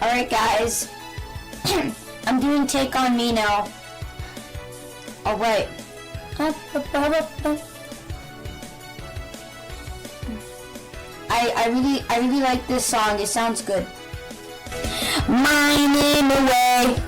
Alright guys, I'm doing Take On Me now. Alright. I really like this song, it sounds good. Mining away.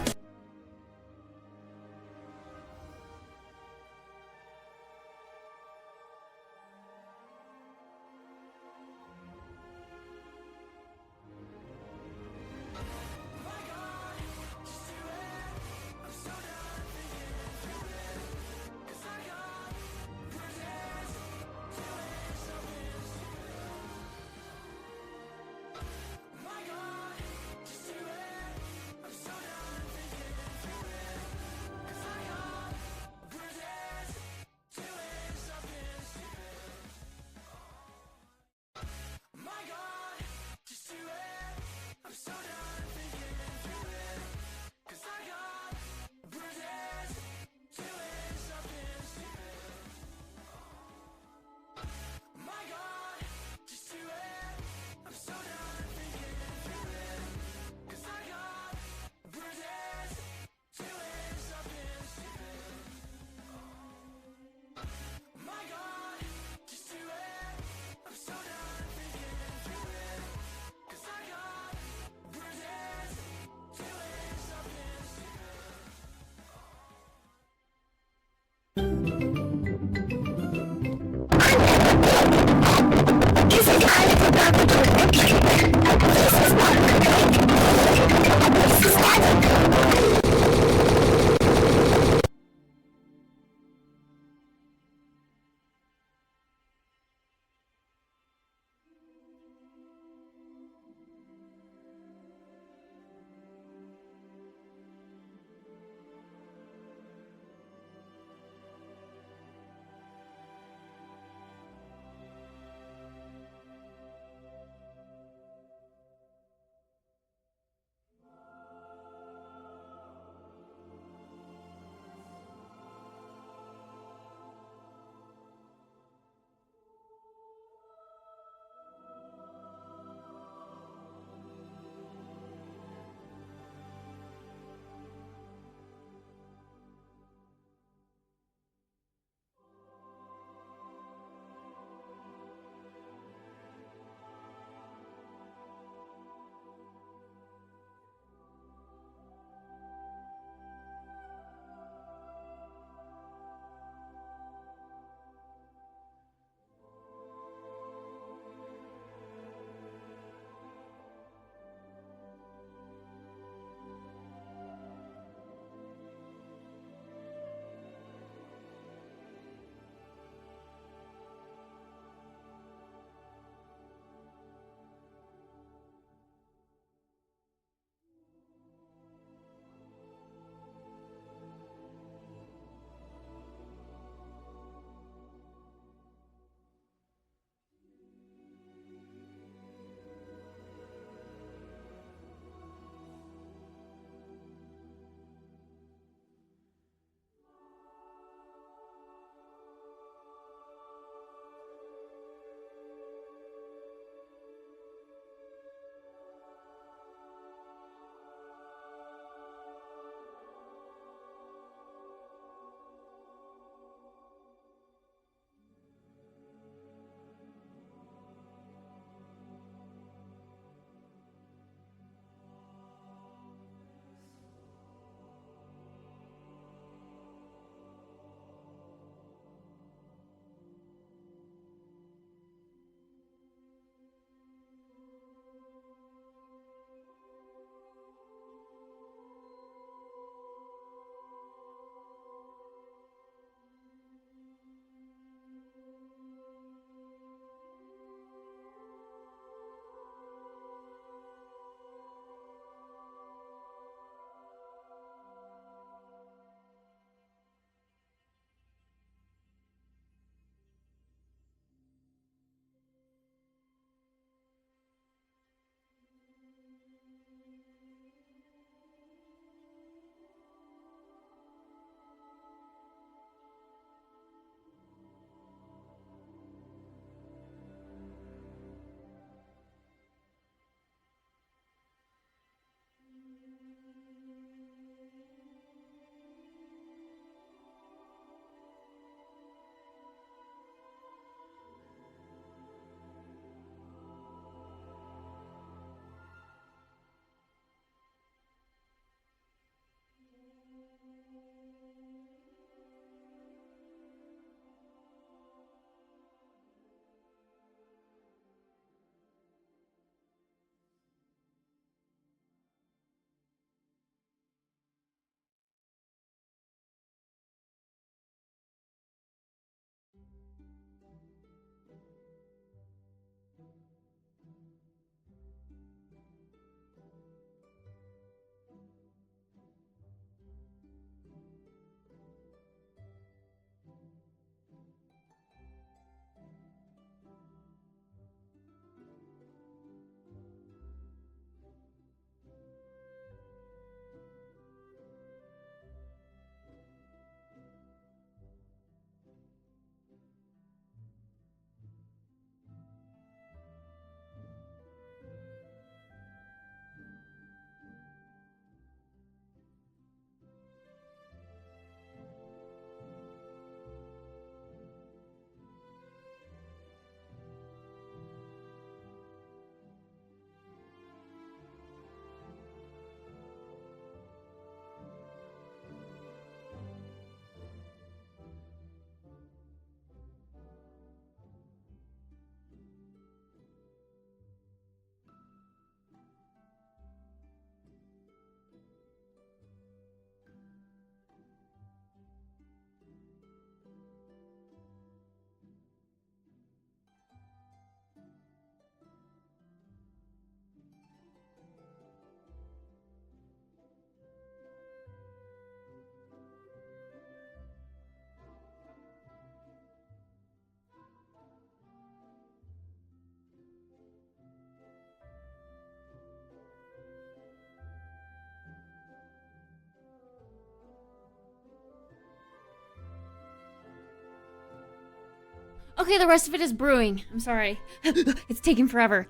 Okay, the rest of it is brewing. I'm sorry. It's taking forever.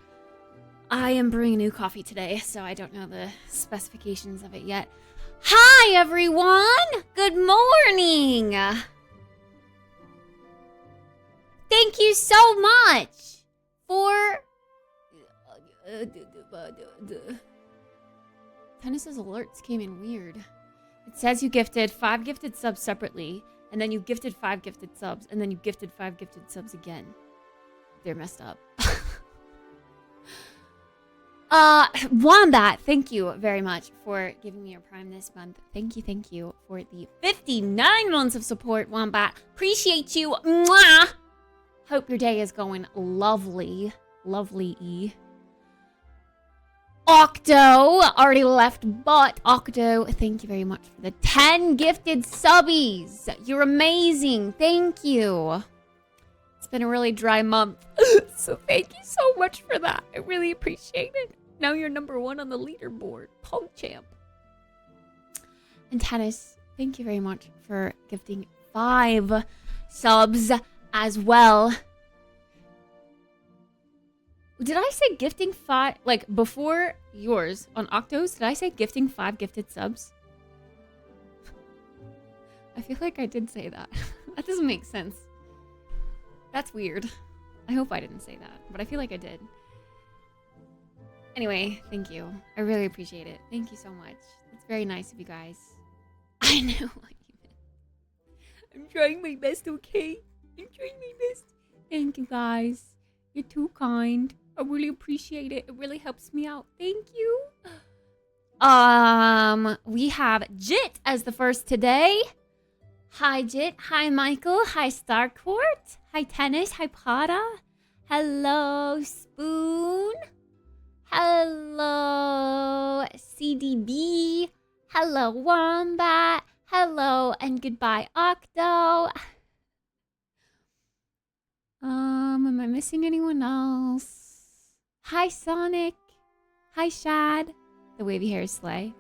I am brewing new coffee today, so I don't know the specifications of it yet. Hi, everyone! Good morning! Thank you so much for... Tennis's alerts came in weird. It says you gifted 5 gifted subs separately, and then you gifted 5 gifted subs, and then you gifted 5 gifted subs again. They're messed up. Wombat, thank you very much for giving me a prime this month. Thank you for the 59 months of support, Wombat. Appreciate you. Mwah! Hope your day is going lovely. Lovely-y. Octo already left, but Octo, thank you very much for the 10 gifted subbies. You're amazing. Thank you. It's been a really dry month, so thank you so much for that. I really appreciate it. Now you're number 1 on the leaderboard. PogChamp. And Tennis, thank you very much for gifting 5 subs as well. Did I say gifting 5, like before yours on Octos, did I say gifting 5 gifted subs? I feel like I did say that. That doesn't make sense. That's weird. I hope I didn't say that, but I feel like I did. Anyway, thank you. I really appreciate it. Thank you so much. It's very nice of you guys. I know what you meant. I'm trying my best, okay? I'm trying my best. Thank you guys. You're too kind. I really appreciate it. It really helps me out. Thank you. We have Jit as the first today. Hi, Jit. Hi, Michael. Hi, Starcourt. Hi, Tennis. Hi, Pada. Hello, Spoon. Hello, CDB. Hello, Wombat. Hello, and goodbye, Octo. Am I missing anyone else? Hi, Sonic. Hi, Shad. The wavy hair is slay.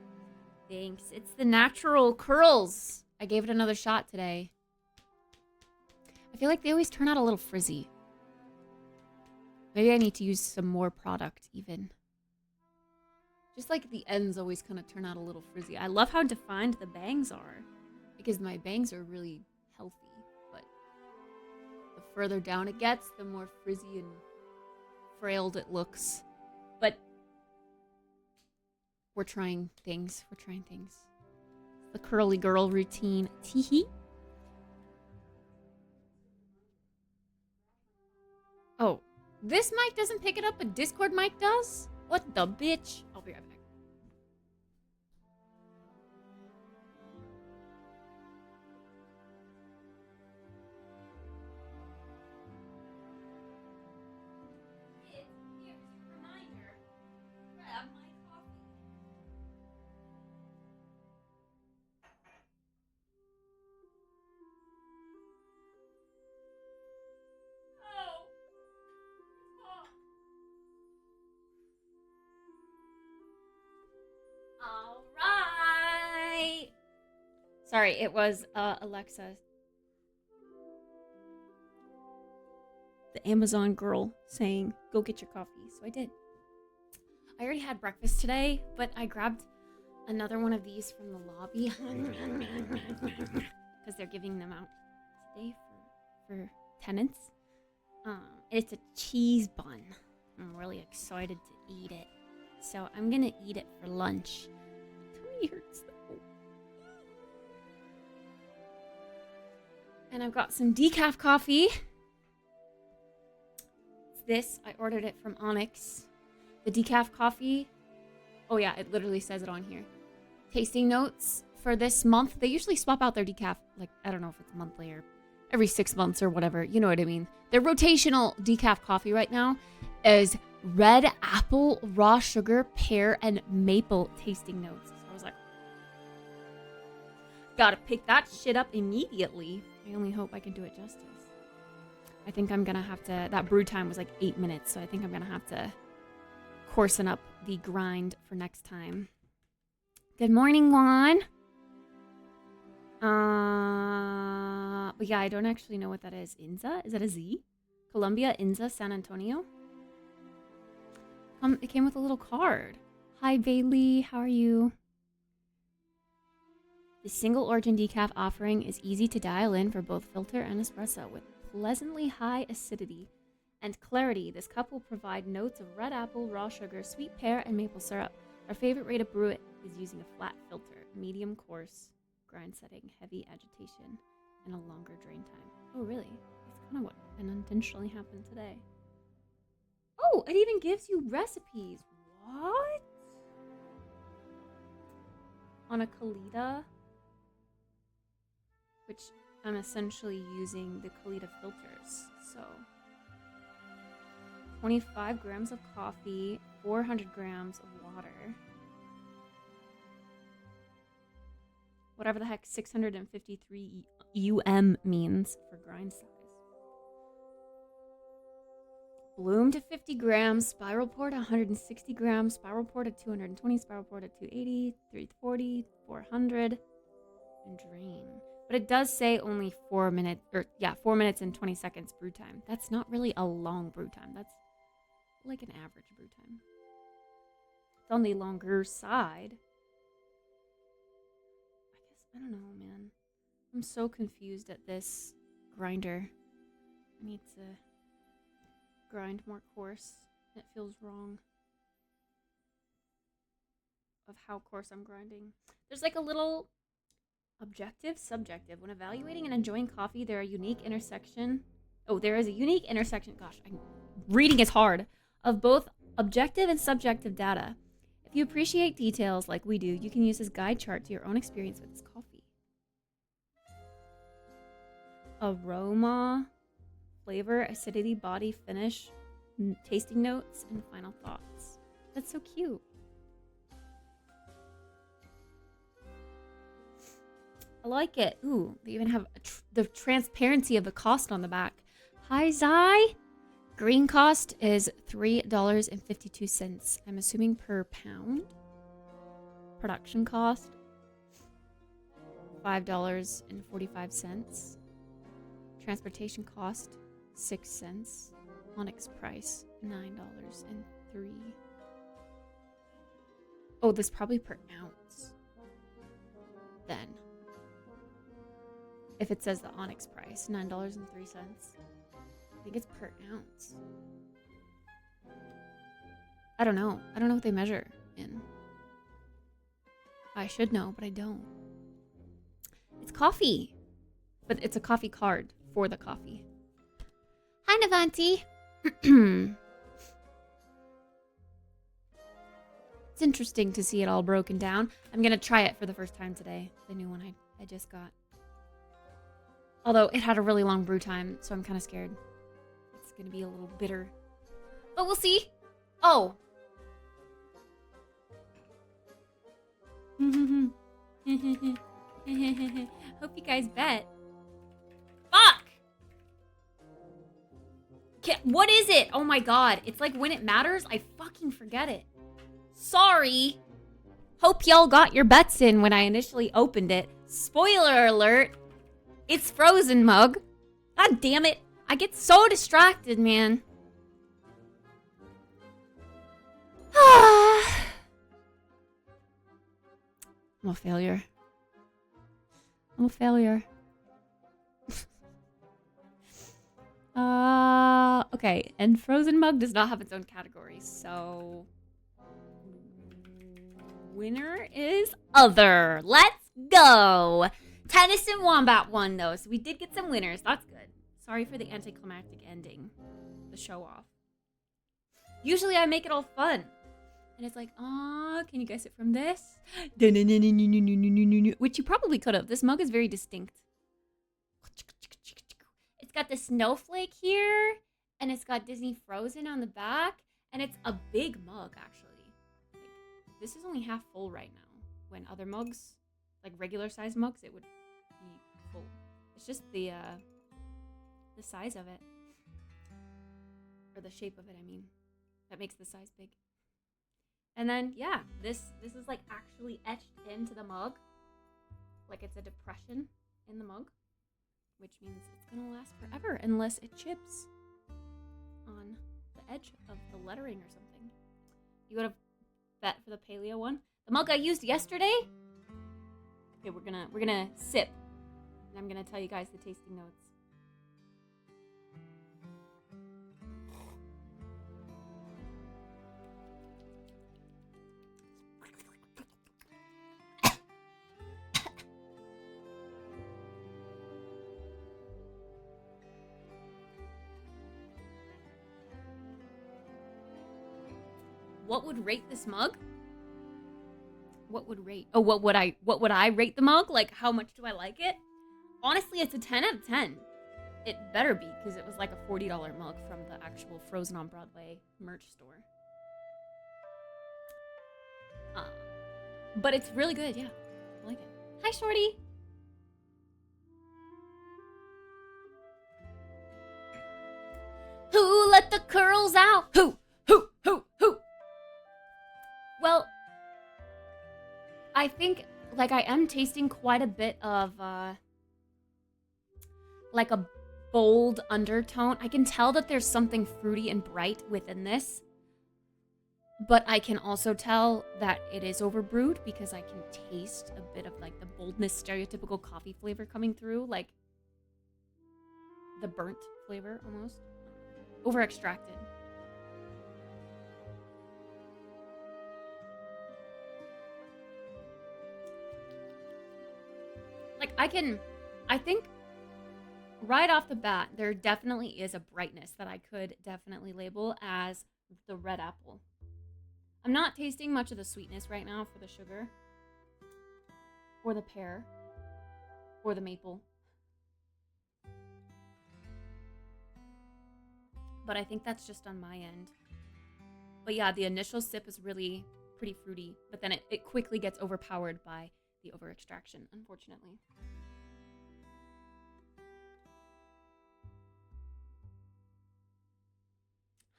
Thanks. It's the natural curls. I gave it another shot today. I feel like they always turn out a little frizzy. Maybe I need to use some more product, even. Just like the ends always kind of turn out a little frizzy. I love how defined the bangs are, because my bangs are really healthy. But the further down it gets, the more frizzy and frailed it looks. But we're trying things. We're trying things. The curly girl routine. Teehee. Oh, this mic doesn't pick it up, but Discord mic does? What the bitch? I'll be right back. Alright. Sorry, it was Alexa. The Amazon girl saying, go get your coffee. So I did. I already had breakfast today, but I grabbed another one of these from the lobby. Because they're giving them out today for tenants. It's a cheese bun. I'm really excited to eat it. So I'm gonna eat it for lunch. My tummy hurts though. And I've got some decaf coffee. It's this. I ordered it from Onyx. The decaf coffee. Oh yeah, it literally says it on here. Tasting notes for this month. They usually swap out their decaf, like, I don't know if it's monthly or every 6 months or whatever. You know what I mean. Their rotational decaf coffee right now is red apple, raw sugar, pear, and maple tasting notes. So I was like, gotta pick that shit up immediately. I only hope I can do it justice. I think I'm gonna have to, that brew time was like 8 minutes, so I think I'm gonna have to coarsen up the grind for next time. Good morning, Juan. But yeah, I don't actually know what that is. Inza? Is that a Z? Columbia, Inza, San Antonio. It came with a little card. Hi, Bailey. How are you? The single origin decaf offering is easy to dial in for both filter and espresso with pleasantly high acidity and clarity. This cup will provide notes of red apple, raw sugar, sweet pear, and maple syrup. Our favorite way to brew it is using a flat filter, medium coarse, grind setting, heavy agitation, and a longer drain time. Oh, really? That's kind of what unintentionally happened today. Oh, it even gives you recipes. What? On a Kalita, which I'm essentially using the Kalita filters. So 25 grams of coffee, 400 grams of water. Whatever the heck 653 means for grind size. Bloom to 50 grams, spiral pour to 160 grams, spiral pour to 220, spiral pour to 280, 340, 400, and drain. But it does say only 4 minutes, 4 minutes and 20 seconds brew time. That's not really a long brew time. That's like an average brew time. It's on the longer side. I don't know, man. I'm so confused at this grinder. I need to grind more coarse. It feels wrong of how coarse I'm grinding. There's like a little objective, subjective. When evaluating and enjoying coffee, there is a unique intersection. Gosh, reading is hard. Of both objective and subjective data. If you appreciate details like we do, you can use this guide chart to your own experience with this coffee. Aroma, flavor, acidity, body, finish, tasting notes, and final thoughts. That's so cute. I like it. Ooh, they even have the transparency of the cost on the back. Hi, Zai. Green cost is $3.52. I'm assuming per pound. Production cost $5.45. Transportation cost 6 cents. Onyx price $9.03. Oh, this probably per ounce. Then, if it says the Onyx price $9.03. I think it's per ounce. I don't know. I don't know what they measure in. I should know, but I don't. It's coffee. But it's a coffee card for the coffee. Hi, Navanti. It's interesting to see it all broken down. I'm going to try it for the first time today. The new one I just got. Although it had a really long brew time, so I'm kind of scared. It's going to be a little bitter. But we'll see. Oh. Hope you guys bet. Fuck! What is it? Oh my god. It's like when it matters, I fucking forget it. Sorry. Hope y'all got your bets in when I initially opened it. Spoiler alert. It's frozen mug. God damn it. I get so distracted, man. I'm a failure. I'm a failure. Okay. And frozen mug does not have its own category, so winner is other. Let's go. Tennis and Wombat won, though, so we did get some winners. That's good. Sorry for the anticlimactic ending. The show off. Usually I make it all fun. And it's like, can you guess it from this? Which you probably could have. This mug is very distinct. It's got the snowflake here. And it's got Disney Frozen on the back. And it's a big mug, actually. Like, this is only half full right now. When other mugs, like regular size mugs, it would be full. It's just the size of it. Or the shape of it, I mean. That makes the size big. And then, yeah, this is like actually etched into the mug. Like it's a depression in the mug. Which means it's gonna last forever unless it chips. on the edge of the lettering or something. You would have bet for the paleo one. The mug I used yesterday. Okay, we're gonna sip, and I'm gonna tell you guys the tasting notes. What would rate this mug? What would rate? Oh, what would I rate the mug? Like, how much do I like it? Honestly, it's a 10 out of 10. It better be, because it was like a $40 mug from the actual Frozen on Broadway merch store. But it's really good, yeah. I like it. Hi, Shorty. Who let the curls out? Who? Well, I think, like, I am tasting quite a bit of, like, a bold undertone. I can tell that there's something fruity and bright within this. But I can also tell that it is overbrewed because I can taste a bit of, like, the boldness, stereotypical coffee flavor coming through. Like, the burnt flavor, almost. Over-extracted. Like, I think right off the bat, there definitely is a brightness that I could definitely label as the red apple. I'm not tasting much of the sweetness right now for the sugar, or the pear, or the maple. But I think that's just on my end. But yeah, the initial sip is really pretty fruity, but then it quickly gets overpowered by the over-extraction, unfortunately.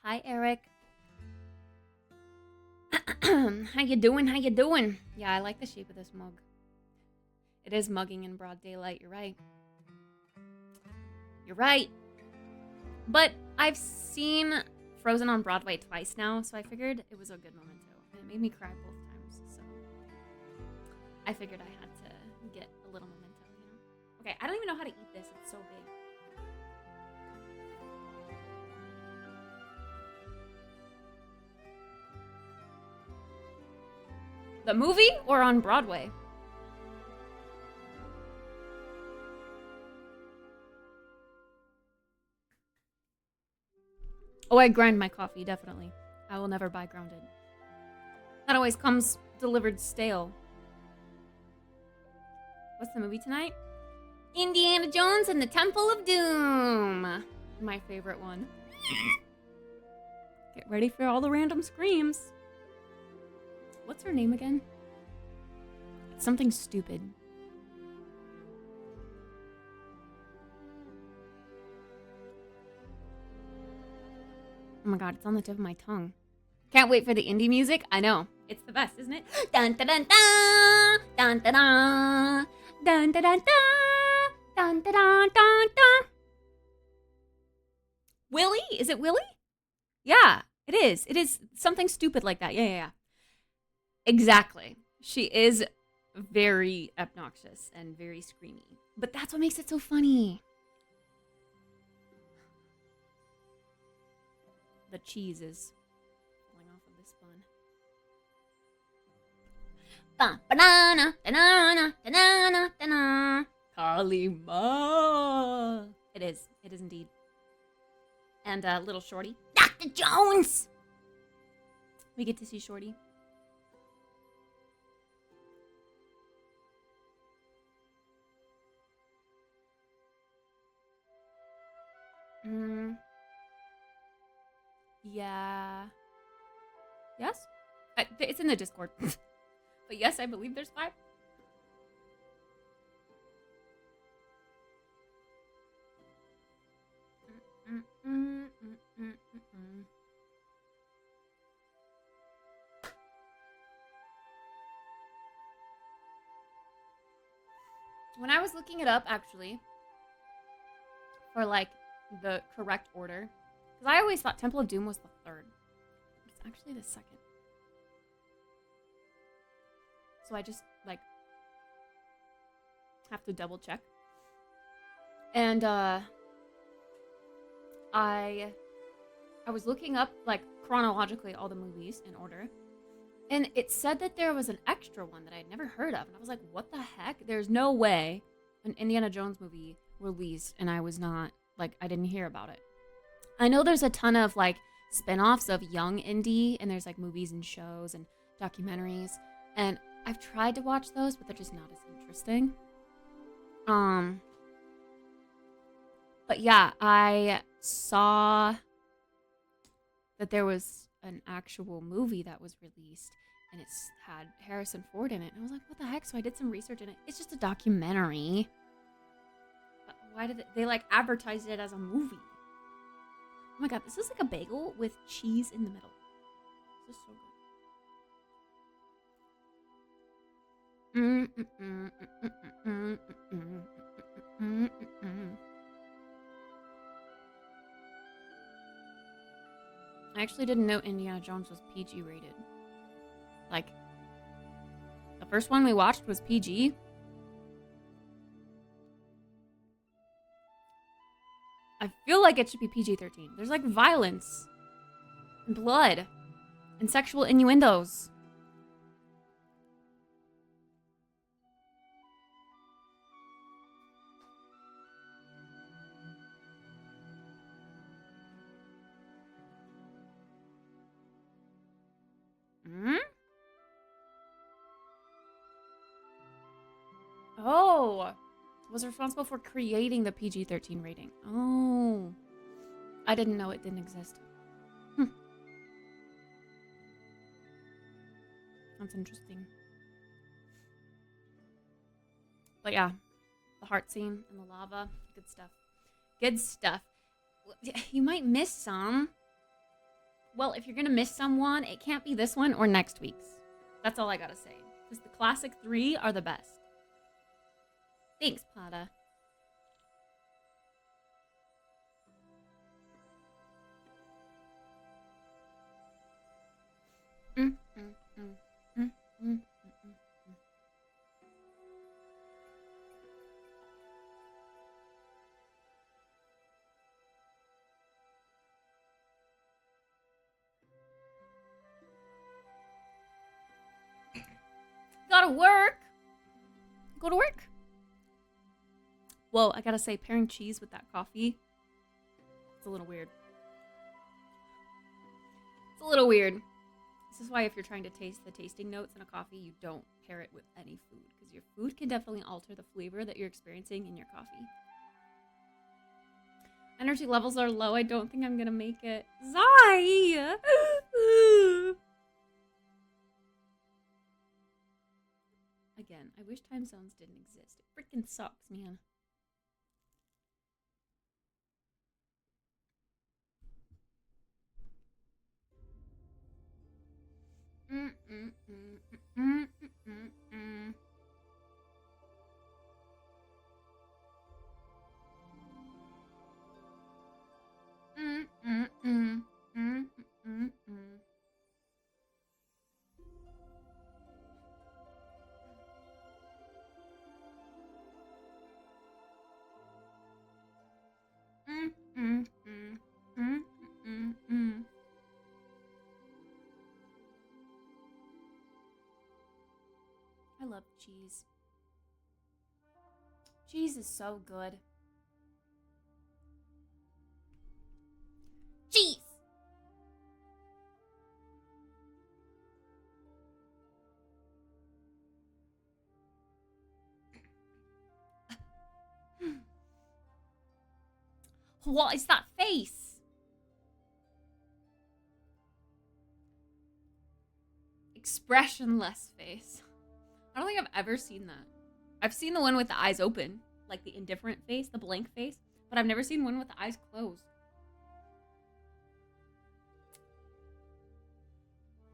Hi, Eric. How you doing? Yeah, I like the shape of this mug. It is mugging in broad daylight, you're right. But I've seen Frozen on Broadway twice now, so I figured it was a good memento. And it made me cry both times, so I figured I had to get a little memento, you know? Okay, I don't even know how to eat this. It's so big. The movie or on Broadway? Oh, I grind my coffee, definitely. I will never buy grounded. That always comes delivered stale. What's the movie tonight? Indiana Jones and the Temple of Doom. My favorite one. Get ready for all the random screams. What's her name again? It's something stupid. Oh my god, it's on the tip of my tongue. Can't wait for the indie music. I know. It's the best, isn't it? Dun dun dun dun dun dun dun dun dun dun dun dun dun dun. Willie? Is it Willie? Yeah, it is. It is something stupid like that. Yeah. Exactly. She is very obnoxious and very screamy. But that's what makes it so funny. The cheese is falling off of this bun. Banana, banana, banana, banana. Kalima. It is. It is indeed. And little Shorty. Dr. Jones! We get to see Shorty. Yeah. Yes? It's in the Discord. But yes, I believe there's 5. When I was looking it up, actually, for like the correct order, Because I always thought Temple of Doom was the third. But it's actually the second. So I just, like, have to double check. And, I was looking up, like, chronologically all the movies in order. And it said that there was an extra one that I had never heard of. And I was like, what the heck? There's no way an Indiana Jones movie released and I was not, like, I didn't hear about it. I know there's a ton of, like, spin-offs of young Indy, and there's, like, movies and shows and documentaries. And I've tried to watch those, but they're just not as interesting. But yeah, I saw that there was an actual movie that was released, and it's had Harrison Ford in it. And I was like, what the heck? So I did some research in it. It's just a documentary. But why did they like advertise it as a movie? Oh my god, this is like a bagel with cheese in the middle. This is so good. I actually didn't know Indiana Jones was PG rated. Like, the first one we watched was PG. I feel like it should be PG-13. There's like violence and blood and sexual innuendos. Oh, was responsible for creating the PG-13 rating. Oh, I didn't know it didn't exist. That's interesting. But yeah, the heart scene and the lava, good stuff. Good stuff. You might miss some. Well, if you're gonna miss someone, it can't be this one or next week's. That's all I gotta say. Because the classic 3 are the best. Thanks, Plata. Gotta work. Go to work. Whoa, I gotta say, pairing cheese with that coffee, it's a little weird. It's a little weird. This is why if you're trying to taste the tasting notes in a coffee, you don't pair it with any food, because your food can definitely alter the flavor that you're experiencing in your coffee. Energy levels are low. I don't think I'm gonna make it. Zai! Again, I wish time zones didn't exist. It freaking sucks, man. I love cheese. Cheese is so good. Cheese! What is that face? Expressionless face. I don't think I've ever seen that. I've seen the one with the eyes open, like the indifferent face, the blank face, but I've never seen one with the eyes closed.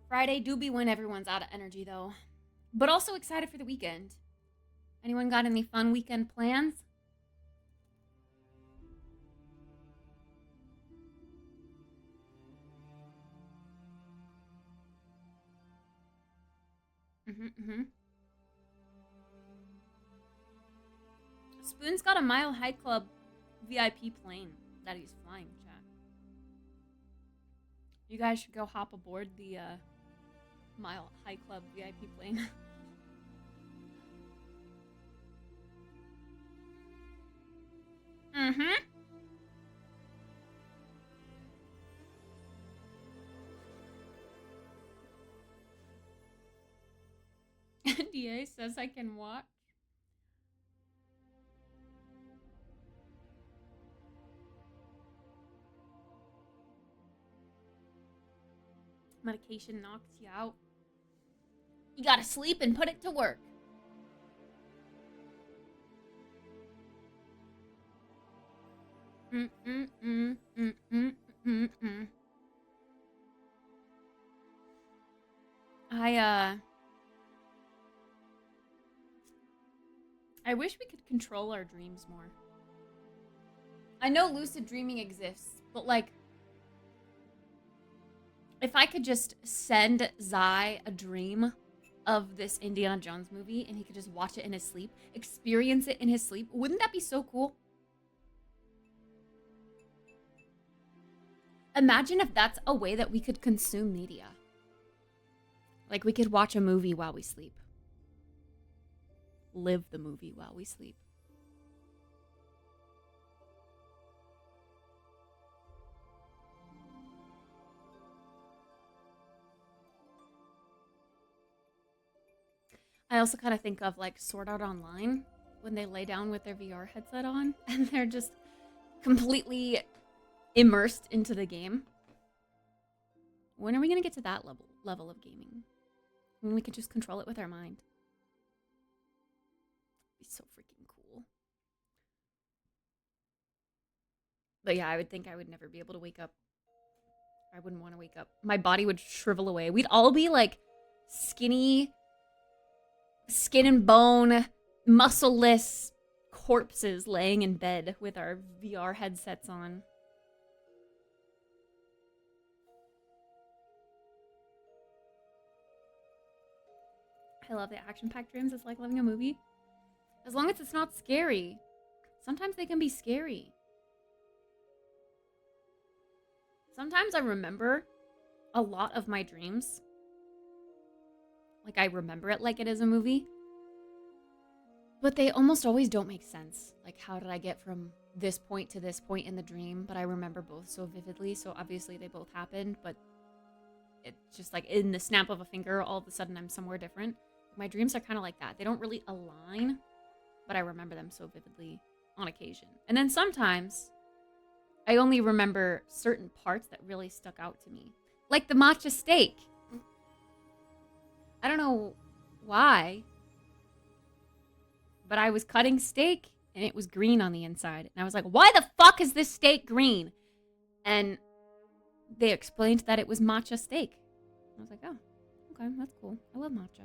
Friday do be when everyone's out of energy, though. But also excited for the weekend. Anyone got any fun weekend plans? Spoon's got a Mile High Club VIP plane that he's flying, chat. You guys should go hop aboard the Mile High Club VIP plane. DA says I can watch. Medication knocks you out. You gotta sleep and put it to work. I wish we could control our dreams more. I know lucid dreaming exists, but like, if I could just send Zai a dream of this Indiana Jones movie and he could just watch it in his sleep, experience it in his sleep, wouldn't that be so cool? Imagine if that's a way that we could consume media. Like we could watch a movie while we sleep. Live the movie while we sleep. I also kind of think of like Sword Art Online when they lay down with their VR headset on and they're just completely immersed into the game. When are we going to get to that level of gaming? When we could just control it with our mind. It'd be so freaking cool. But yeah, I would think I would never be able to wake up. I wouldn't want to wake up. My body would shrivel away. We'd all be like skinny, skin and bone, muscleless corpses laying in bed with our VR headsets on. I love the action-packed dreams. It's like living a movie. As long as it's not scary. Sometimes they can be scary. Sometimes I remember a lot of my dreams. Like I remember it like it is a movie. But they almost always don't make sense. Like how did I get from this point to this point in the dream? But I remember both so vividly. So obviously they both happened. But it's just like in the snap of a finger, all of a sudden I'm somewhere different. My dreams are kind of like that. They don't really align, but I remember them so vividly on occasion. And then sometimes I only remember certain parts that really stuck out to me. Like the matcha steak. I don't know why, but I was cutting steak and it was green on the inside. And I was like, why the fuck is this steak green? And they explained that it was matcha steak. I was like, oh, okay, that's cool. I love matcha.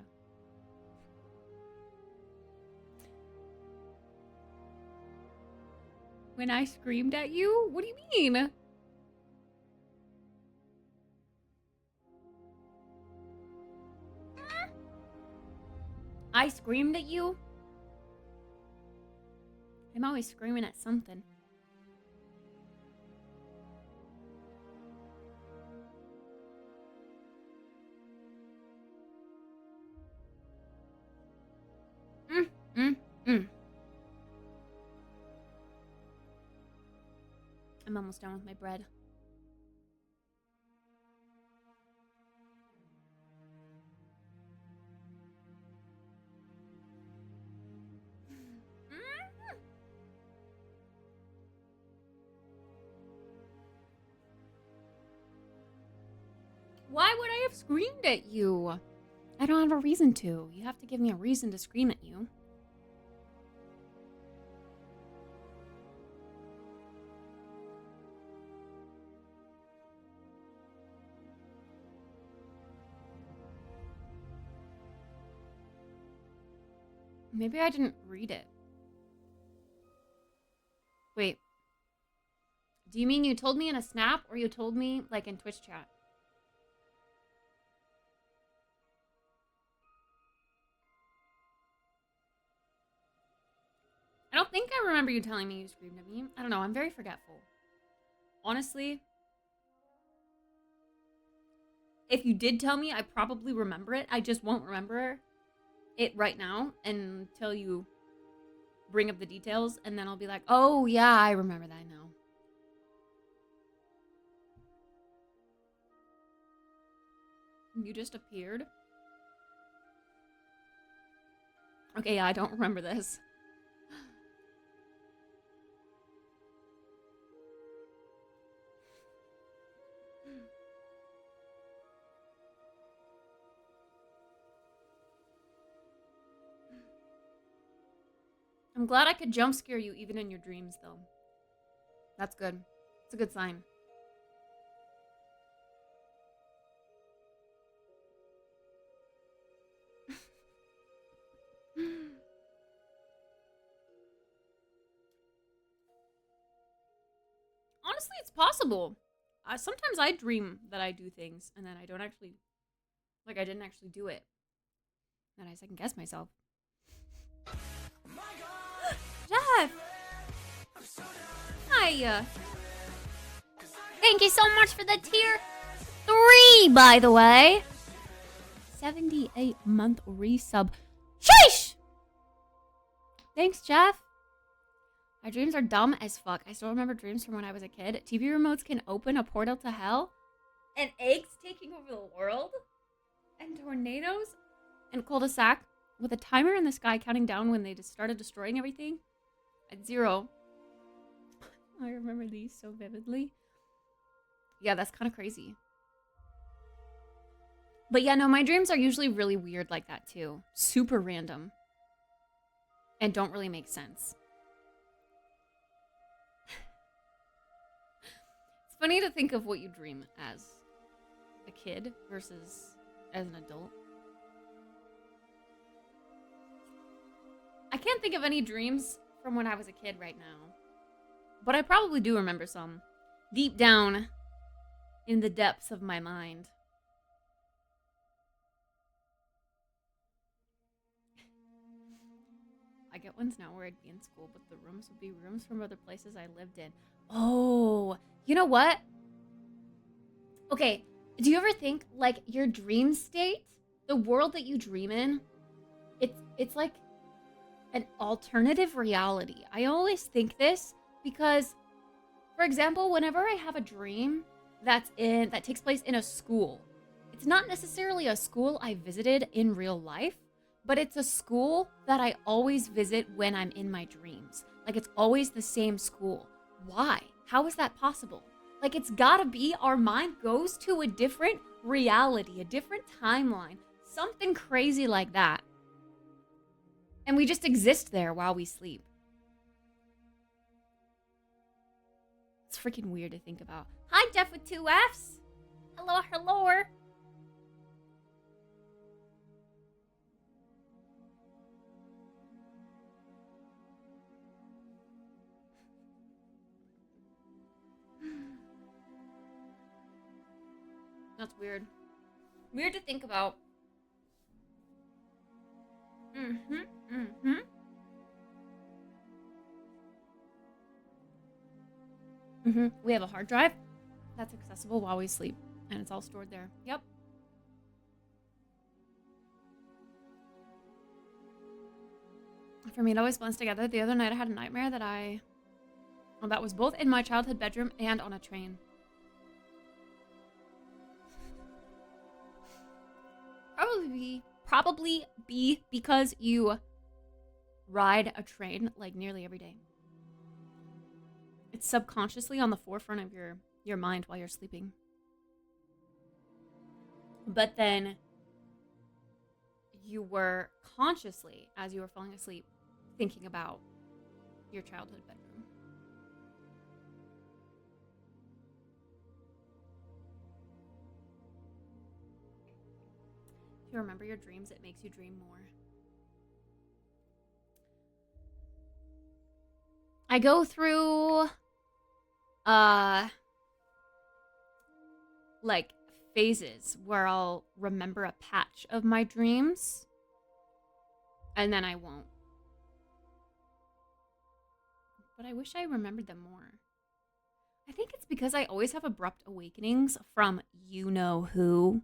When I screamed at you? What do you mean? I screamed at you? I'm always screaming at something. I'm almost done with my bread. Why would I have screamed at you? I don't have a reason to. You have to give me a reason to scream at you. Maybe I didn't read it. Wait. Do you mean you told me in a snap or you told me like in Twitch chat? don't think I remember you telling me you screamed at me. I don't know. I'm very forgetful. Honestly, if you did tell me, I probably remember it. I just won't remember it right now until you bring up the details, and then I'll be like, oh, yeah, I remember that now. You just appeared? Okay, yeah, I don't remember this. I'm glad I could jump scare you even in your dreams, though. That's good. It's a good sign. Honestly, it's possible. Sometimes I dream that I do things, and then I don't actually... Like, I didn't actually do it. Then I second guess myself. Jeff! Hi! Thank you so much for the tier 3, by the way. 78-month resub. Sheesh! Thanks, Jeff. My dreams are dumb as fuck. I still remember dreams from when I was a kid. TV remotes can open a portal to hell. And eggs taking over the world. And tornadoes. And cul-de-sac. With a timer in the sky counting down when they just started destroying everything. At 0. I remember these so vividly. Yeah, that's kind of crazy. But yeah, no, my dreams are usually really weird like that too. Super random. And don't really make sense. It's funny to think of what you dream as a kid versus as an adult. I can't think of any dreams from when I was a kid right now. But I probably do remember some. Deep down in the depths of my mind. I get ones now where I'd be in school, but the rooms would be rooms from other places I lived in. Oh, you know what? Okay, do you ever think, like, your dream state, the world that you dream in, it's like an alternative reality. I always think this because, for example, whenever I have a dream that takes place in a school, it's not necessarily a school I visited in real life, but it's a school that I always visit when I'm in my dreams. Like, it's always the same school. Why? How is that possible? Like, it's gotta be our mind goes to a different reality, a different timeline, something crazy like that. And we just exist there while we sleep. It's freaking weird to think about. Hi, Jeff with 2 Fs. Hello, hello. That's weird. Weird to think about. We have a hard drive that's accessible while we sleep, and it's all stored there. Yep. For me, it always blends together. The other night, I had a nightmare that was both in my childhood bedroom and on a train. Probably be because you ride a train like nearly every day. It's subconsciously on the forefront of your mind while you're sleeping. But then you were consciously, as you were falling asleep, thinking about your childhood bedroom. If you remember your dreams, it makes you dream more. I go through like phases where I'll remember a patch of my dreams and then I won't. but I wish I remembered them more. I think it's because I always have abrupt awakenings from you know who.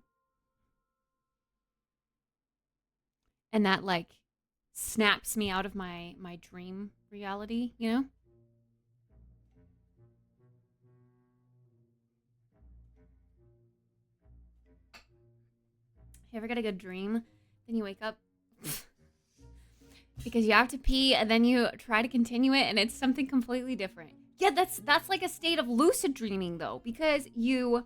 And that like snaps me out of my dream reality, you know? You ever get a good dream, then you wake up because you have to pee and then you try to continue it and it's something completely different. Yeah, that's like a state of lucid dreaming though, because you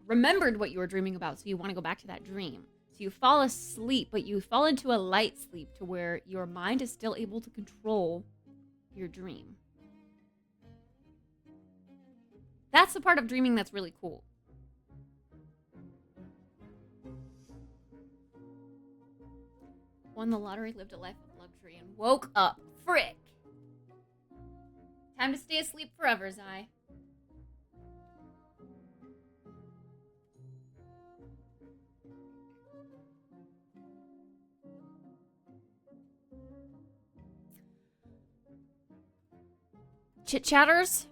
remembered what you were dreaming about, so you want to go back to that dream. So you fall asleep, but you fall into a light sleep to where your mind is still able to control your dream. That's the part of dreaming that's really cool. Won the lottery, lived a life of luxury, and woke up. Frick! Time to stay asleep forever, Zai. Chit-chatters?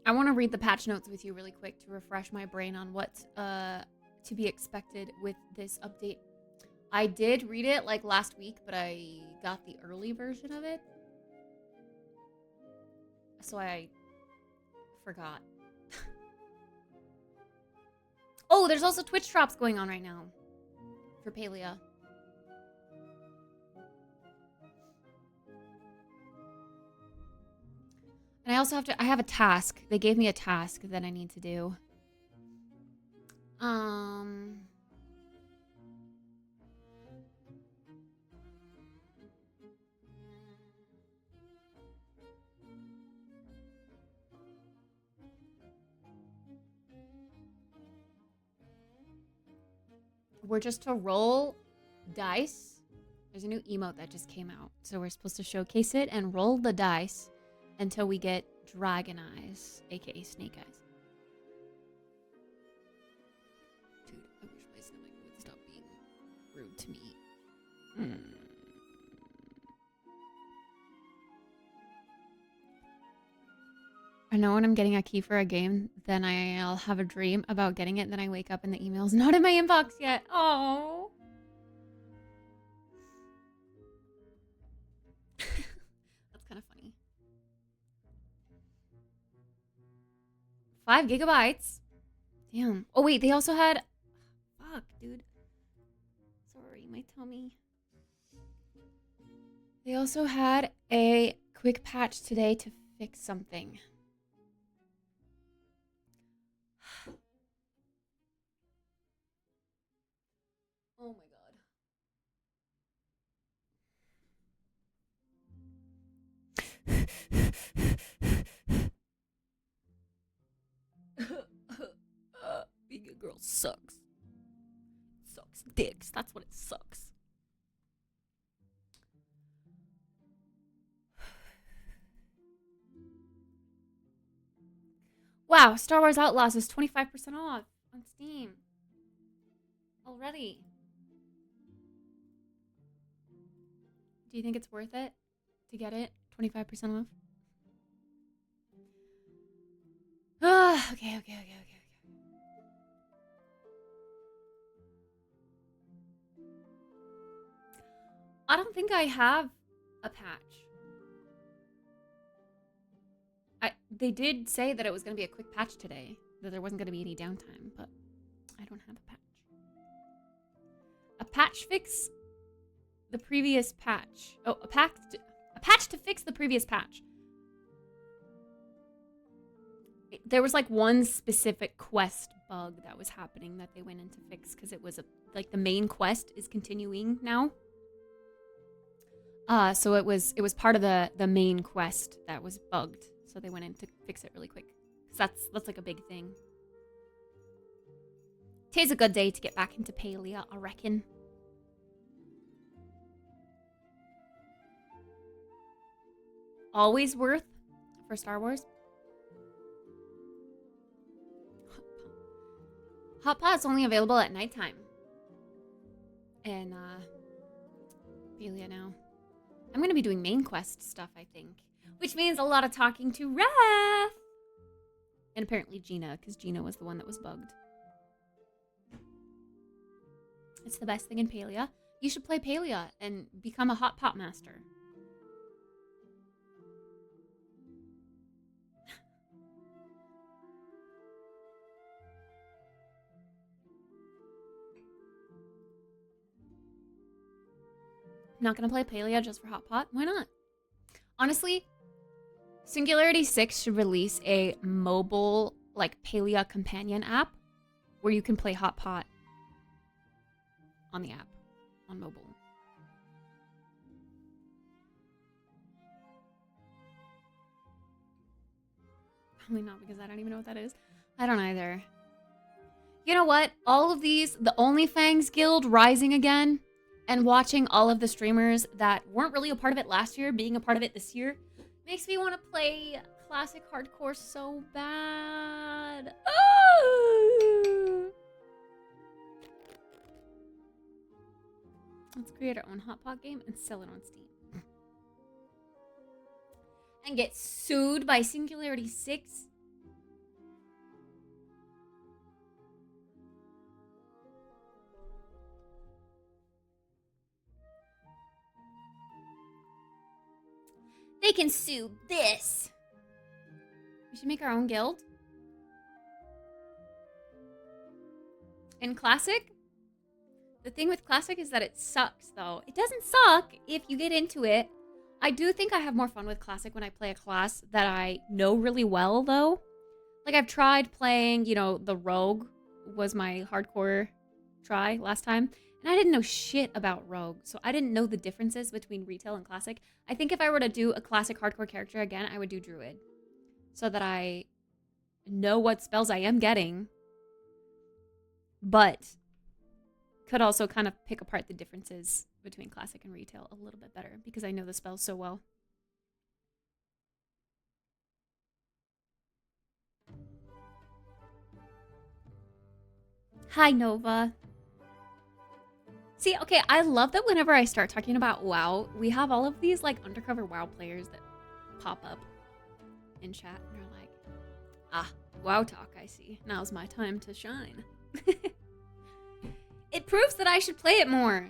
I want to read the patch notes with you really quick to refresh my brain on what to be expected with this update. I did read it like last week, but I got the early version of it. So I forgot. Oh, there's also Twitch drops going on right now for Palea. And I also I have a task. They gave me a task that I need to do. We're just to roll dice. There's a new emote that just came out. So we're supposed to showcase it and roll the dice until we get dragon eyes, aka snake eyes. Dude, I wish my stomach would stop being rude to me. I know when I'm getting a key for a game, then I'll have a dream about getting it, then I wake up and the email's not in my inbox yet. Oh. That's kind of funny. 5 gigabytes. Damn. Oh, wait, they also had... Fuck, dude. Sorry, my tummy. They also had a quick patch today to fix something. Oh my god. Being a girl sucks. Sucks dicks. That's what it sucks. Wow, Star Wars Outlaws is 25% off on Steam. Already. Do you think it's worth it to get it? 25% off? Ah, okay. I don't think I have a patch. They did say that it was going to be a quick patch today, that there wasn't going to be any downtime, but I don't have a patch. A patch fix the previous patch. Oh, a patch to fix the previous patch. There was like one specific quest bug that was happening that they went in to fix because it was like the main quest is continuing now. So it was part of the main quest that was bugged. So they went in to fix it really quick. Cause that's like a big thing. Today's a good day to get back into Palea, I reckon. Always worth for Star Wars. Hot Pot's only available at nighttime. And Palia now. I'm gonna be doing main quest stuff, I think. Which means a lot of talking to Raph! And apparently Gina, because Gina was the one that was bugged. It's the best thing in Palia. You should play Palia and become a hot pot master. Not gonna play Palia just for hot pot? Why not? Honestly, Singularity 6 should release a mobile, like, Palia companion app where you can play hot pot on the app, on mobile. Probably not, because I don't even know what that is. I don't either. You know what? All of these, the OnlyFangs Guild rising again, and watching all of the streamers that weren't really a part of it last year being a part of it this year, makes me want to play classic hardcore so bad. Oh! Let's create our own hot pot game and sell it on Steam. And get sued by Singularity 6? They can sue this. We should make our own guild. In Classic, the thing with Classic is that it sucks, though. It doesn't suck if you get into it. I do think I have more fun with Classic when I play a class that I know really well, though. Like, I've tried playing, you know, the Rogue was my hardcore try last time. And I didn't know shit about Rogue, so I didn't know the differences between retail and Classic. I think if I were to do a Classic hardcore character again, I would do Druid. So that I know what spells I am getting, but could also kind of pick apart the differences between Classic and retail a little bit better, because I know the spells so well. Hi, Nova. See, okay, I love that whenever I start talking about WoW, we have all of these, like, undercover WoW players that pop up in chat, and they're like, ah, WoW talk, I see. Now's my time to shine. It proves that I should play it more.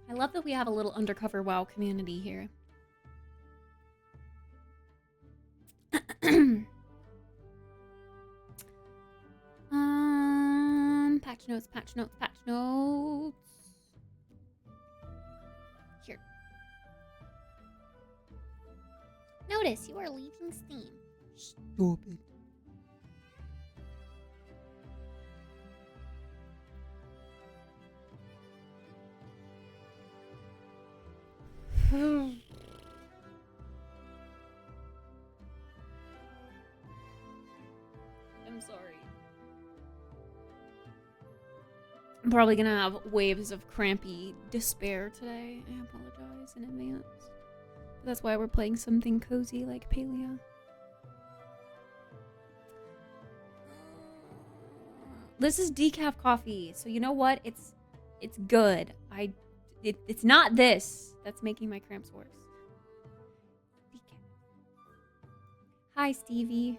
I love that we have a little undercover WoW community here. Patch notes, patch notes, patch notes. Here. Notice you are leaving Steam. Stupid. I'm sorry. I'm probably gonna have waves of crampy despair today. I apologize in advance. But that's why we're playing something cozy like Palia. This is decaf coffee, so you know what? It's good. It's not this that's making my cramps worse. Decaf. Hi, Stevie.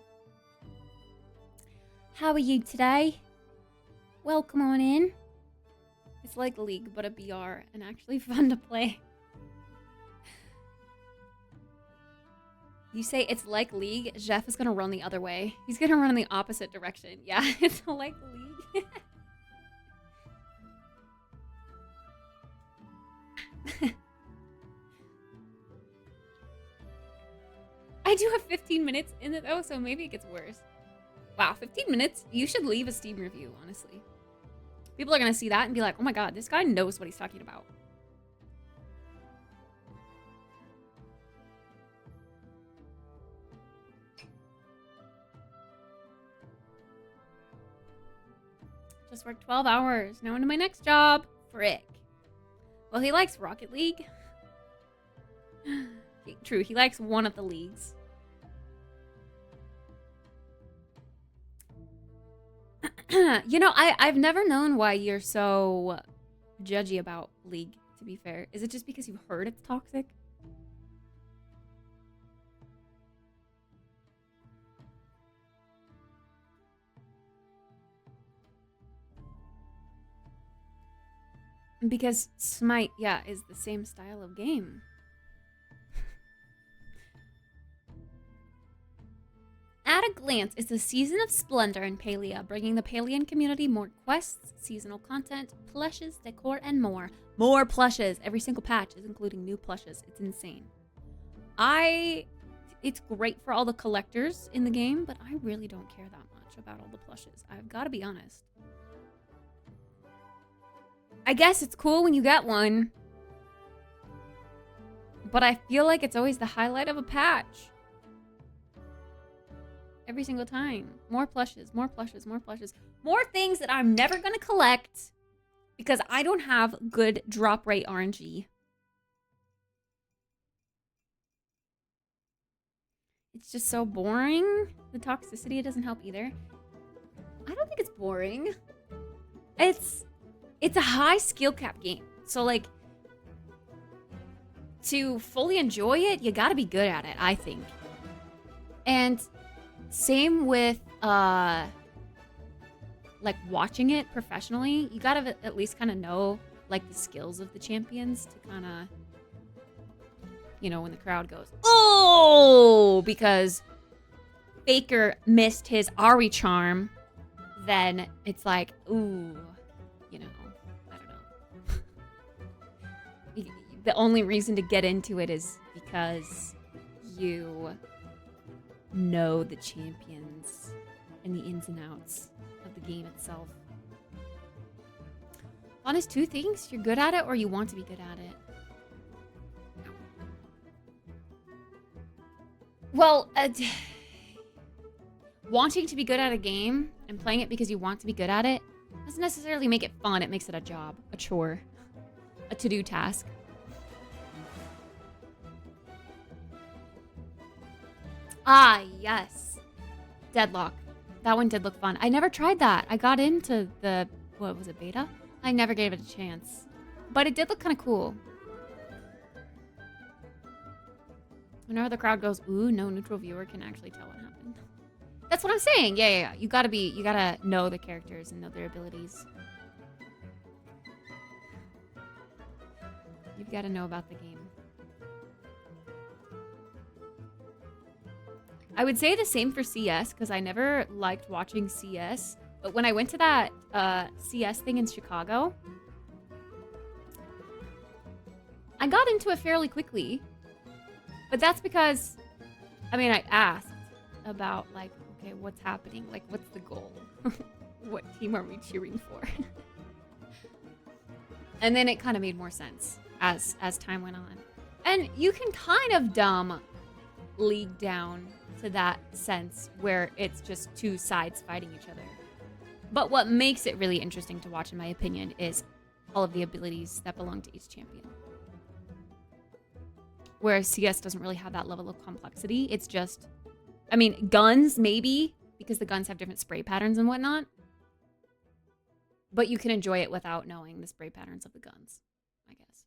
How are you today? Welcome on in. It's like League, but a BR, and actually fun to play. You say it's like League, Jeff is gonna run the other way. He's gonna run in the opposite direction. Yeah, it's like League. I do have 15 minutes in it though, so maybe it gets worse. Wow, 15 minutes? You should leave a Steam review, honestly. People are gonna see that and be like, oh my god, this guy knows what he's talking about. Just worked 12 hours. Now into my next job. Frick. Well, he likes Rocket League. True, he likes one of the leagues. You know, I've never known why you're so judgy about League, to be fair. Is it just because you've heard it's toxic? Because Smite, yeah, is the same style of game. At a glance, it's a season of splendor in Palia, bringing the Palian community more quests, seasonal content, plushes, decor, and more. More plushes! Every single patch is including new plushes. It's insane. It's great for all the collectors in the game, but I really don't care that much about all the plushes. I've got to be honest. I guess it's cool when you get one, but I feel like it's always the highlight of a patch. Every single time. More plushes, more plushes, more plushes. More things that I'm never going to collect because I don't have good drop rate RNG. It's just so boring. The toxicity doesn't help either. I don't think it's boring. It's a high skill cap game. So like, to fully enjoy it, you gotta be good at it, I think. And same with like watching it professionally, you gotta at least kind of know like the skills of the champions to kind of, you know, when the crowd goes, oh, because Faker missed his Ari charm, then it's like, ooh, you know, I don't know. The only reason to get into it is because you know the champions and the ins and outs of the game itself. Fun is two things. You're good at it or you want to be good at it. Well, wanting to be good at a game and playing it because you want to be good at it doesn't necessarily make it fun. It makes it a job, a chore, a to-do task. Ah, yes. Deadlock. That one did look fun. I never tried that. I got into the, what was it, beta? I never gave it a chance. But it did look kind of cool. Whenever the crowd goes, ooh, no neutral viewer can actually tell what happened. That's what I'm saying. Yeah. You gotta know the characters and know their abilities. You've got to know about the game. I would say the same for CS, because I never liked watching CS. But when I went to that CS thing in Chicago, I got into it fairly quickly. But that's because, I mean, I asked about, like, okay, what's happening? Like, what's the goal? What team are we cheering for? And then it kind of made more sense as time went on. And you can kind of dumb League down to that sense where it's just two sides fighting each other. But what makes it really interesting to watch, in my opinion, is all of the abilities that belong to each champion. Whereas CS doesn't really have that level of complexity. It's just, I mean, guns maybe, because the guns have different spray patterns and whatnot. But you can enjoy it without knowing the spray patterns of the guns, I guess.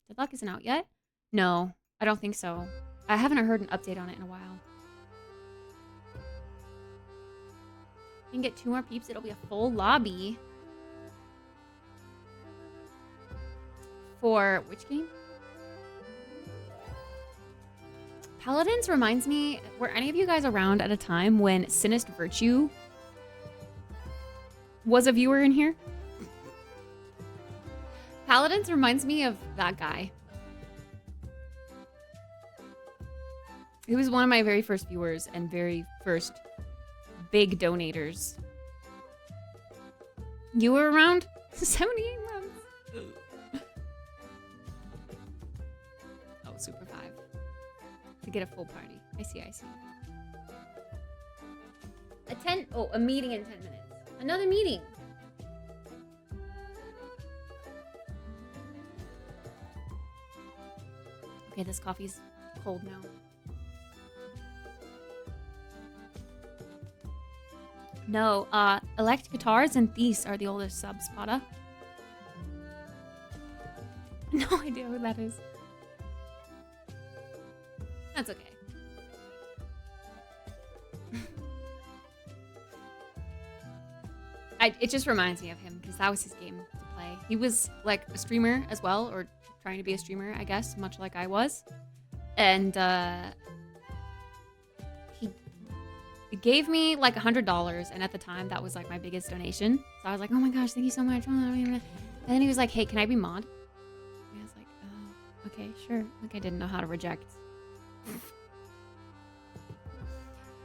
Deadlock isn't out yet? No, I don't think so. I haven't heard an update on it in a while. You can get 2 more peeps, it'll be a full lobby. For which game? Paladins reminds me, were any of you guys around at a time when Sinist Virtue was a viewer in here? Paladins reminds me of that guy. He was one of my very first viewers and very first big donators. You were around? 78 months. Oh, Super 5. To get a full party. I see. A meeting in 10 minutes. Another meeting. Okay, this coffee's cold now. No, Elect Guitars and Thies are the oldest subs, Pada. No idea who that is. That's okay. It just reminds me of him because that was his game to play. He was like a streamer as well, or trying to be a streamer, I guess, much like I was. And he gave me like $100, and at the time that was like my biggest donation. So I was like, oh my gosh, thank you so much. And then he was like, hey, can I be mod? And I was like, okay, sure. Like I didn't know how to reject.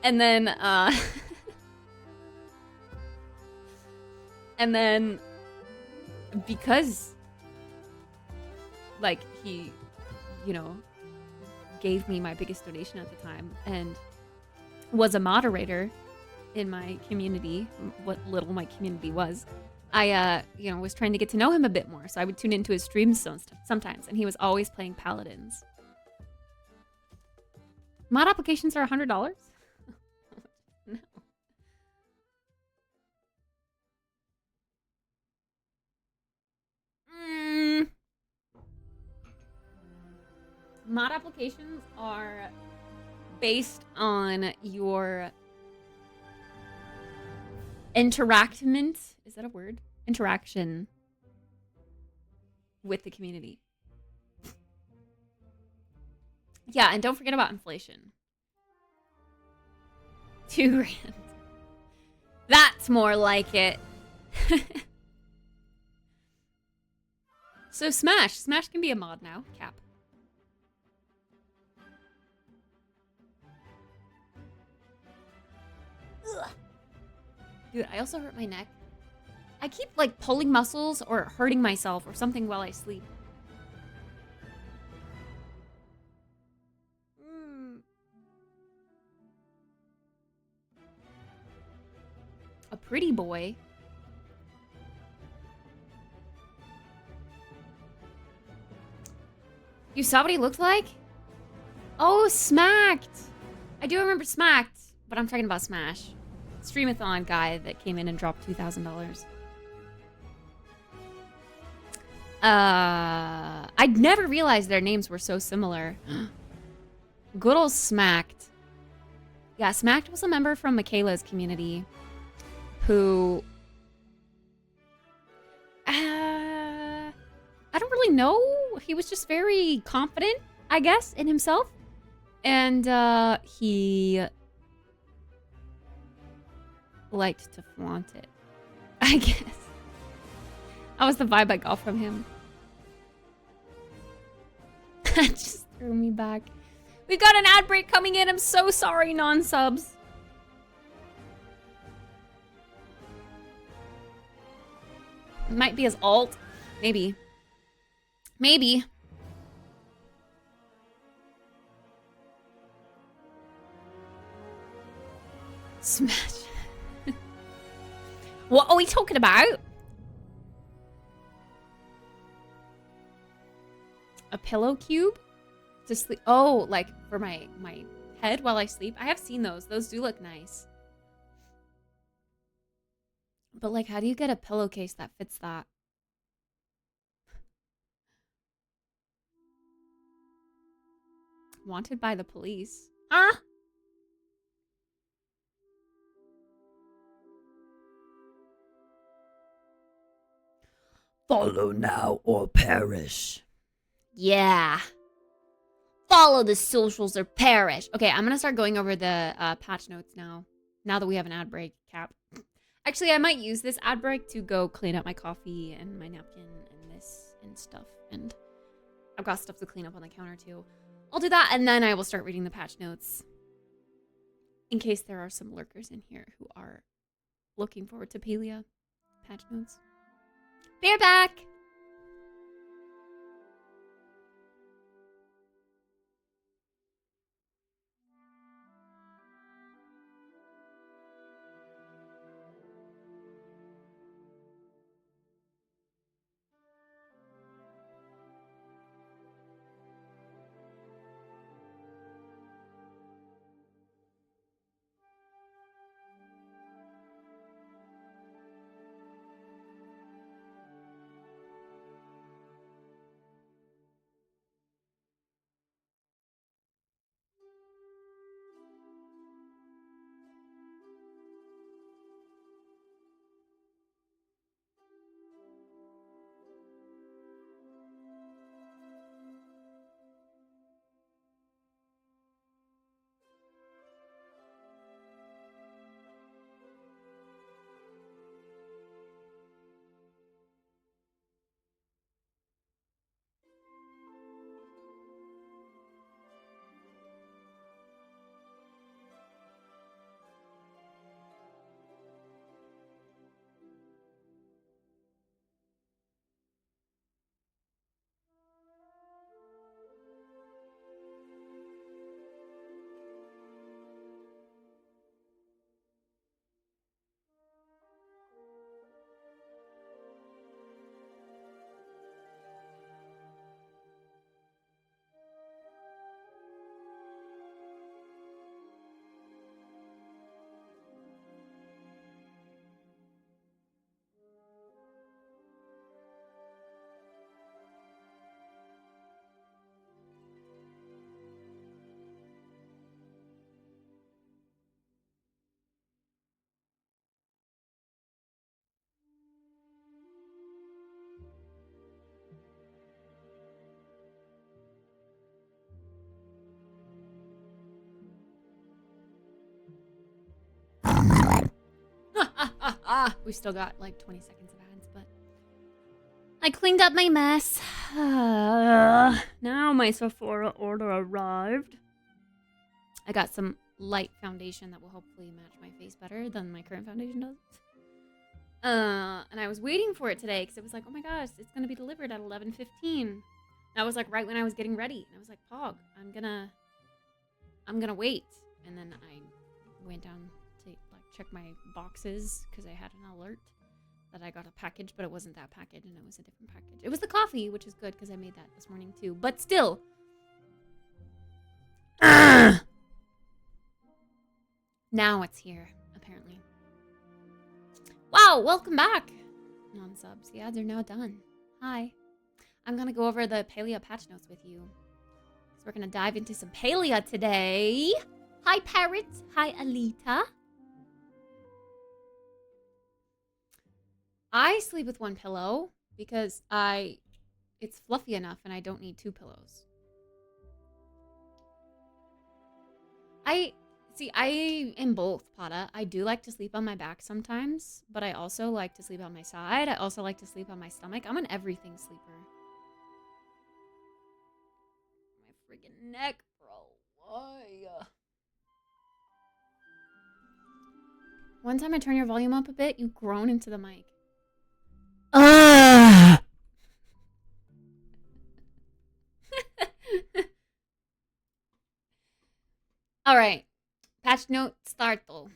And then and then because like he, you know, gave me my biggest donation at the time and was a moderator in my community, what little my community was, I you know, was trying to get to know him a bit more. So I would tune into his streams sometimes, and he was always playing paladins. Mod applications are $100? No. Mod applications are based on your interactment. Is that a word? Interaction with the community. Yeah, and don't forget about inflation. $2,000. That's more like it. So Smash can be a mod now. Cap. Ugh. Dude, I also hurt my neck. I keep like pulling muscles or hurting myself or something while I sleep. A pretty boy. You saw what he looked like? Oh, Smacked! I do remember Smacked, but I'm talking about Smash. Streamathon guy that came in and dropped $2,000. I'd never realized their names were so similar. Good old Smacked. Yeah, Smacked was a member from Michaela's community who... I don't really know. He was just very confident, I guess, in himself. And he liked to flaunt it, I guess. That was the vibe I got from him. That just threw me back. We've got an ad break coming in. I'm so sorry, non-subs. It might be his alt. Maybe. Maybe. Smash. What are we talking about? A pillow cube? To sleep. Oh, like for my head while I sleep? I have seen those. Those do look nice. But like, how do you get a pillowcase that fits that? Wanted by the police. Huh? Follow now or perish. Yeah. Follow the socials or perish. Okay, I'm gonna start going over the patch notes now. Now that we have an ad break, Cap. Actually, I might use this ad break to go clean up my coffee and my napkin and this and stuff. And I've got stuff to clean up on the counter too. I'll do that and then I will start reading the patch notes. In case there are some lurkers in here who are looking forward to Pelia patch notes. Bear back! We still got like 20 seconds of ads, but I cleaned up my mess. Now my Sephora order arrived. I got some light foundation that will hopefully match my face better than my current foundation does. And I was waiting for it today because it was like, oh my gosh, it's gonna be delivered at 11:15. That was like right when I was getting ready, and I was like, Pog, I'm gonna wait. And then I went down to like check my boxes because I had an alert that I got a package, but it wasn't that package, and it was a different package. It was the coffee, which is good because I made that this morning too. But still. Now it's here, apparently. Wow, welcome back, non-subs. The ads are now done. Hi. I'm going to go over the Palea patch notes with you. So we're going to dive into some Palea today. Hi, Parrot. Hi, Alita. I sleep with one pillow because it's fluffy enough and I don't need two pillows. I am both, Pata. I do like to sleep on my back sometimes, but I also like to sleep on my side. I also like to sleep on my stomach. I'm an everything sleeper. My freaking neck, bro. Why? One time I turn your volume up a bit, you groan into the mic. All right. Patch note starto.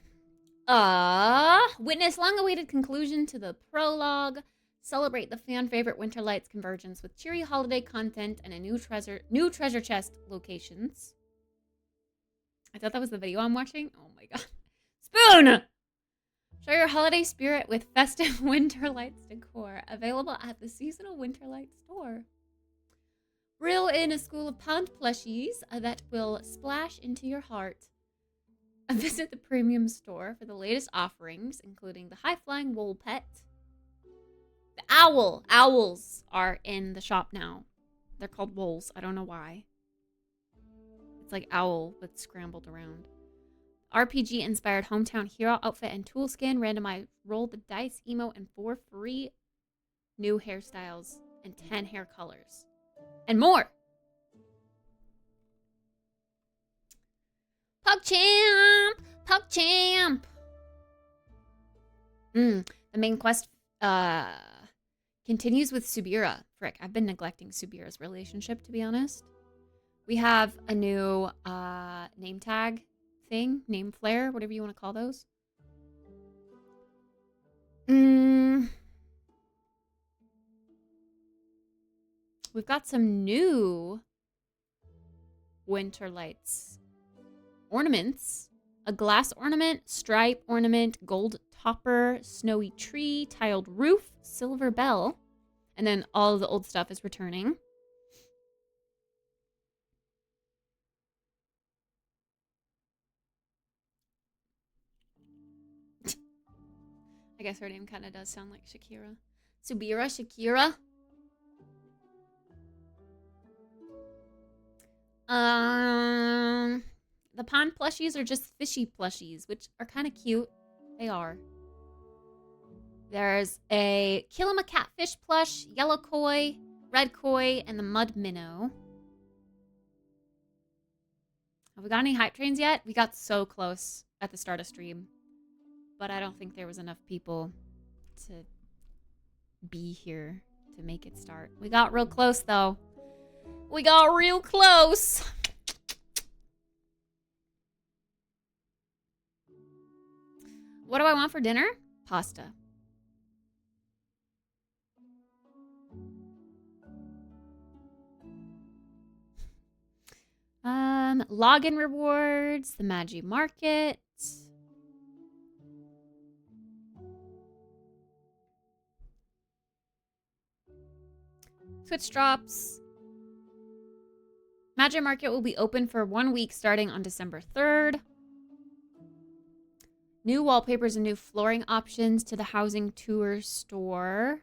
Witness long-awaited conclusion to the prologue. Celebrate the fan-favorite Winter Lights convergence with cheery holiday content and a new treasure chest locations. I thought that was the video I'm watching. Oh my god. Spoon! Show your holiday spirit with festive Winter Lights decor. Available at the seasonal Winter Lights store. Reel in a school of pound plushies that will splash into your heart. Visit the premium store for the latest offerings, including the high-flying wool pet. The owl. Owls are in the shop now. They're called wolves. I don't know why. It's like owl, but scrambled around. RPG-inspired hometown hero outfit and tool skin. Randomized roll the dice emo and 4 free new hairstyles and 10 hair colors. And more. PogChamp! PogChamp! The main quest continues with Subira. Frick, I've been neglecting Subira's relationship, to be honest. We have a new name tag thing, name flare, whatever you want to call those. We've got some new Winter Lights ornaments. A glass ornament, stripe ornament, gold topper, snowy tree, tiled roof, silver bell. And then all of the old stuff is returning. I guess her name kind of does sound like Shakira. Subira, Shakira. The pond plushies are just fishy plushies, which are kind of cute. They are. There's a Killama catfish plush, yellow koi, red koi, and the mud minnow. Have we got any hype trains yet? We got so close at the start of stream, but I don't think there was enough people to be here to make it start. We got real close though. We got real close. What do I want for dinner? Pasta. Login rewards, the Magi Market. Twitch drops. Magi Market will be open for 1 week starting on December 3rd. New wallpapers and new flooring options to the housing tour store.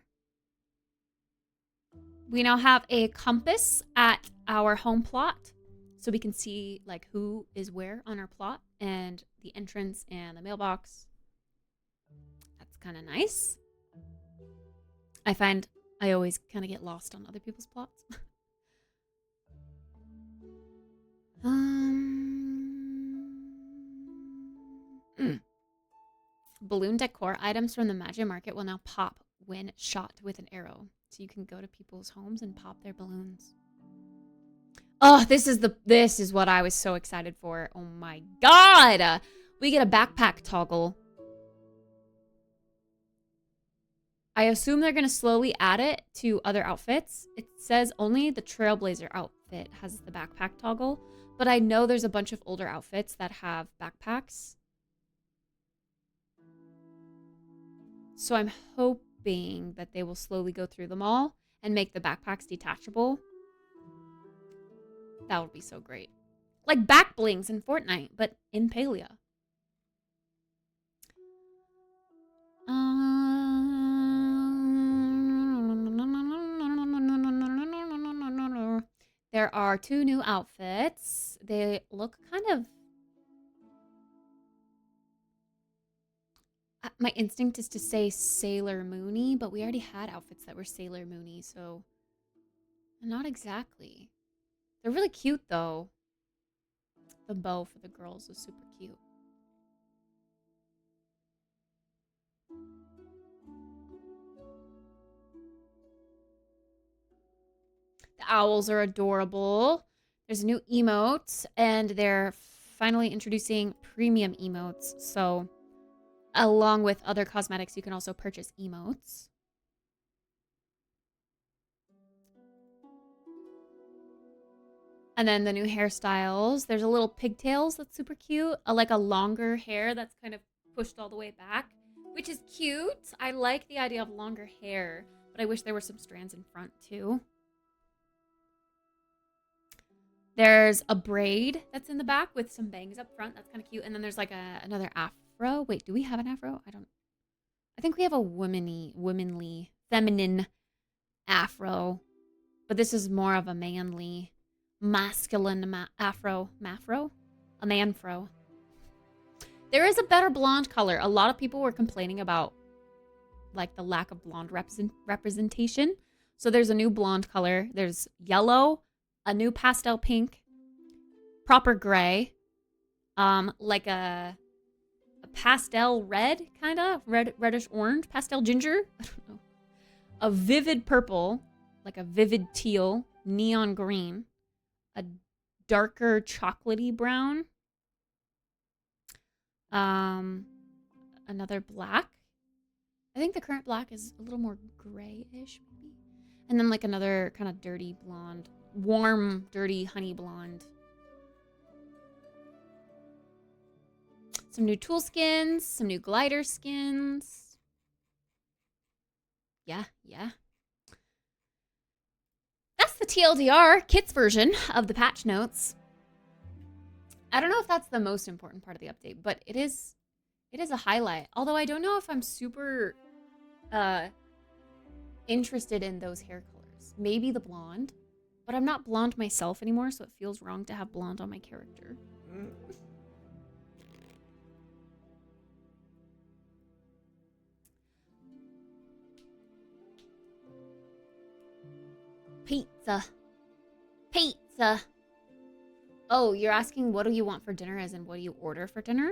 We now have a compass at our home plot, so we can see like who is where on our plot and the entrance and the mailbox. That's It's kind of nice. I find I always kind of get lost on other people's plots. Balloon decor items from the Magic Market will now pop when shot with an arrow. So you can go to people's homes and pop their balloons. Oh, this is what I was so excited for. Oh my god! We get a backpack toggle. I assume they're going to slowly add it to other outfits. It says only the Trailblazer outfit has the backpack toggle, but I know there's a bunch of older outfits that have backpacks. So I'm hoping that they will slowly go through them all and make the backpacks detachable. That would be so great. Like back blings in Fortnite, but in Palia. There are 2 new outfits. They look kind of... My instinct is to say Sailor Moony, but we already had outfits that were Sailor Moony, so... Not exactly. They're really cute, though. The bow for the girls is super cute. The owls are adorable. There's a new emote, and they're finally introducing premium emotes. So, along with other cosmetics, you can also purchase emotes. And then the new hairstyles. There's a little pigtails that's super cute. Like a longer hair that's kind of pushed all the way back, which is cute. I like the idea of longer hair, but I wish there were some strands in front too. There's a braid that's in the back with some bangs up front. That's kind of cute. And then there's like another afro. Wait, do we have an afro? I think we have a womanly, feminine afro. But this is more of a manly, masculine afro. Mafro? A manfro. There is a better blonde color. A lot of people were complaining about like the lack of blonde representation. So there's a new blonde color. There's yellow, a new pastel pink, proper gray, like a pastel red, kind of reddish orange, pastel ginger. I don't know. A vivid purple, like a vivid teal, neon green, a darker chocolatey brown, another black. I think the current black is a little more grayish, maybe, and then like another kind of dirty blonde. Warm, dirty honey blonde. Some new tool skins, some new glider skins. Yeah. That's the TLDR Kits version of the patch notes. I don't know if that's the most important part of the update, but it is a highlight. Although I don't know if I'm super interested in those hair colors. Maybe the blonde. But I'm not blonde myself anymore, so it feels wrong to have blonde on my character. Pizza. Oh, you're asking what do you want for dinner as in what do you order for dinner?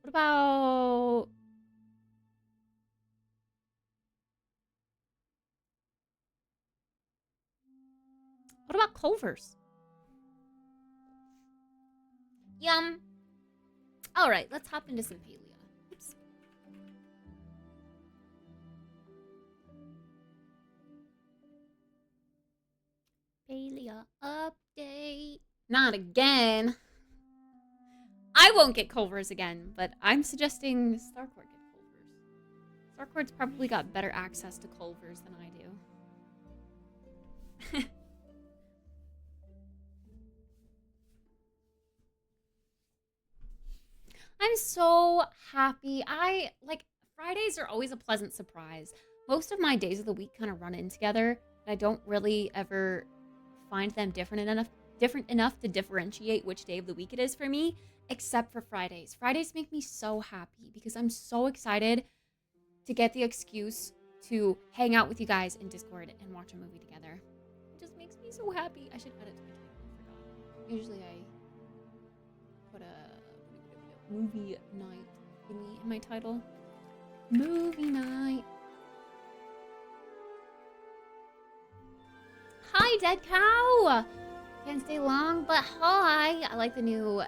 What about... What about Culver's? Yum. All right, let's hop into some Palia. Oops. Palia update. Not again. I won't get Culver's again, but I'm suggesting Starcourt get Culver's. Starcourt's probably got better access to Culver's than I do. I'm so happy. Fridays are always a pleasant surprise. Most of my days of the week kind of run in together, and I don't really ever find them different enough to differentiate which day of the week it is for me, except for Fridays. Fridays make me so happy because I'm so excited to get the excuse to hang out with you guys in Discord and watch a movie together. It just makes me so happy. I should add it to my title. I forgot. Usually I put a movie night thingy in my title. Movie night. Hi, Dead Cow! Can't stay long, but hi! I like the new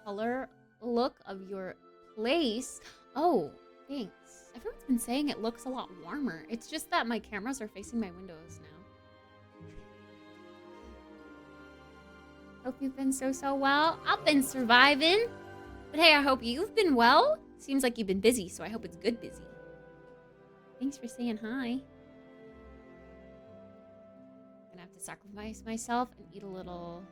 color look of your place. Oh, thanks. Everyone's been saying it looks a lot warmer. It's just that my cameras are facing my windows now. Hope you've been so well. I've been surviving. But hey, I hope you've been well. Seems like you've been busy, so I hope it's good busy. Thanks for saying hi. Gonna have to sacrifice myself and eat a little...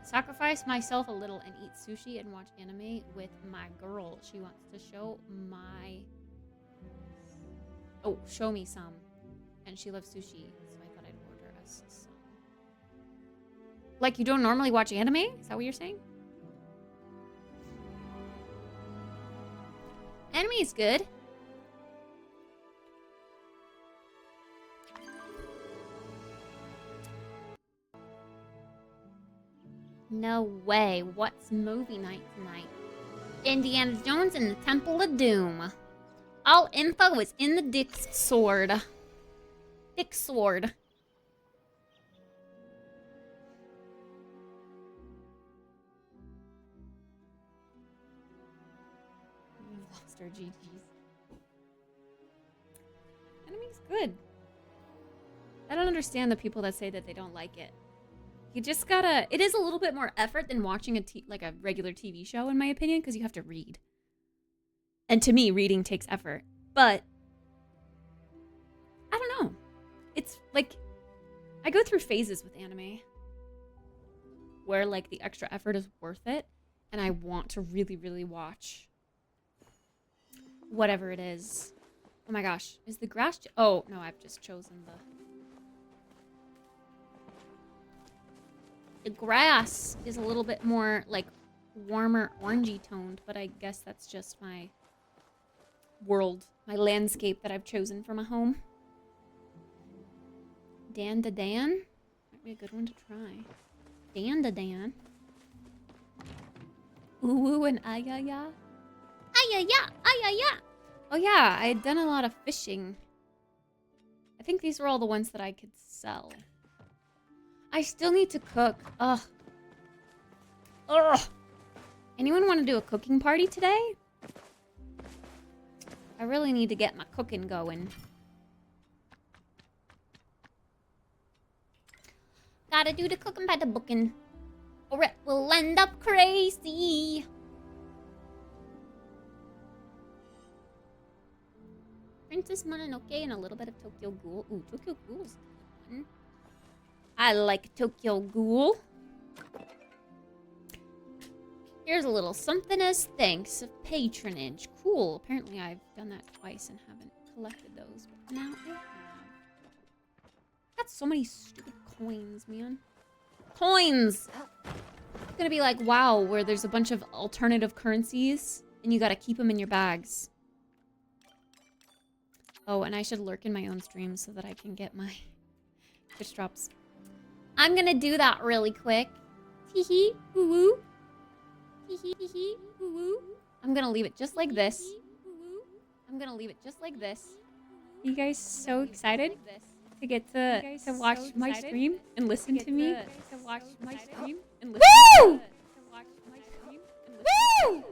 sacrifice myself a little and eat sushi and watch anime with my girl. She wants to show me some. And she loves sushi, so I thought I'd order us some. Like, you don't normally watch anime? Is that what you're saying? Anime is good. No way. What's movie night tonight? Indiana Jones and the Temple of Doom. All info is in the Discord. Discord. Lost our GGs. Anime's good. I don't understand the people that say that they don't like it. You just gotta... It is a little bit more effort than watching a regular TV show, in my opinion, because you have to read. And to me, reading takes effort. But... I don't know. It's, like... I go through phases with anime. Where, like, the extra effort is worth it. And I want to really, really watch... whatever it is. Oh my gosh. Is the grass... Oh, no, I've just chosen the... The grass is a little bit more, like, warmer orangey toned, but I guess that's just my world, my landscape that I've chosen for my home. Dan da Dan? Might be a good one to try. Dan da Dan. Ooh, ooh, and ayaya. Ayaya, ayaya. Oh yeah, I had done a lot of fishing. I think these were all the ones that I could sell. I still need to cook. Ugh. Ugh. Anyone want to do a cooking party today? I really need to get my cooking going. Gotta do the cooking by the booking, or it will end up crazy. Princess Mononoke and a little bit of Tokyo Ghoul. Ooh, Tokyo Ghoul's a good one. I like Tokyo Ghoul. Here's a little something as thanks of patronage. Cool. Apparently I've done that twice and haven't collected those. But now I have. Got so many stupid coins, man. Coins! It's gonna be like WoW, where there's a bunch of alternative currencies and you gotta keep them in your bags. Oh, and I should lurk in my own stream so that I can get my Twitch drops. I'm gonna do that really quick. Hee-hee, woo-woo. Hee-hee, hee-hee, woo-woo. I'm gonna leave it just like this. I'm gonna leave it just like this. You guys so excited to get to watch my stream and listen to me? To watch my stream and listen to me? Woo! Woo!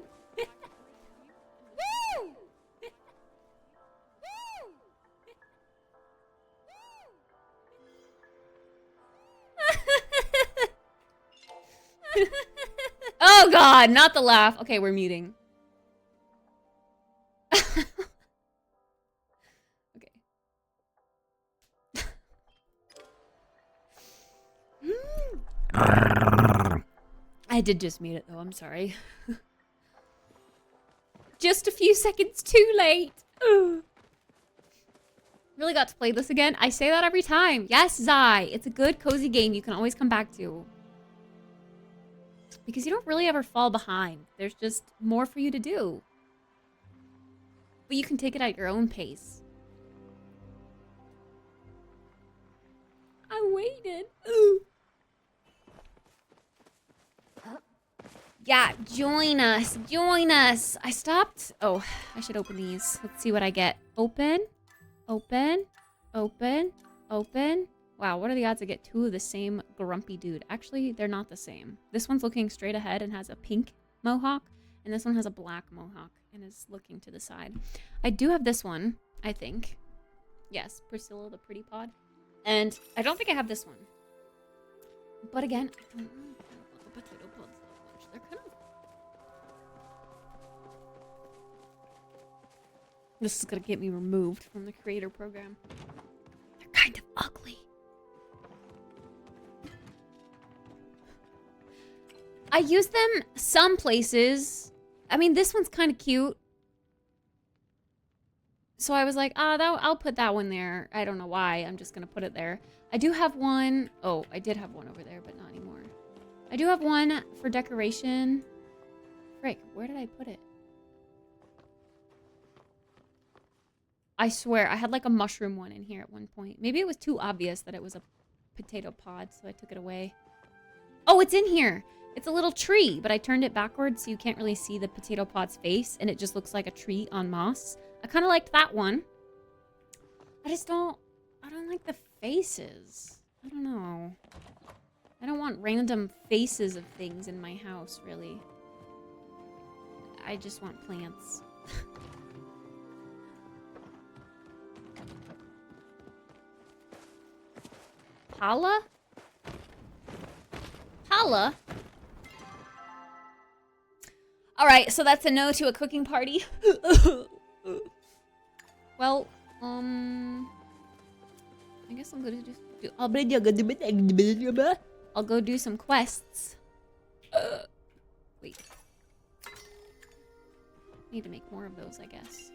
Oh god, not the laugh. Okay, we're muting. Okay. I did just mute it though, I'm sorry. Just a few seconds too late. Really got to play this again. I say that every time. Yes, Zai. It's a good, cozy game you can always come back to. Because you don't really ever fall behind. There's just more for you to do. But you can take it at your own pace. I waited. Ooh. Yeah, join us. Join us. I stopped. Oh, I should open these. Let's see what I get. Open. Open. Open. Open. Wow, what are the odds I get 2 of the same grumpy dude? Actually, they're not the same. This one's looking straight ahead and has a pink mohawk. And this one has a black mohawk and is looking to the side. I do have this one, I think. Yes, Priscilla the Pretty Pod. And I don't think I have this one. But again, I don't know about the potato pods that much. They're kind of... This is going to get me removed from the creator program. They're kind of ugly. I use them some places. I mean, this one's kind of cute. So I was like, I'll put that one there. I don't know why. I'm just going to put it there. I do have one. Oh, I did have one over there, but not anymore. I do have one for decoration. Frick, where did I put it? I swear, I had like a mushroom one in here at one point. Maybe it was too obvious that it was a potato pod, so I took it away. Oh, it's in here. It's a little tree, but I turned it backwards so you can't really see the potato pod's face, and it just looks like a tree on moss. I kind of liked that one. I don't like the faces. I don't know. I don't want random faces of things in my house, really. I just want plants. Paula? Paula? Alright, so that's a no to a cooking party. Well, I guess I'm gonna I'll go do some quests. Wait. Need to make more of those, I guess.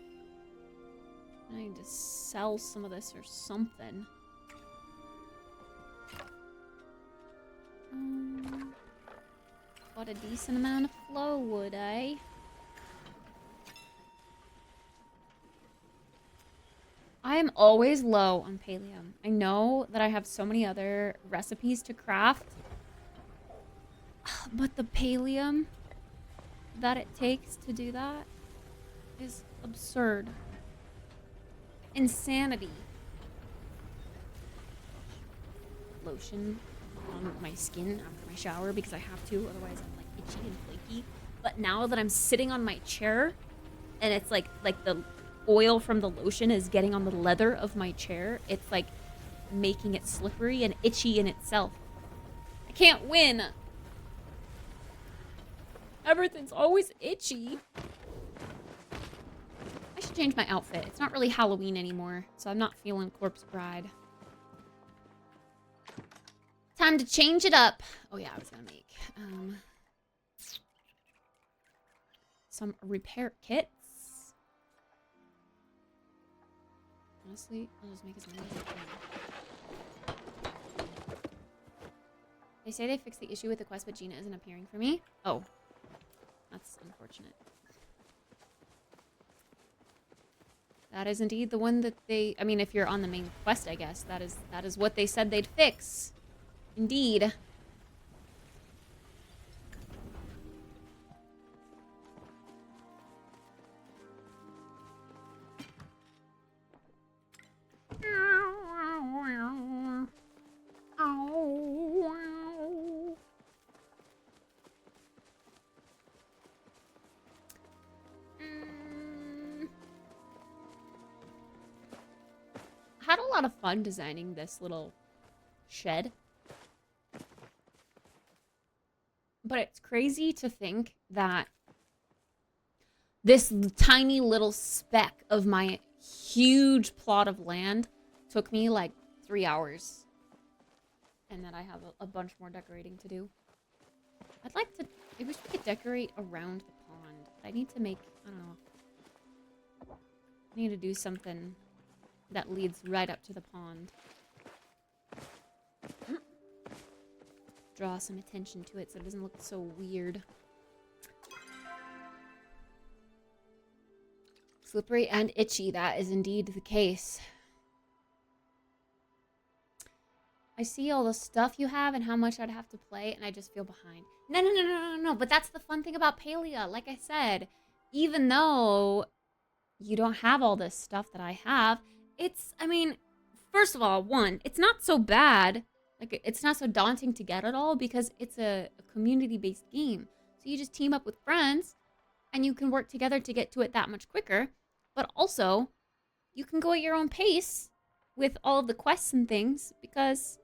I need to sell some of this or something. Got a decent amount of flow wood, eh? I am always low on pallium. I know that I have so many other recipes to craft, but the pallium that it takes to do that is absurd. Insanity. Lotion on my skin after my shower because I have to, otherwise I'm like itchy and flaky. But now that I'm sitting on my chair and it's like the oil from the lotion is getting on the leather of my chair, it's like making it slippery and itchy in itself. I can't win. Everything's always itchy. I should change my outfit. It's not really Halloween anymore, so I'm not feeling Corpse Bride. Time to change it up. Oh yeah, I was gonna make some repair kits. Honestly, I'll just make as many as I can. They say they fixed the issue with the quest, but Gina isn't appearing for me. Oh, that's unfortunate. That is indeed the one that they... I mean, if you're on the main quest, I guess that is what they said they'd fix. Indeed. Had a lot of fun designing this little shed. But it's crazy to think that this tiny little speck of my huge plot of land took me like 3 hours. And that I have a bunch more decorating to do. I'd like to... I wish we could decorate around the pond. I need to make... I don't know. I need to do something that leads right up to the pond. Draw some attention to it so it doesn't look so weird. slippery and itchy. That is indeed the case. I see all the stuff you have and how much I'd have to play, and I just feel behind. No. But that's the fun thing about Palia. Like I said, even though you don't have all this stuff that I have, I mean, first of all, one, it's not so bad. Like, it's not so daunting to get it all because it's a community-based game. So you just team up with friends, and you can work together to get to it that much quicker. But also, you can go at your own pace with all of the quests and things because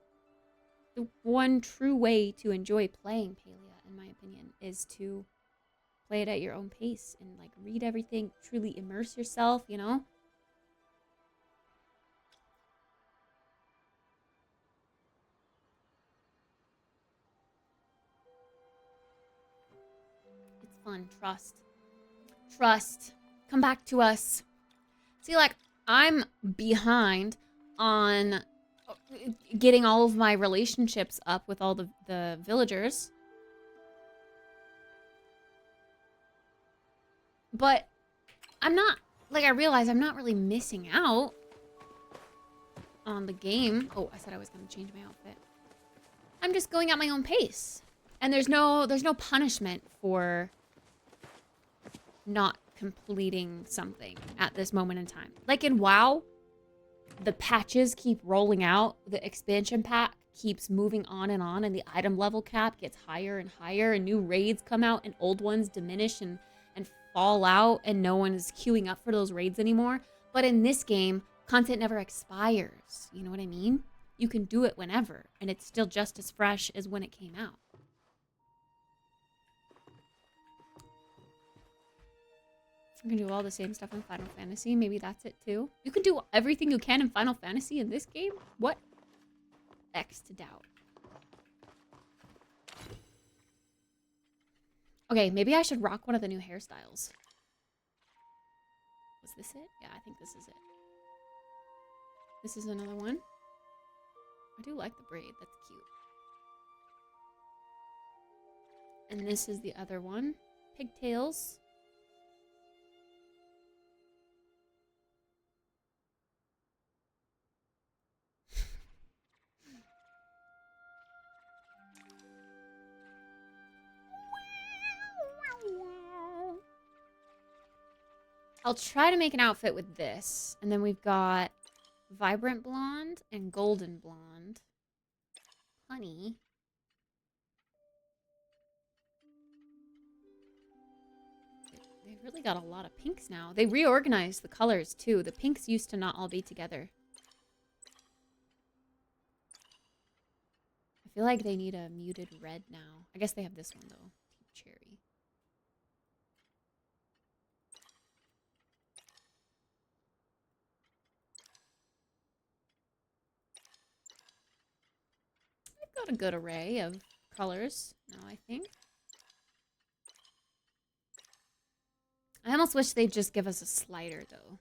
the one true way to enjoy playing Palia, in my opinion, is to play it at your own pace and like read everything, truly immerse yourself, you know? It's fun. Trust. Come back to us. See, like, I'm behind on getting all of my relationships up with all the villagers. But I'm not, like, I realize I'm not really missing out on the game. Oh, I said I was going to change my outfit. I'm just going at my own pace. And there's no punishment for not completing something at this moment in time. Like in WoW, the patches keep rolling out. The expansion pack keeps moving on, and the item level cap gets higher and higher, and new raids come out, and old ones diminish and fall out, and no one is queuing up for those raids anymore. But in this game, content never expires. You know what I mean? You can do it whenever, and it's still just as fresh as when it came out. You can do all the same stuff in Final Fantasy. Maybe that's it too. You can do everything you can in Final Fantasy in this game? What? X to doubt. Okay, maybe I should rock one of the new hairstyles. Was this it? Yeah, I think this is it. This is another one. I do like the braid. That's cute. And this is the other one. Pigtails. I'll try to make an outfit with this. And then we've got vibrant blonde and golden blonde. Honey. They've really got a lot of pinks now. They reorganized the colors too. The pinks used to not all be together. I feel like they need a muted red now. I guess they have this one though. Deep cherry. Got a good array of colors now, I think. I almost wish they'd just give us a slider, though.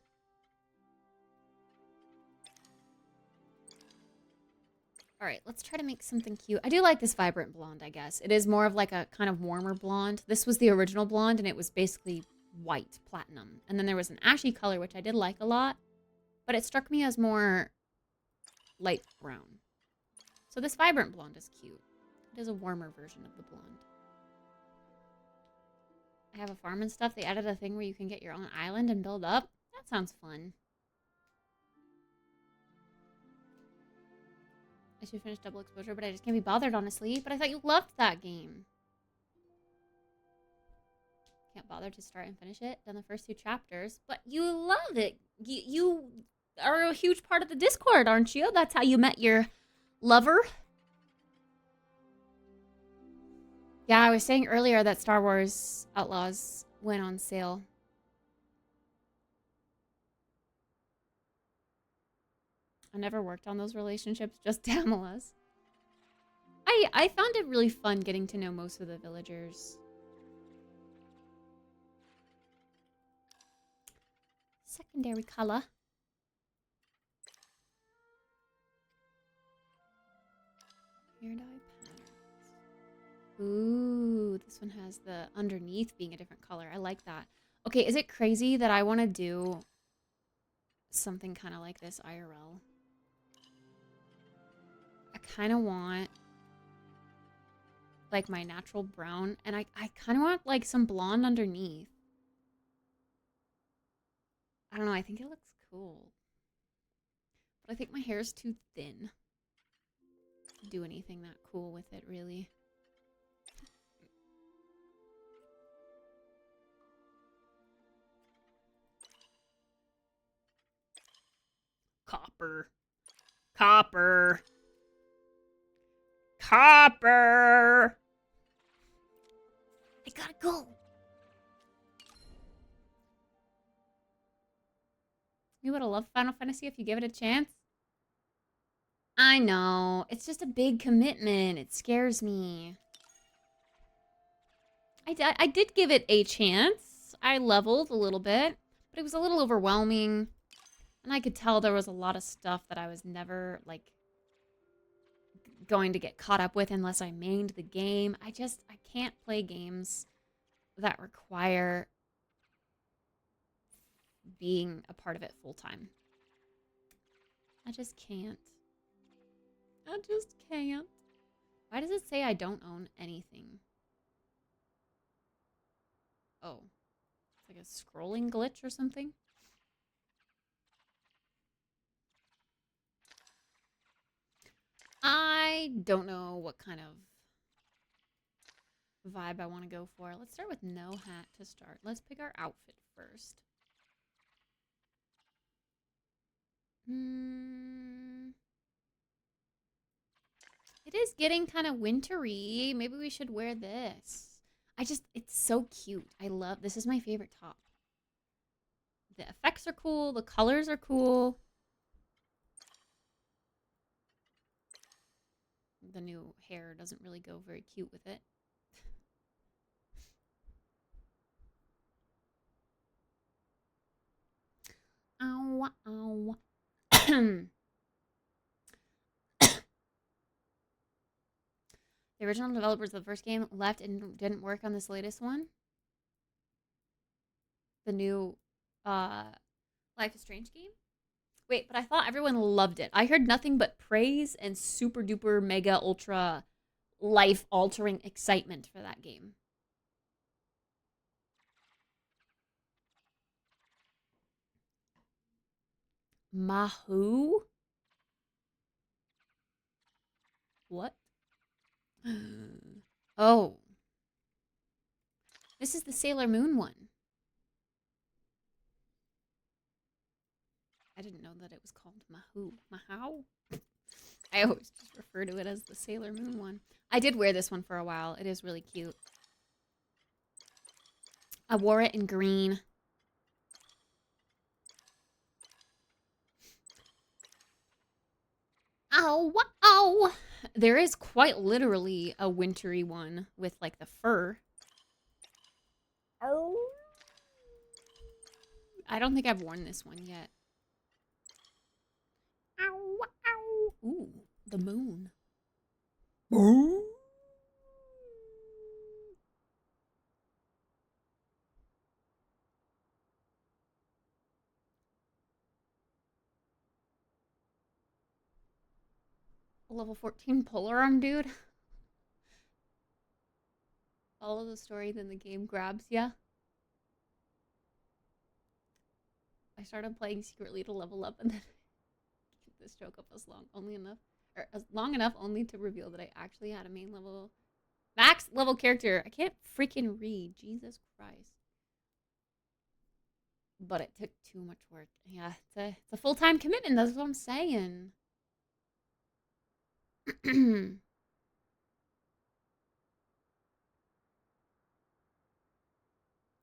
Alright, let's try to make something cute. I do like this vibrant blonde, I guess. It is more of like a kind of warmer blonde. This was the original blonde, and it was basically white, platinum. And then there was an ashy color, which I did like a lot. But it struck me as more light brown. So this vibrant blonde is cute. It is a warmer version of the blonde. I have a farm and stuff. They added a thing where you can get your own island and build up. That sounds fun. I should finish Double Exposure, but I just can't be bothered, honestly. But I thought you loved that game. Can't bother to start and finish it. Done the first 2 chapters. But you love it. You are a huge part of the Discord, aren't you? That's how you met your lover. Yeah, I was saying earlier that Star Wars Outlaws went on sale. I never worked on those relationships, just Damila's. I found it really fun getting to know most of the villagers. Secondary color. Hair dye patterns. Ooh, this one has the underneath being a different color. I like that. Okay, is it crazy that I want to do something kind of like this IRL? I kind of want like my natural brown, and I kind of want like some blonde underneath. I don't know, I think it looks cool. But I think my hair is too thin to do anything that cool with it, really. Copper. Copper. Copper. I gotta go. You would have loved Final Fantasy if you gave it a chance. I know. It's just a big commitment. It scares me. I did give it a chance. I leveled a little bit, but it was a little overwhelming. And I could tell there was a lot of stuff that I was never, like, going to get caught up with unless I mained the game. I can't play games that require being a part of it full time. I just can't. I just can't. Why does it say I don't own anything? Oh. It's like a scrolling glitch or something? I don't know what kind of vibe I want to go for. Let's start with no hat to start. Let's pick our outfit first. It is getting kind of wintry. Maybe we should wear this. It's so cute. This is my favorite top. The effects are cool. The colors are cool. The new hair doesn't really go very cute with it. Ow, ow. The original developers of the first game left and didn't work on this latest one. The new Life is Strange game. Wait, but I thought everyone loved it. I heard nothing but praise and super duper mega ultra life altering excitement for that game. Mahou? What? Oh. This is the Sailor Moon one. I didn't know that it was called Mahou. Mahou? I always just refer to it as the Sailor Moon one. I did wear this one for a while. It is really cute. I wore it in green. Ow, ow. There is quite literally a wintry one with like the fur. Oh. I don't think I've worn this one yet. Ow, ow. Ooh, the moon. Ooh. Level 14 polearm, dude. All of the story, then the game grabs ya. I started playing secretly to level up, and then keep this joke up long enough only to reveal that I actually had a max level character. I can't freaking read. Jesus Christ. But it took too much work. Yeah, it's a full-time commitment. That's what I'm saying.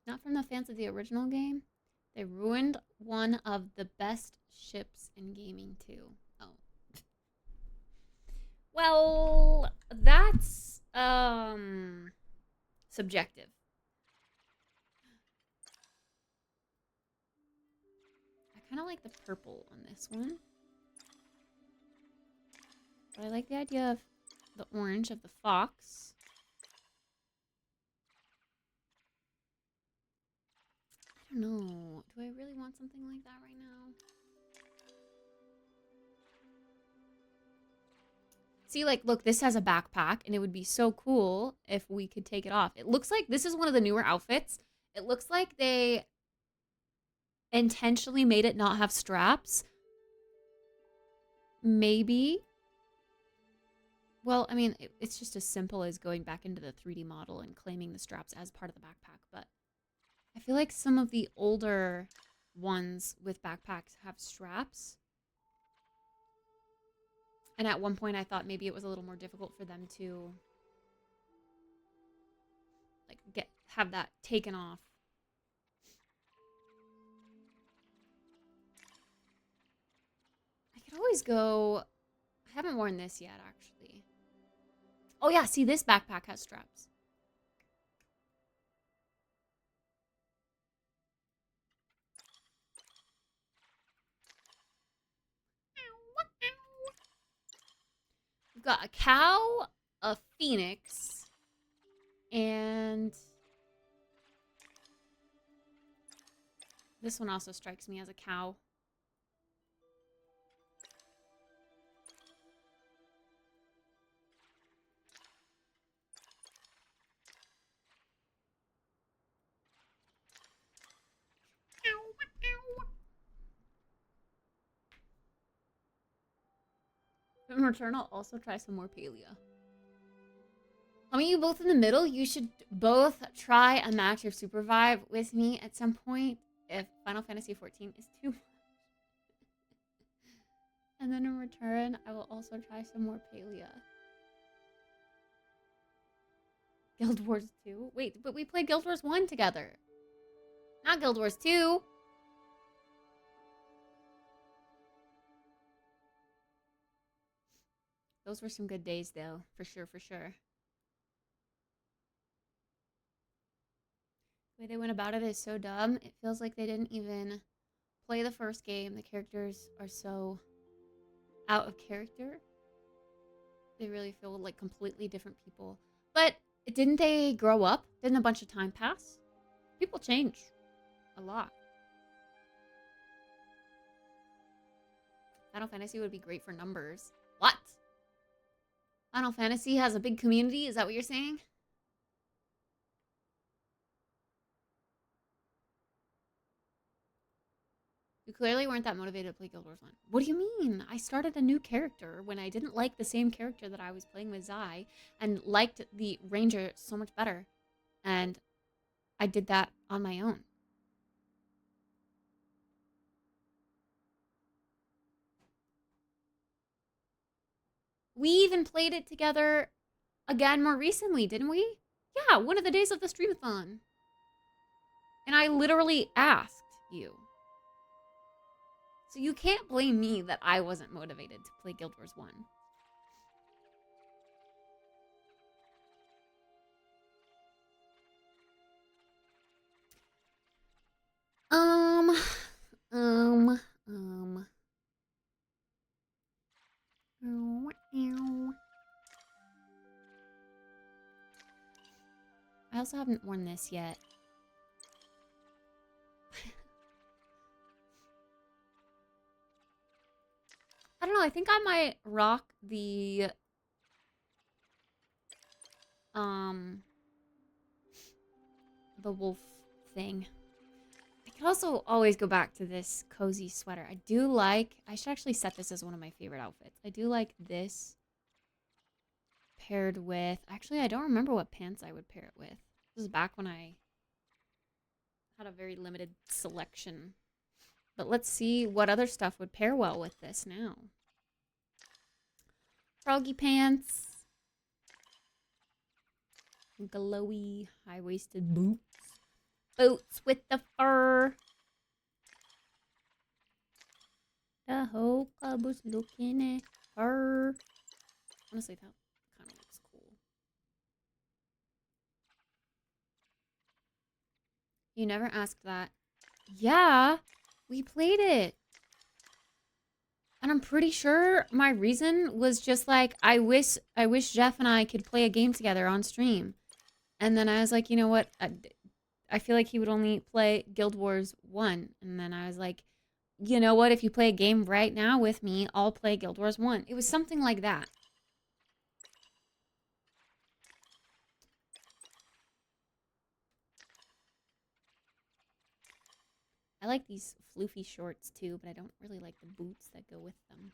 Not from the fans of the original game. They ruined one of the best ships in gaming too. Oh. Well, that's subjective. I kind of like the purple on this one. But I like the idea of the orange of the fox. something like that right now. See, like, look, this has a backpack, and it would be so cool if we could take it off. It looks like this is one of the newer outfits. It looks like they intentionally made it not have straps. Maybe. Well, I mean, it's just as simple as going back into the 3D model and claiming the straps as part of the backpack. But I feel like some of the older ones with backpacks have straps. And at one point I thought maybe it was a little more difficult for them to like have that taken off. I could always go... I haven't worn this yet, actually. Oh yeah, see, this backpack has straps. We've got a cow, a phoenix, and this one also strikes me as a cow. In return, I'll also try some more paleo. I mean, you both in the middle. You should both try a match of Super Vibe with me at some point if Final Fantasy XIV is too much. And then in return, I will also try some more paleo. Guild Wars 2? Wait, but we played Guild Wars 1 together. Not Guild Wars 2. Those were some good days, though. For sure, for sure. The way they went about it is so dumb. It feels like they didn't even play the first game. The characters are so out of character. They really feel like completely different people. But didn't they grow up? Didn't a bunch of time pass? People change a lot. Final Fantasy would be great for numbers. What? Final Fantasy has a big community? Is that what you're saying? You clearly weren't that motivated to play Guild Wars 1. What do you mean? I started a new character when I didn't like the same character that I was playing with Zai and liked the Ranger so much better. And I did that on my own. We even played it together again more recently, didn't we? Yeah, one of the days of the streamathon. And I literally asked you. So you can't blame me that I wasn't motivated to play Guild Wars 1. I also haven't worn this yet. I don't know, I think I might rock the wolf thing. I could also always go back to this cozy sweater. I do like, I should actually set this as one of my favorite outfits. I do like this paired with, actually I don't remember what pants I would pair it with. This is back when I had a very limited selection. But let's see what other stuff would pair well with this now. Froggy pants. Glowy high-waisted boots. Boots with the fur. The whole club was looking at her. Honestly, that kind of looks cool. You never asked that. Yeah. We played it. And I'm pretty sure my reason was just like, I wish Jeff and I could play a game together on stream. And then I was like, you know what? I feel like he would only play Guild Wars 1. And then I was like, you know what? If you play a game right now with me, I'll play Guild Wars 1. It was something like that. I like these floofy shorts too, but I don't really like the boots that go with them.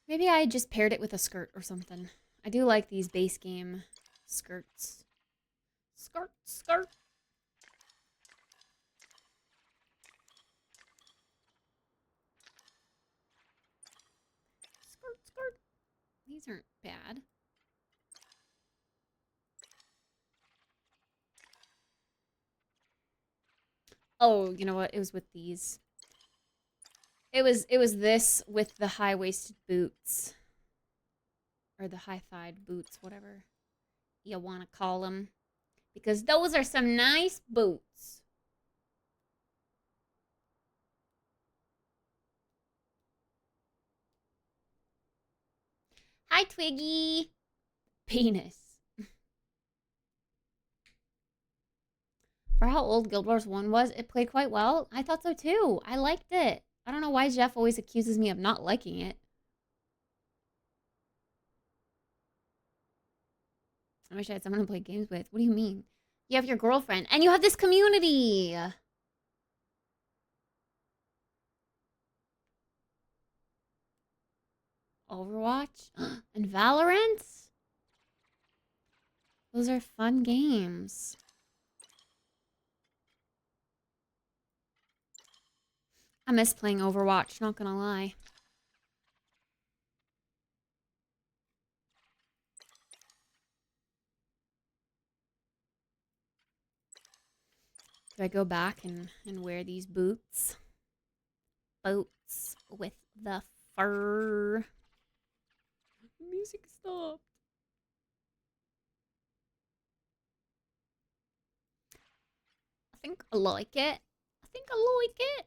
Maybe I just paired it with a skirt or something. I do like these base game skirts. Skirt, skirt. Skirt, skirt. These aren't bad. Oh, you know what? It was with these. It was this with the high-waisted boots. Or the high-thighed boots, whatever you want to call them. Because those are some nice boots. Hi, Twiggy. Penis. For how old Guild Wars 1 was, it played quite well. I thought so too. I liked it. I don't know why Jeff always accuses me of not liking it. I wish I had someone to play games with. What do you mean? You have your girlfriend, and you have this community. Overwatch and Valorant? Those are fun games. I miss playing Overwatch, not gonna lie. Do I go back and wear these boots? Boots with the fur. Music stopped. I think I like it. I think I like it.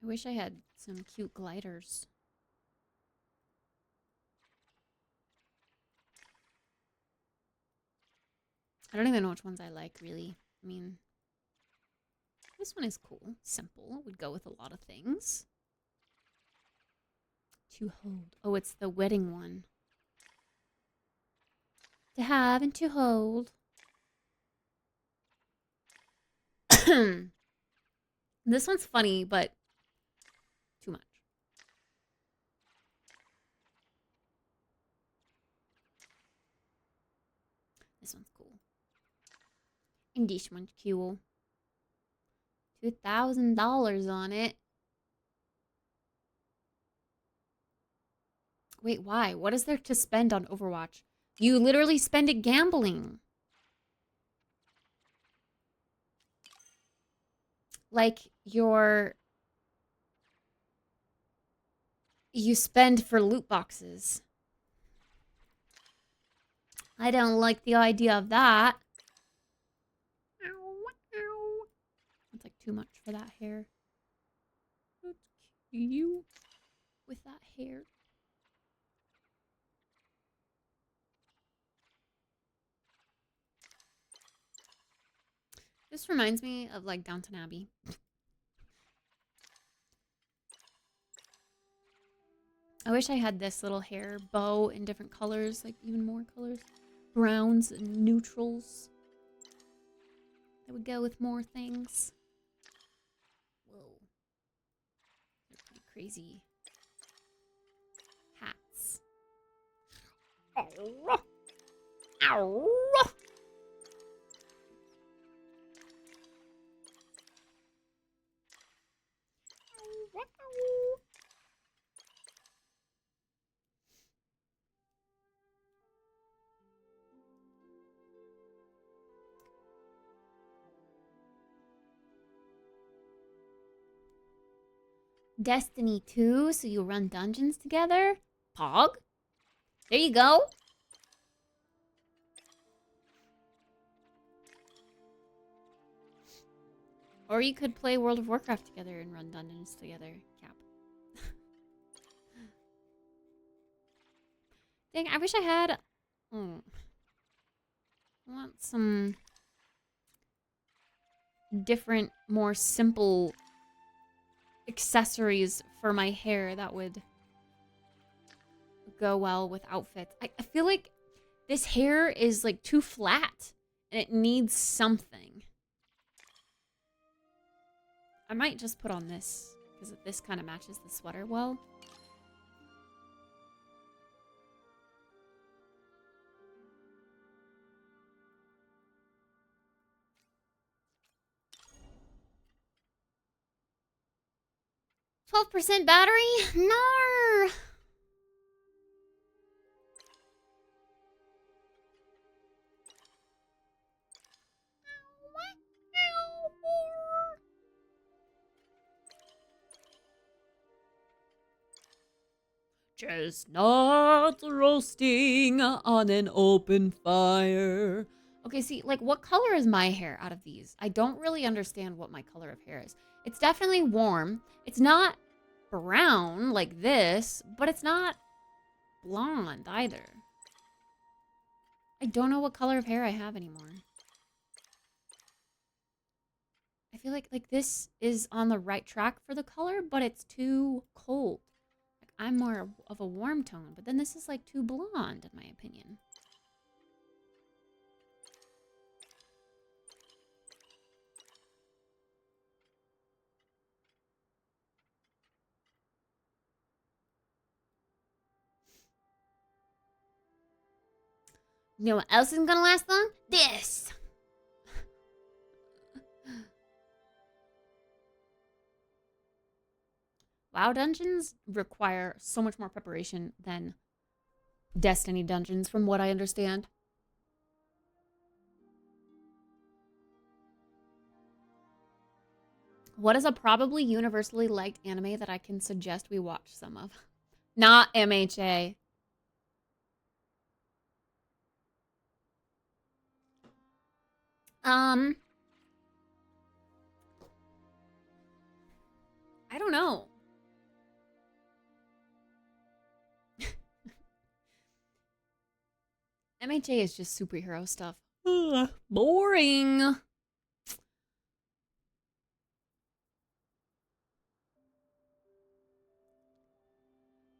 I wish I had some cute gliders. I don't even know which ones I like, really. I mean, this one is cool. Simple. Would go with a lot of things. To hold. Oh, it's the wedding one. To have and to hold. This one's funny, but too much. This one's cool. And this one's cool. $2,000 on it. Wait, why? What is there to spend on Overwatch? You literally spend it gambling. Like, you spend for loot boxes. I don't like the idea of that. It's like too much for that hair. Let's kill you with that hair. This reminds me of like Downton Abbey. I wish I had this little hair bow in different colors, like even more colors. Browns and neutrals. That would go with more things. Whoa. They're pretty crazy. Hats. Ow. Ow. Destiny 2, so you run dungeons together? Pog? There you go. Or you could play World of Warcraft together and run dungeons together, Cap. Dang, I wish I had... I want some different, more simple accessories for my hair that would go well with outfits. I feel like this hair is like too flat and it needs something. I might just put on this because this kind of matches the sweater well. %12 battery? No. Chestnuts roasting on an open fire. Okay, see, like, what color is my hair out of these? I don't really understand what my color of hair is. It's definitely warm. It's not brown like this, but it's not blonde either. I don't know what color of hair I have anymore. I feel like this is on the right track for the color, but it's too cold. Like, I'm more of a warm tone, but then this is like too blonde in my opinion. You know what else isn't gonna last long? This! WoW dungeons require so much more preparation than Destiny dungeons, from what I understand. What is a probably universally liked anime that I can suggest we watch some of? Not MHA. I don't know. MHA is just superhero stuff. Ugh, boring.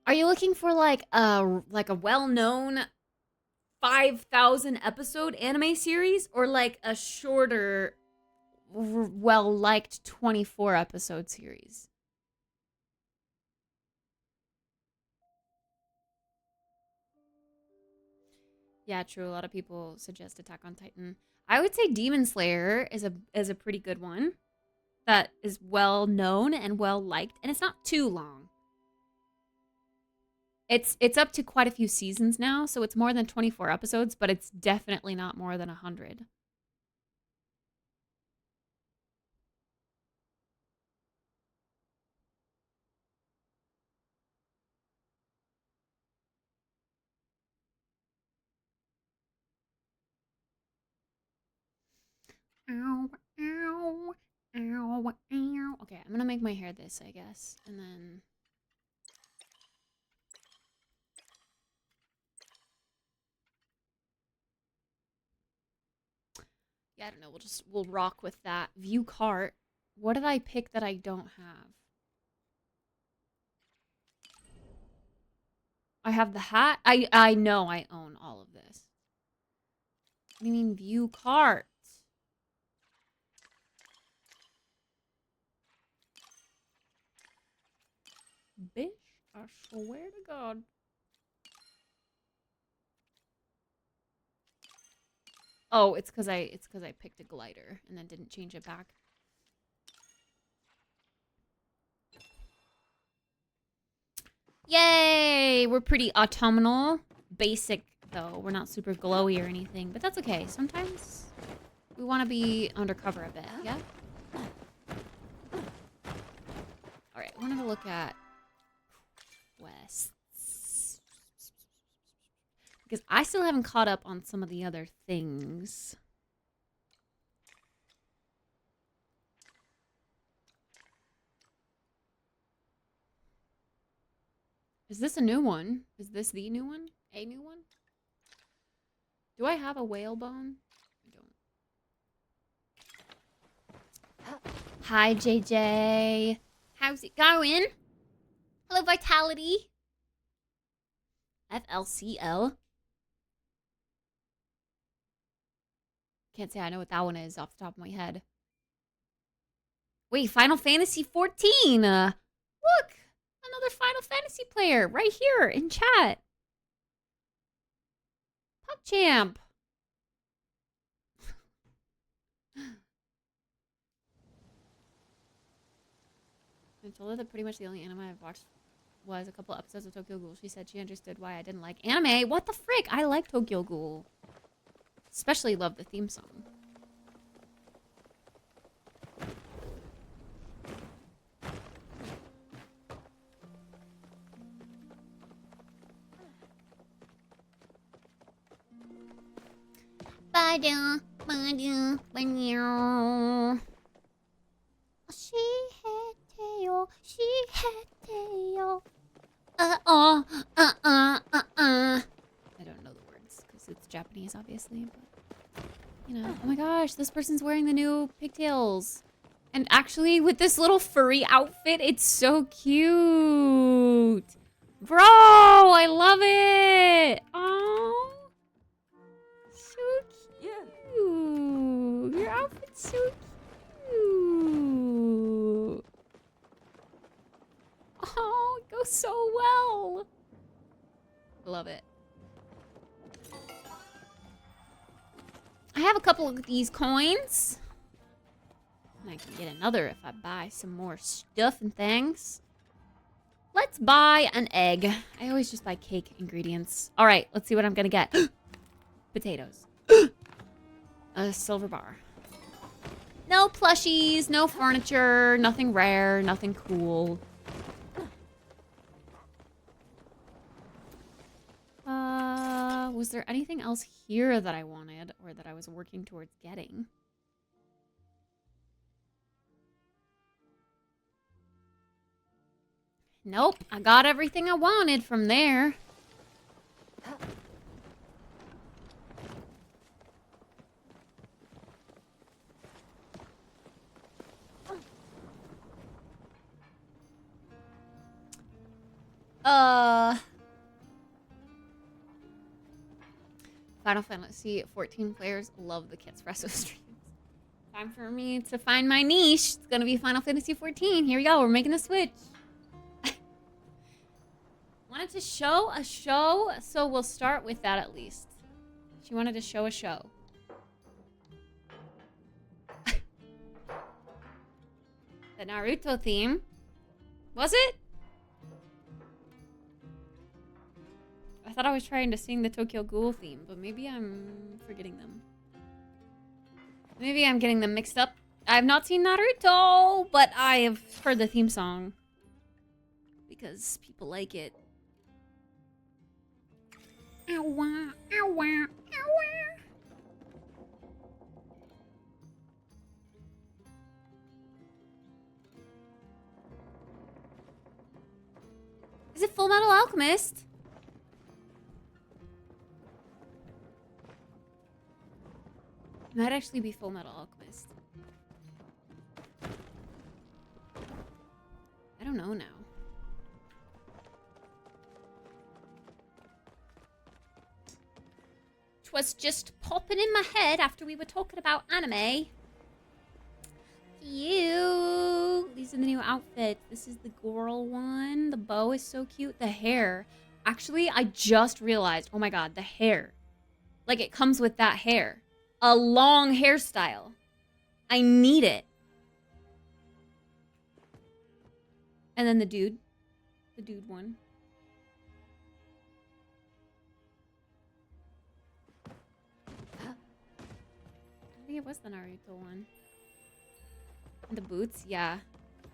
Are you looking for like a well-known 5,000 episode anime series, or like a shorter, well-liked 24 episode series? Yeah, true. A lot of people suggest Attack on Titan. I would say Demon Slayer is a pretty good one that is well known and well liked, and it's not too long. It's up to quite a few seasons now, so it's more than 24 episodes, but it's definitely not more than 100. Ow, ow, ow, ow. Okay, I'm gonna make my hair this, I guess, and then... Yeah, I don't know. We'll rock with that. View cart. What did I pick that I don't have? I have the hat. I know I own all of this. What do you mean view cart? Bitch, I swear to God. Oh, it's because I picked a glider and then didn't change it back. Yay! We're pretty autumnal. Basic, though. We're not super glowy or anything, but that's okay. Sometimes we want to be undercover a bit, yeah? Alright, I wanted to look at quests. Because I still haven't caught up on some of the other things. Is this a new one? Is this the new one? A new one? Do I have a whalebone? I don't. Hi, JJ. How's it going? Hello, Vitality. FLCL. Can't say I know what that one is off the top of my head. Wait, Final Fantasy 14. Look, another Final Fantasy player right here in chat. PogChamp. I told her that pretty much the only anime I've watched was a couple episodes of Tokyo Ghoul. She said she understood why I didn't like anime. What the frick? I like Tokyo Ghoul. Especially love the theme song. Ba-da, ba-da, ba-da. She-hete-yo, she-hete-yo. I don't know the words because it's Japanese, obviously, but you know. Oh my gosh, this person's wearing the new pigtails. And actually, with this little furry outfit, it's so cute. Bro, I love it. Oh, so cute. Your outfit's so cute. Oh, it goes so well. Love it. I have a couple of these coins. And I can get another if I buy some more stuff and things. Let's buy an egg. I always just buy cake ingredients. All right, let's see what I'm gonna get. Potatoes. A silver bar. No plushies, no furniture, nothing rare, nothing cool. Was there anything else here that I wanted or that I was working towards getting? Nope, I got everything I wanted from there. Final Fantasy 14 players love the Kittspresso streams. Time for me to find my niche. It's gonna be Final Fantasy 14. Here we go, we're making a switch. Wanted to show a show, so we'll start with that at least. She wanted to show a show. The Naruto theme. Was it? I thought I was trying to sing the Tokyo Ghoul theme, but maybe I'm forgetting them. Maybe I'm getting them mixed up. I have not seen Naruto, but I have heard the theme song. Because people like it. Ow-wah, ow-wah, ow-wah. Is it Full Metal Alchemist? It might actually be Full Metal Alchemist. I don't know now. 'Twas just popping in my head after we were talking about anime. Cute. These are the new outfits. This is the girl one. The bow is so cute. The hair. Actually, I just realized, oh my god, the hair. Like, it comes with that hair. A long hairstyle. I need it. And then the dude. The dude one. I think it was the Naruto one. And the boots, yeah.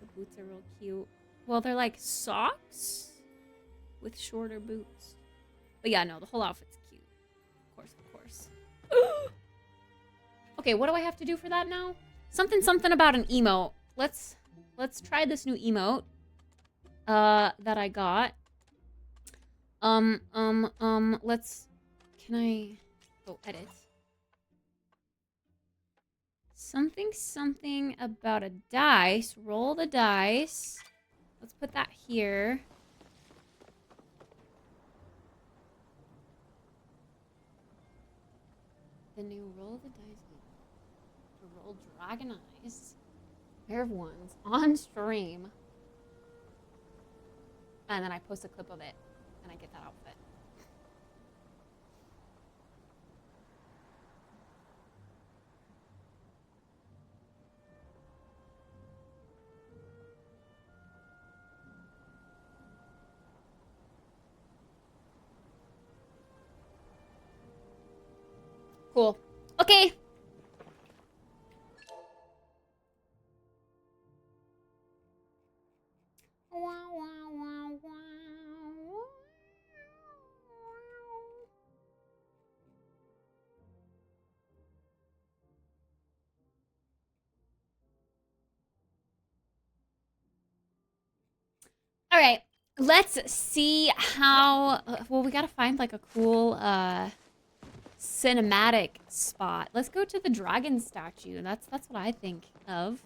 The boots are real cute. Well, they're like socks with shorter boots. But yeah, no, the whole outfit's cute. Of course, of course. Okay, what do I have to do for that now? Something about an emote. Let's try this new emote that I got. Let's... Can I... Oh, edit. Something about a dice. Roll the dice. Let's put that here. The new roll the dice to roll Dragon Eyes. Pair of ones on stream. And then I post a clip of it. And I get that outfit. Cool. Okay. All right. Let's see how... well, we gotta find like a cool cinematic spot. Let's go to the dragon statue. That's what I think of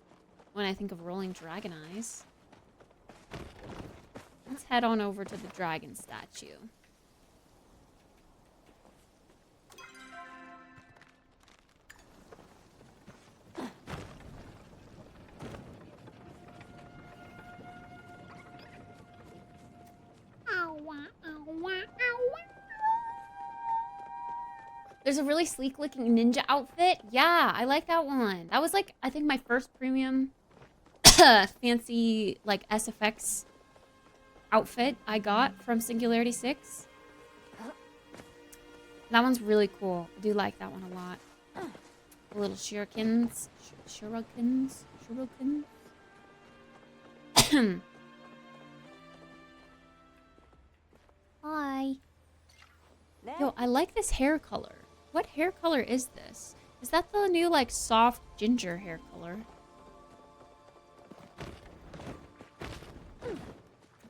when I think of rolling Dragon Eyes. Let's head on over to the dragon statue. There's a really sleek looking ninja outfit. Yeah, I like that one. That was like, I think my first premium fancy like SFX outfit I got from Singularity 6. That one's really cool. I do like that one a lot. The little shurikens. Shurikens? Hi. Yo, I like this hair color. What hair color is this? Is that the new, like, soft ginger hair color? I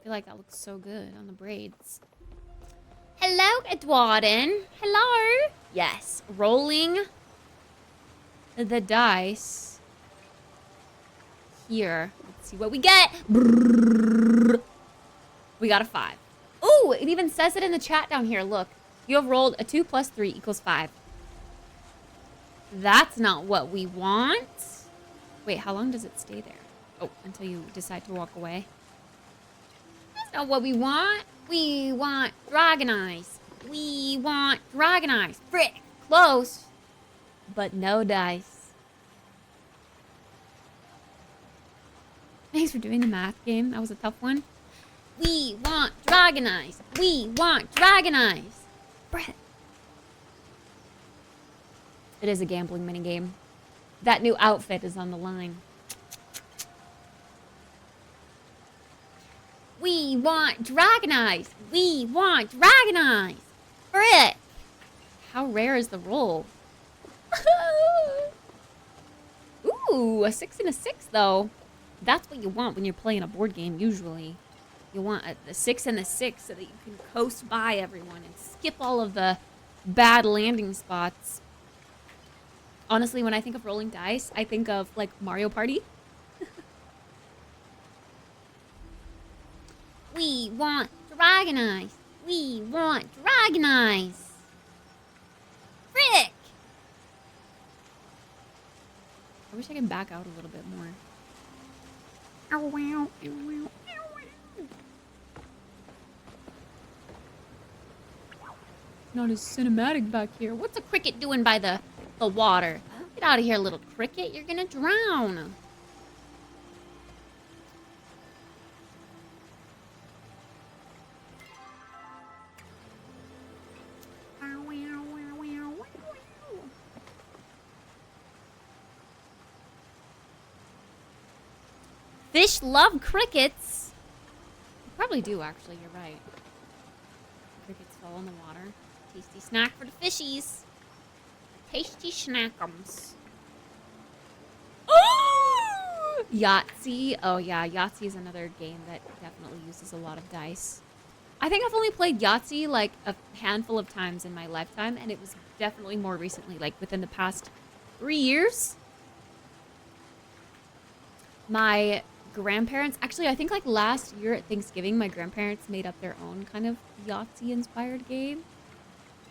feel like that looks so good on the braids. Hello, Edwarden. Hello. Yes, rolling the dice here. Let's see what we get. We got a 5. Ooh, it even says it in the chat down here. Look, you have rolled a 2 plus 3 equals 5. That's not what we want. Wait, how long does it stay there? Oh, until you decide to walk away. That's not what we want. We want Dragon Eyes. We want Dragon Eyes. Frick, close. But no dice. Thanks for doing the math game. That was a tough one. We want Dragon Eyes. We want Dragon Eyes. Brett. It is a gambling minigame. That new outfit is on the line. We want Dragon Eyes. We want Dragon Eyes. Frick. How rare is the roll? Ooh, a 6 and a 6 though. That's what you want when you're playing a board game usually. You want the 6 and the 6 so that you can coast by everyone and skip all of the bad landing spots. Honestly, when I think of rolling dice, I think of like Mario Party. We want Dragon Eyes. We want Dragon Eyes. Frick! I wish I could back out a little bit more. Ow, wow, ow, wow. Not as cinematic back here. What's a cricket doing by the water? Get out of here, little cricket. You're gonna drown. Fish love crickets. They probably do, actually. You're right. Crickets fall in the water. Tasty snack for the fishies. Tasty snackums. Oh! Yahtzee. Oh, yeah. Yahtzee is another game that definitely uses a lot of dice. I think I've only played Yahtzee like a handful of times in my lifetime, and it was definitely more recently, like within the past 3 years. My grandparents, actually, I think like last year at Thanksgiving, my grandparents made up their own kind of Yahtzee-inspired game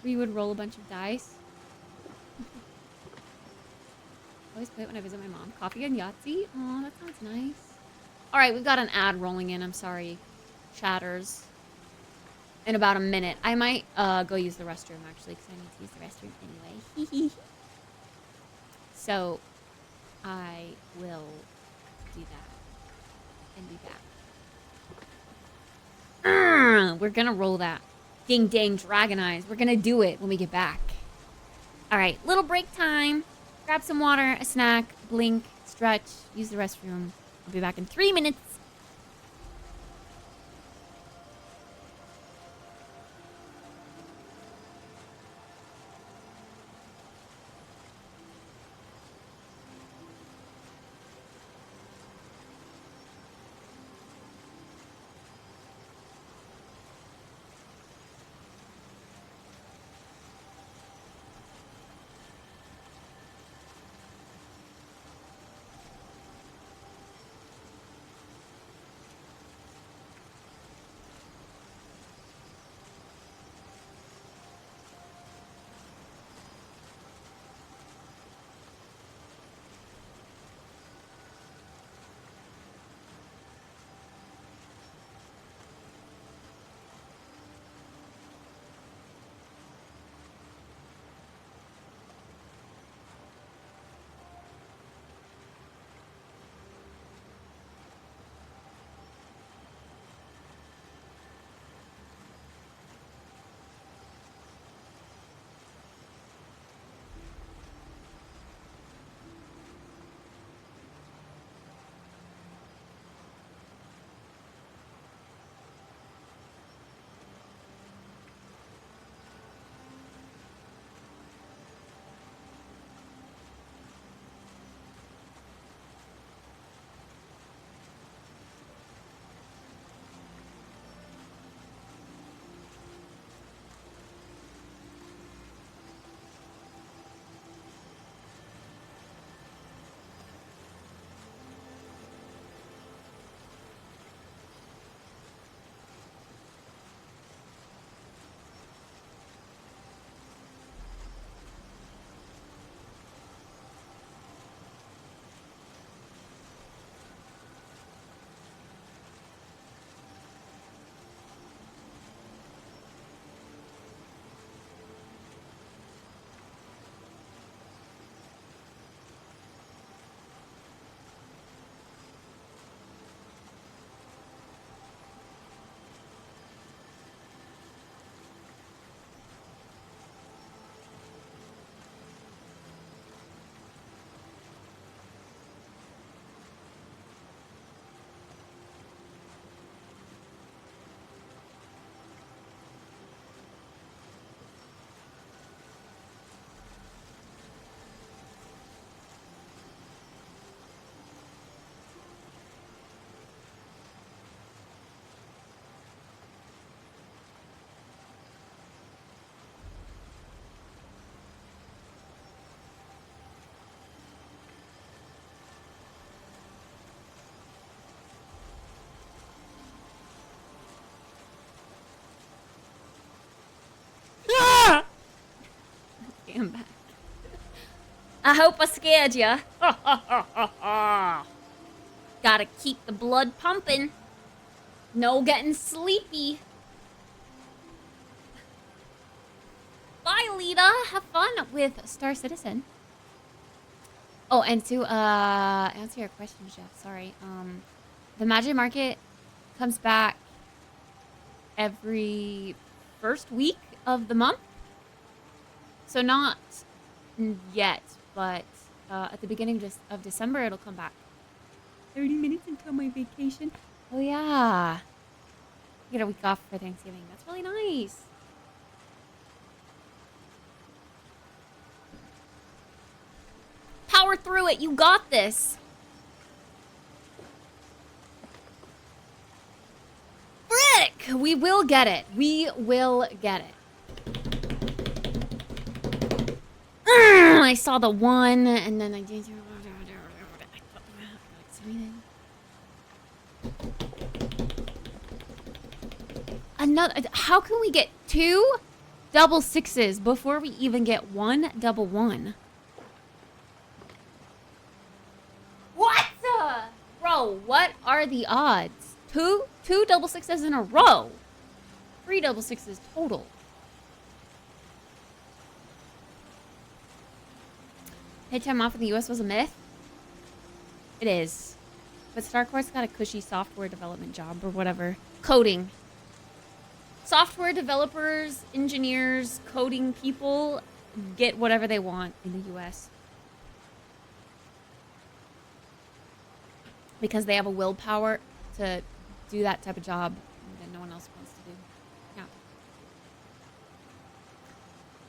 where you would roll a bunch of dice. I always play it when I visit my mom. Coffee and Yahtzee? Oh, that sounds nice. All right, we've got an ad rolling in. I'm sorry, chatters. In about a minute. I might go use the restroom, actually, because I need to use the restroom anyway. So, I will do that and be back. We're gonna roll that. Ding dang dragon eyes. We're gonna do it when we get back. All right, little break time. Grab some water, a snack, blink, stretch, use the restroom. I'll be back in 3 minutes. Okay, I'm back. I hope I scared ya. Gotta keep the blood pumping. No getting sleepy. Bye, Lita. Have fun with Star Citizen. Oh, and to answer your question, Jeff, sorry. The Magic Market comes back every first week of the month. So not yet, but at the beginning of December, it'll come back. 30 minutes until my vacation. Oh, yeah. Get a week off for Thanksgiving. That's really nice. Power through it. You got this. Frick! We will get it. We will get it. I saw the one, and then I did. Another. How can we get 2 double 6s before we even get 1 double 1? What the? Bro, what are the odds? Two double 6s in a row. 3 double 6s total. Paid time off in the US was a myth? It is. But StarCore's got a cushy software development job or whatever. Coding. Software developers, engineers, coding people get whatever they want in the US. Because they have a willpower to do that type of job that no one else wants to do. Yeah.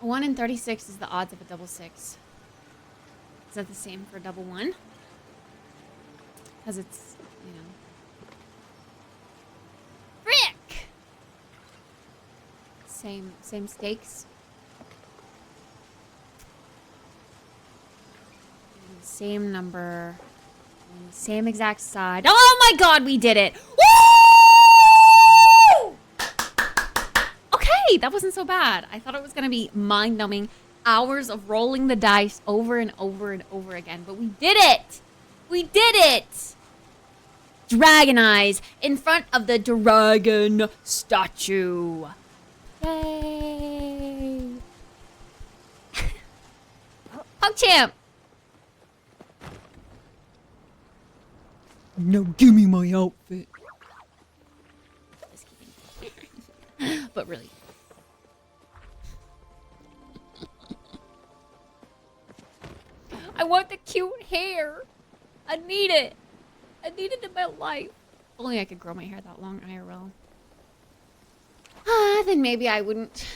1 in 36 is the odds of a double 6. Is that the same for double 1? Because it's, you know. Frick! Same stakes. Same number. Same exact side. Oh my god, we did it! Woo! Okay, that wasn't so bad. I thought it was gonna be mind-numbing. Hours of rolling the dice over and over and over again. But we did it! We did it! Dragon eyes in front of the dragon statue. Yay! PogChamp! Now give me my outfit. Just kidding. But really. I want the cute hair. I need it. I need it in my life. If only I could grow my hair that long IRL. Then maybe I wouldn't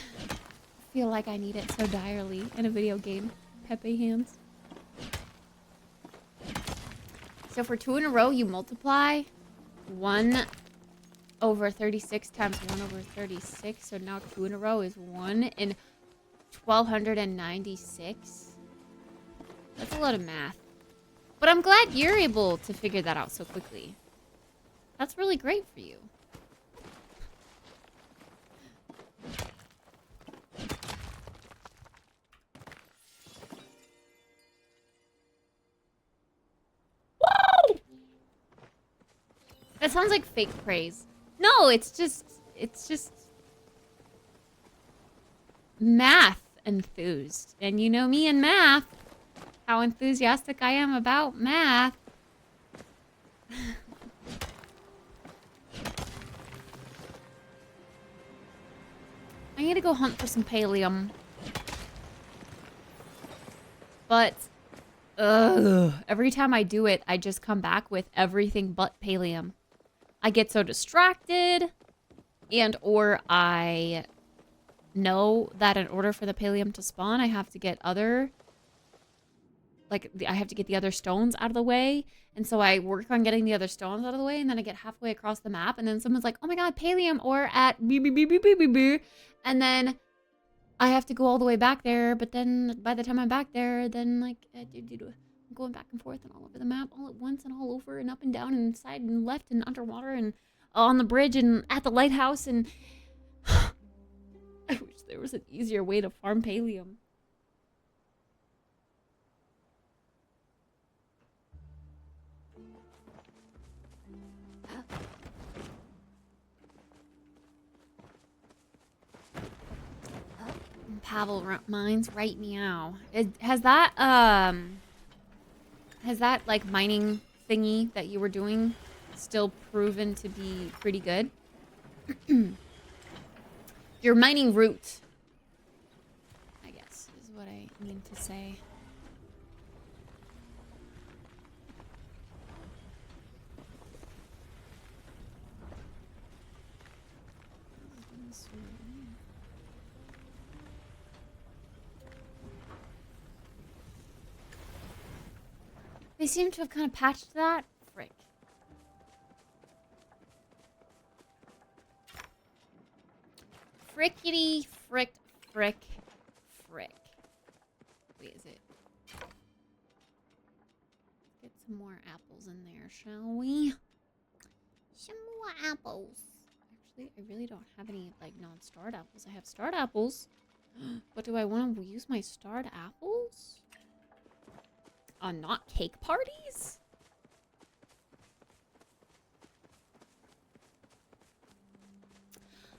feel like I need it so direly in a video game. Pepe hands. So for 2 in a row, you multiply 1 over 36 times 1 over 36. So now 2 in a row is 1 in 1296. That's a lot of math. But I'm glad you're able to figure that out so quickly. That's really great for you. Woo! That sounds like fake praise. No, it's just math enthused. And you know me and math. How enthusiastic I am about math. I need to go hunt for some pallium. But, every time I do it, I just come back with everything but pallium. I get so distracted, and or I know that in order for the pallium to spawn, I have to get other... I have to get the other stones out of the way. And so I work on getting the other stones out of the way. And then I get halfway across the map. And then someone's like, oh my god, pallium ore at beep, beep, beep, beep, beep, beep, beep. And then I have to go all the way back there. But then by the time I'm back there, then like, I'm going back and forth and all over the map all at once and all over and up and down and side and left and underwater and on the bridge and at the lighthouse. And I wish there was an easier way to farm pallium. Pavel mines right meow. Has that like mining thingy that you were doing still proven to be pretty good? Your mining route, I guess, is what I mean to say. They seem to have kind of patched that. Frick. Frickety frick frick frick. Wait, is it? Get some more apples in there, shall we? Some more apples. Actually, I really don't have any like non-starred apples. I have starred apples. But do I want to use my starred apples on not cake parties?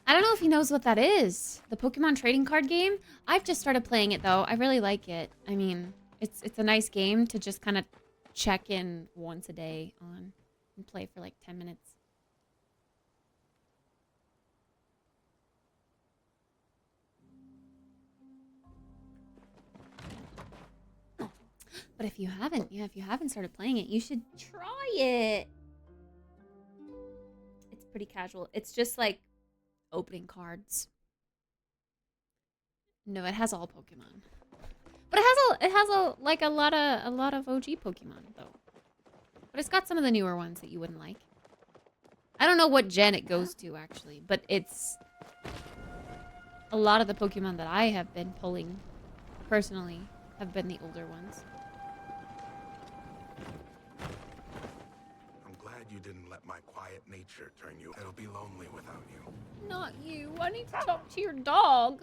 I don't know if he knows what that is. The Pokemon trading card game? I've just started playing it though. I really like it. I mean, it's a nice game to just kind of check in once a day on and play for like 10 minutes. But if you haven't started playing it, you should try it. It's pretty casual. It's just like opening cards. No, it has all Pokemon. But it has a lot of OG Pokemon though. But it's got some of the newer ones that you wouldn't like. I don't know what gen it goes to actually, but it's a lot of the Pokemon that I have been pulling personally have been the older ones. You didn't let my quiet nature turn you. It'll be lonely without you. Not you. I need to talk to your dog.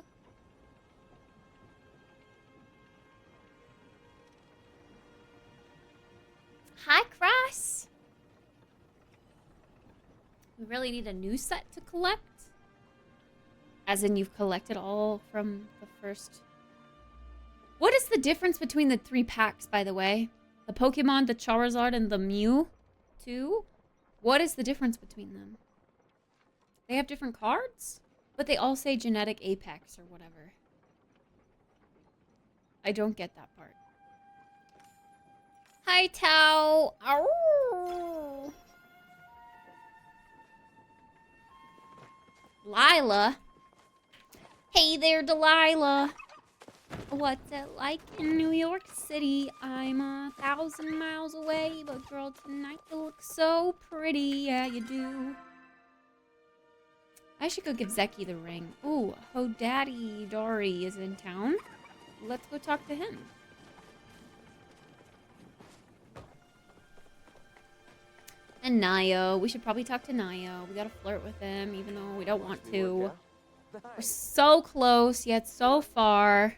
Hi, Cross. We really need a new set to collect. As in you've collected all from the first. What is the difference between the 3 packs, by the way? The Pokemon, the Charizard, and the Mew 2? What is the difference between them? They have different cards? But they all say Genetic Apex or whatever. I don't get that part. Hi, Tao. Ow. Lila. Hey there, Delilah. What's it like in New York City? I'm 1,000 miles away, but girl, tonight you look so pretty. Yeah, you do. I should go give Zeki the ring. Ooh, Hodaddy Dory is in town. Let's go talk to him. And Nayo. We should probably talk to Nayo. We gotta flirt with him, even though we don't want to. We're so close, yet so far.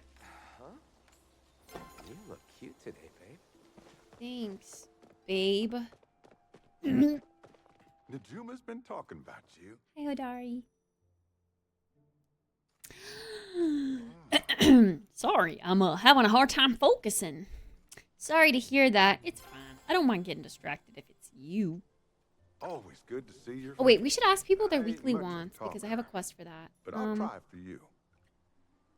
You look cute today, babe. Thanks, babe. Najuma's been talking about you. Hey, Hodari. Sorry, I'm having a hard time focusing. Sorry to hear that. It's fine. I don't mind getting distracted if it's you. Always good to see your face. Oh, wait, we should ask people their I ain't weekly much of a wants because I have a quest for that. But I'll try for you.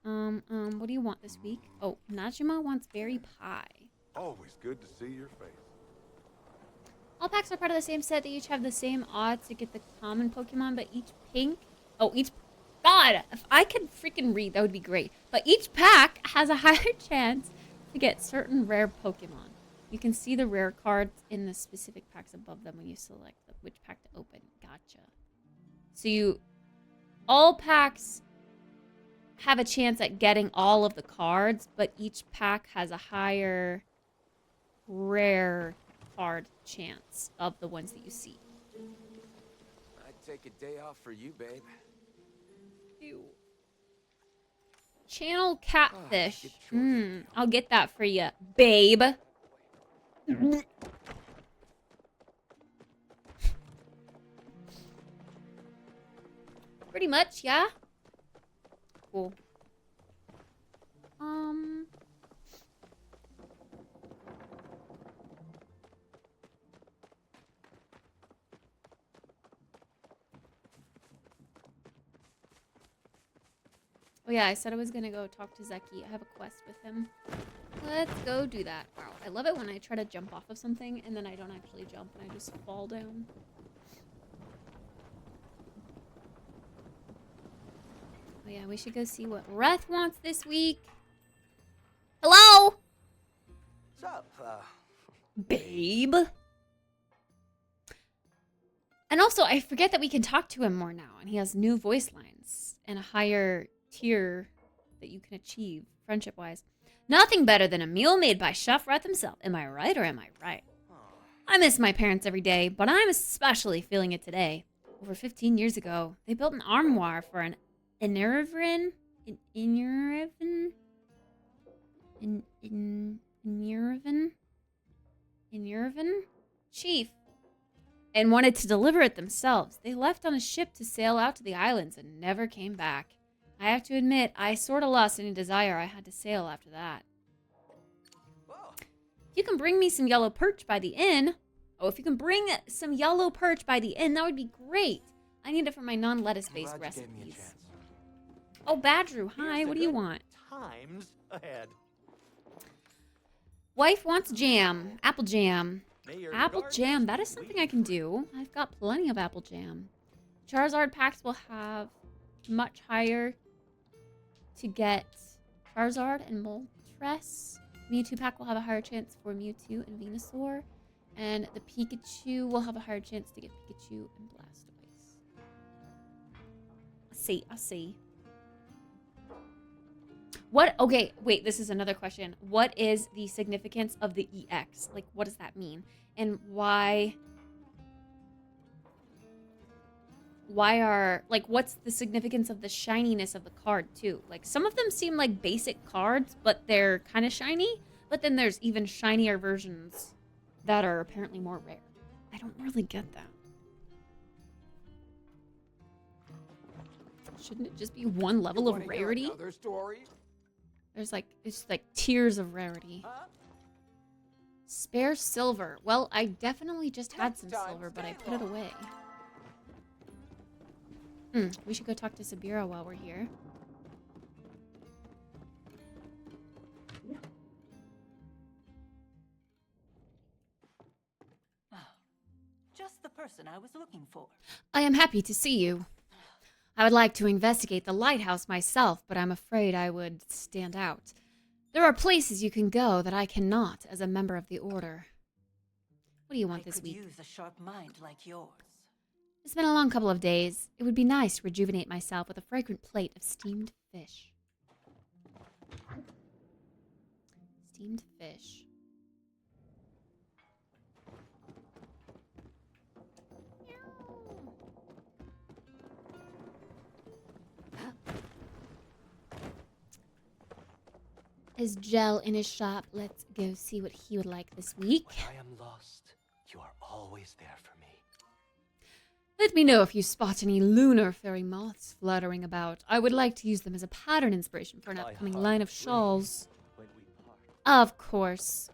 What do you want this week? Oh, Najima wants berry pie. Always good to see your face. All packs are part of the same set. They each have the same odds to get the common Pokemon, but each God, if I could freaking read, that would be great. But each pack has a higher chance to get certain rare Pokemon. You can see the rare cards in the specific packs above them when you select which pack to open. Gotcha. So all packs have a chance at getting all of the cards, but each pack has a higher rare card chance of the ones that you see. I'd take a day off for you, babe. Ew. Channel catfish. I'll get that for you, babe. Pretty much, yeah. Cool. Oh yeah, I said I was gonna go talk to Zeki. I have a quest with him. Let's go do that. Wow, I love it when I try to jump off of something and then I don't actually jump and I just fall down. Oh yeah, we should go see what Reth wants this week. Hello? What's up, Babe? And also, I forget that we can talk to him more now, and he has new voice lines and a higher tier that you can achieve friendship-wise. Nothing better than a meal made by Chef Rat himself. Am I right or am I right? I miss my parents every day, but I'm especially feeling it today. Over 15 years ago, they built an armoire for an Enervin chief and wanted to deliver it themselves. They left on a ship to sail out to the islands and never came back. I have to admit, I sort of lost any desire I had to sail after that. If you can bring me some yellow perch by the inn... Oh, if you can bring some yellow perch by the inn, that would be great. I need it for my non-lettuce-based recipes. Oh, Badru, hi, what do you want? Times ahead. Wife wants jam. Apple jam. Apple jam, that is something I can do. I've got plenty of apple jam. Charizard packs will have much higher to get Charizard and Moltres. Mewtwo pack will have a higher chance for Mewtwo and Venusaur. And the Pikachu will have a higher chance to get Pikachu and Blastoise. I see. What? Okay, wait, this is another question. What is the significance of the EX? Like, what does that mean? And why are, like, what's the significance of the shininess of the card, too? Like, some of them seem like basic cards, but they're kind of shiny. But then there's even shinier versions that are apparently more rare. I don't really get that. Shouldn't it just be one level of rarity? There's like, it's like tiers of rarity. Spare silver. Well, I definitely just had some silver, but I put it away. We should go talk to Sabira while we're here. Just the person I was looking for. I am happy to see you. I would like to investigate the lighthouse myself, but I'm afraid I would stand out. There are places you can go that I cannot as a member of the Order. What do you want this week? I could use a sharp mind like yours. It's been a long couple of days. It would be nice to rejuvenate myself with a fragrant plate of steamed fish. Steamed fish. Is Gel in his shop? Let's go see what he would like this week. When I am lost, you are always there for me. Let me know if you spot any lunar fairy moths fluttering about. I would like to use them as a pattern inspiration for an upcoming line of shawls. When we part. Of course.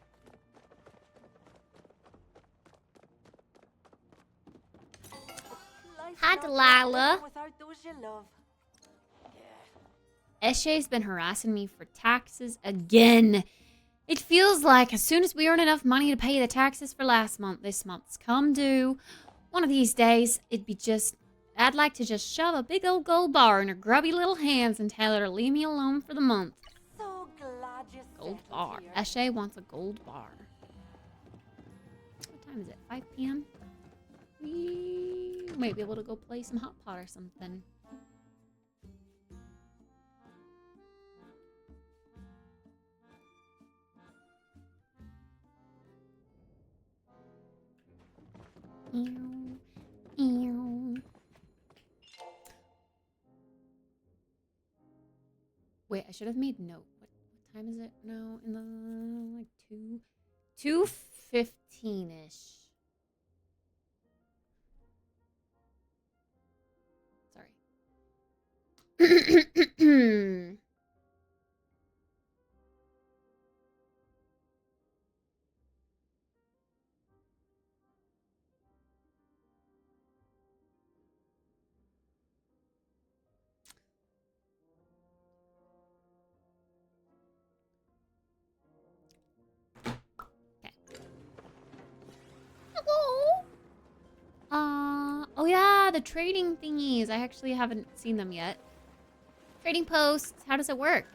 Hi, Delilah. Without those you love. Eshe's been harassing me for taxes again. It feels like as soon as we earn enough money to pay the taxes for last month, this month's come due. One of these days, it'd be just... I'd like to just shove a big old gold bar in her grubby little hands and tell her to leave me alone for the month. So glad you Gold settled bar. here. Eshe wants a gold bar. What time is it? 5 p.m.? We might be able to go play some hot pot or something. Ew. Ew. Wait, I should have made note. What time is it now? In the like 2:15-ish. Sorry. Hello. Oh yeah, the trading thingies. I actually haven't seen them yet. Trading posts. How does it work?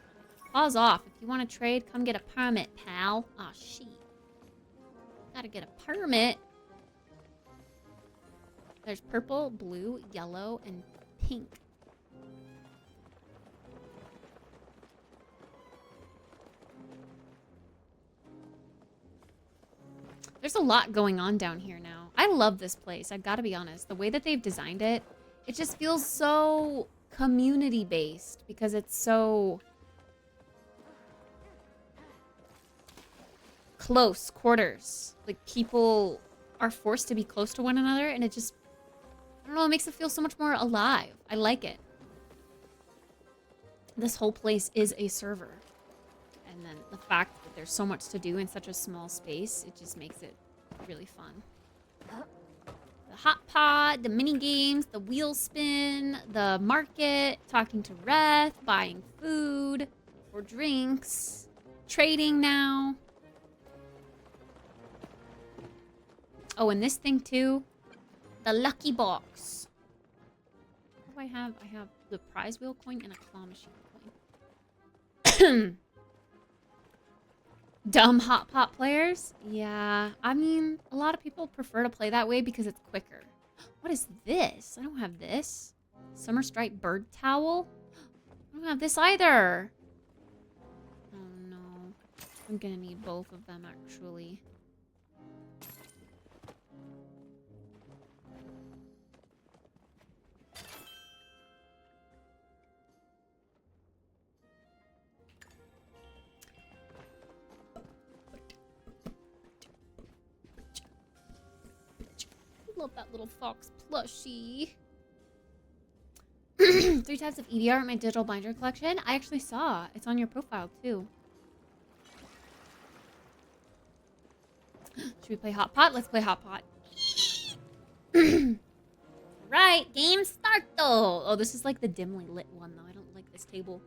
Pause off. If you want to trade, come get a permit, pal. Aw, shit. Gotta get a permit. There's purple, blue, yellow, and pink. There's a lot going on down here now. I love this place, I gotta be honest. The way that they've designed it, it just feels so community-based because it's so close quarters. Like, people are forced to be close to one another, and it just, I don't know, it makes it feel so much more alive. I like it. This whole place is a server. And then the fact that there's so much to do in such a small space, it just makes it really fun. The hot pot, the mini games, the wheel spin, the market, talking to Reth, buying food or drinks, trading now. Oh, and this thing too, the lucky box. What do I have? I have the prize wheel coin and a claw machine coin. Dumb hot pot players? Yeah, I mean, a lot of people prefer to play that way because it's quicker. What is this? I don't have this. Summer Stripe bird towel? I don't have this either. Oh no. I'm gonna need both of them actually. Love that little fox plushie. 3 types of EDR in my digital binder collection. I actually saw. It's on your profile, too. Should we play Hot Pot? Let's play Hot Pot. Right, game start, though. Oh, this is like the dimly lit one, though. I don't like this table.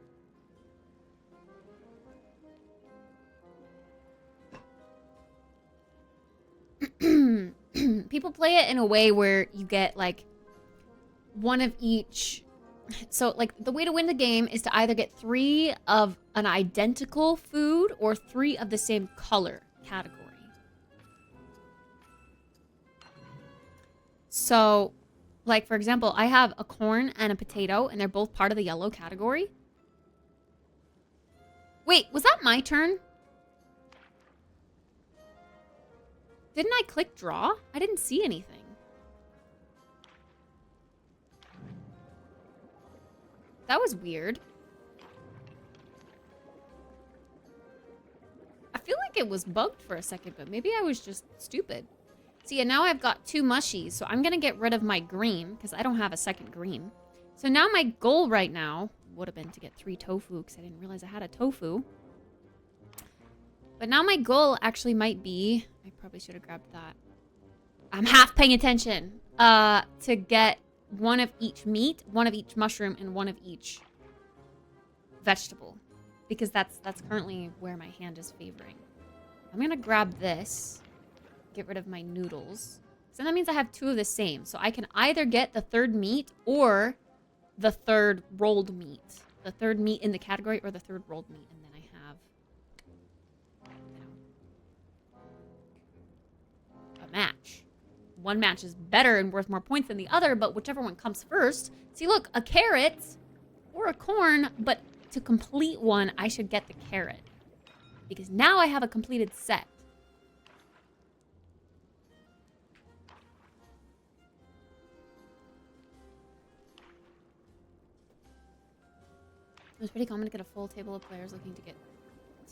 People play it in a way where you get like one of each. So like the way to win the game is to either get 3 of an identical food or 3 of the same color category. So like for example, I have a corn and a potato and they're both part of the yellow category. Wait, was that my turn? Didn't I click draw? I didn't see anything. That was weird. I feel like it was bugged for a second, but maybe I was just stupid. See, and now I've got 2 mushies, so I'm gonna get rid of my green, because I don't have a second green. So now my goal right now would have been to get 3 tofu, because I didn't realize I had a tofu. But now my goal actually might be... I probably should have grabbed that. I'm half paying attention. To get 1 of each meat, 1 of each mushroom, and 1 of each vegetable. Because that's currently where my hand is favoring. I'm going to grab this. Get rid of my noodles. So that means I have 2 of the same. So I can either get the 3rd meat or the 3rd rolled meat. The 3rd meat in the category or the 3rd rolled meat. And then I have... a match. One match is better and worth more points than the other, but whichever one comes first. See, look, a carrot or a corn, but to complete one, I should get the carrot. Because now I have a completed set. It was pretty common to get a full table of players looking to get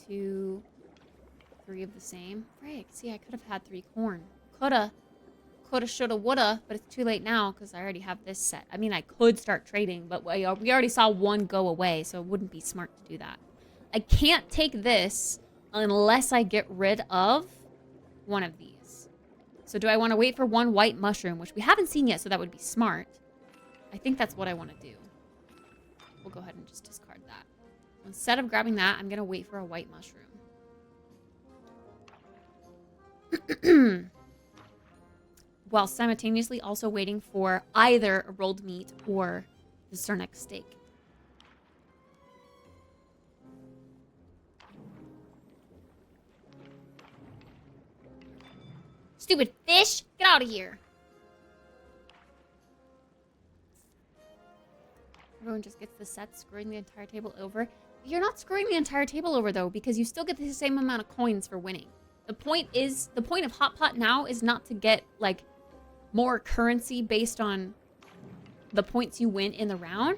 2, 3 of the same. Frick, see, I could have had 3 corn. Coulda, shoulda, woulda, but it's too late now because I already have this set. I mean, I could start trading, but we already saw 1 go away, so it wouldn't be smart to do that. I can't take this unless I get rid of 1 of these. So do I want to wait for 1 white mushroom, which we haven't seen yet, so that would be smart. I think that's what I want to do. We'll go ahead and just discard that. Instead of grabbing that, I'm going to wait for a white mushroom. While simultaneously also waiting for either a rolled meat or the Cernex steak. Stupid fish! Get out of here! Everyone just gets the set, screwing the entire table over. You're not screwing the entire table over, though, because you still get the same amount of coins for winning. The point of Hot Pot now is not to get, like, more currency based on the points you win in the round.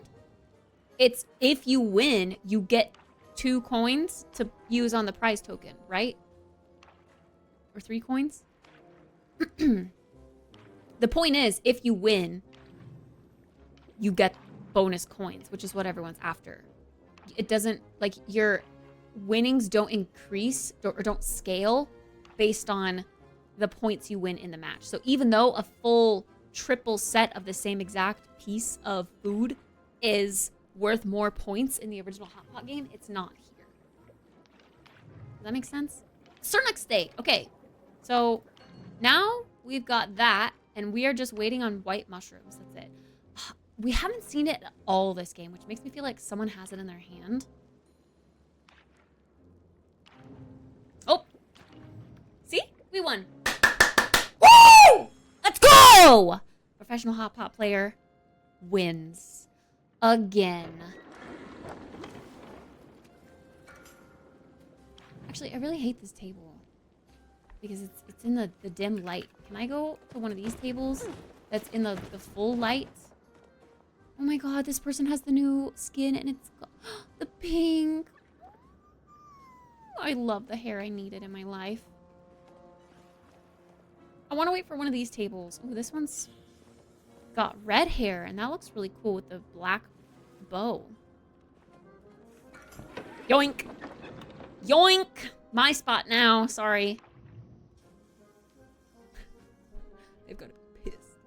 It's if you win, you get 2 coins to use on the prize token, right? Or 3 coins? The point is, if you win, you get bonus coins, which is what everyone's after. It doesn't, like, your winnings don't increase or don't scale based on the points you win in the match. So even though a full triple set of the same exact piece of food is worth more points in the original Hot Pot game, it's not here. Does that make sense? Cernak steak. Okay, so now we've got that, and we are just waiting on white mushrooms. That's it. We haven't seen it all this game, which makes me feel like someone has it in their hand. Oh! See? We won. Woo! Let's go! Professional Hot Pot player wins. Again. Actually, I really hate this table. Because it's in the dim light. Can I go to one of these tables that's in the full light? Oh my god, this person has the new skin and it's the pink. I love the hair I needed in my life. I want to wait for one of these tables. Oh, this one's got red hair and that looks really cool with the black bow. Yoink. Yoink. My spot now. Sorry. They've got to be pissed.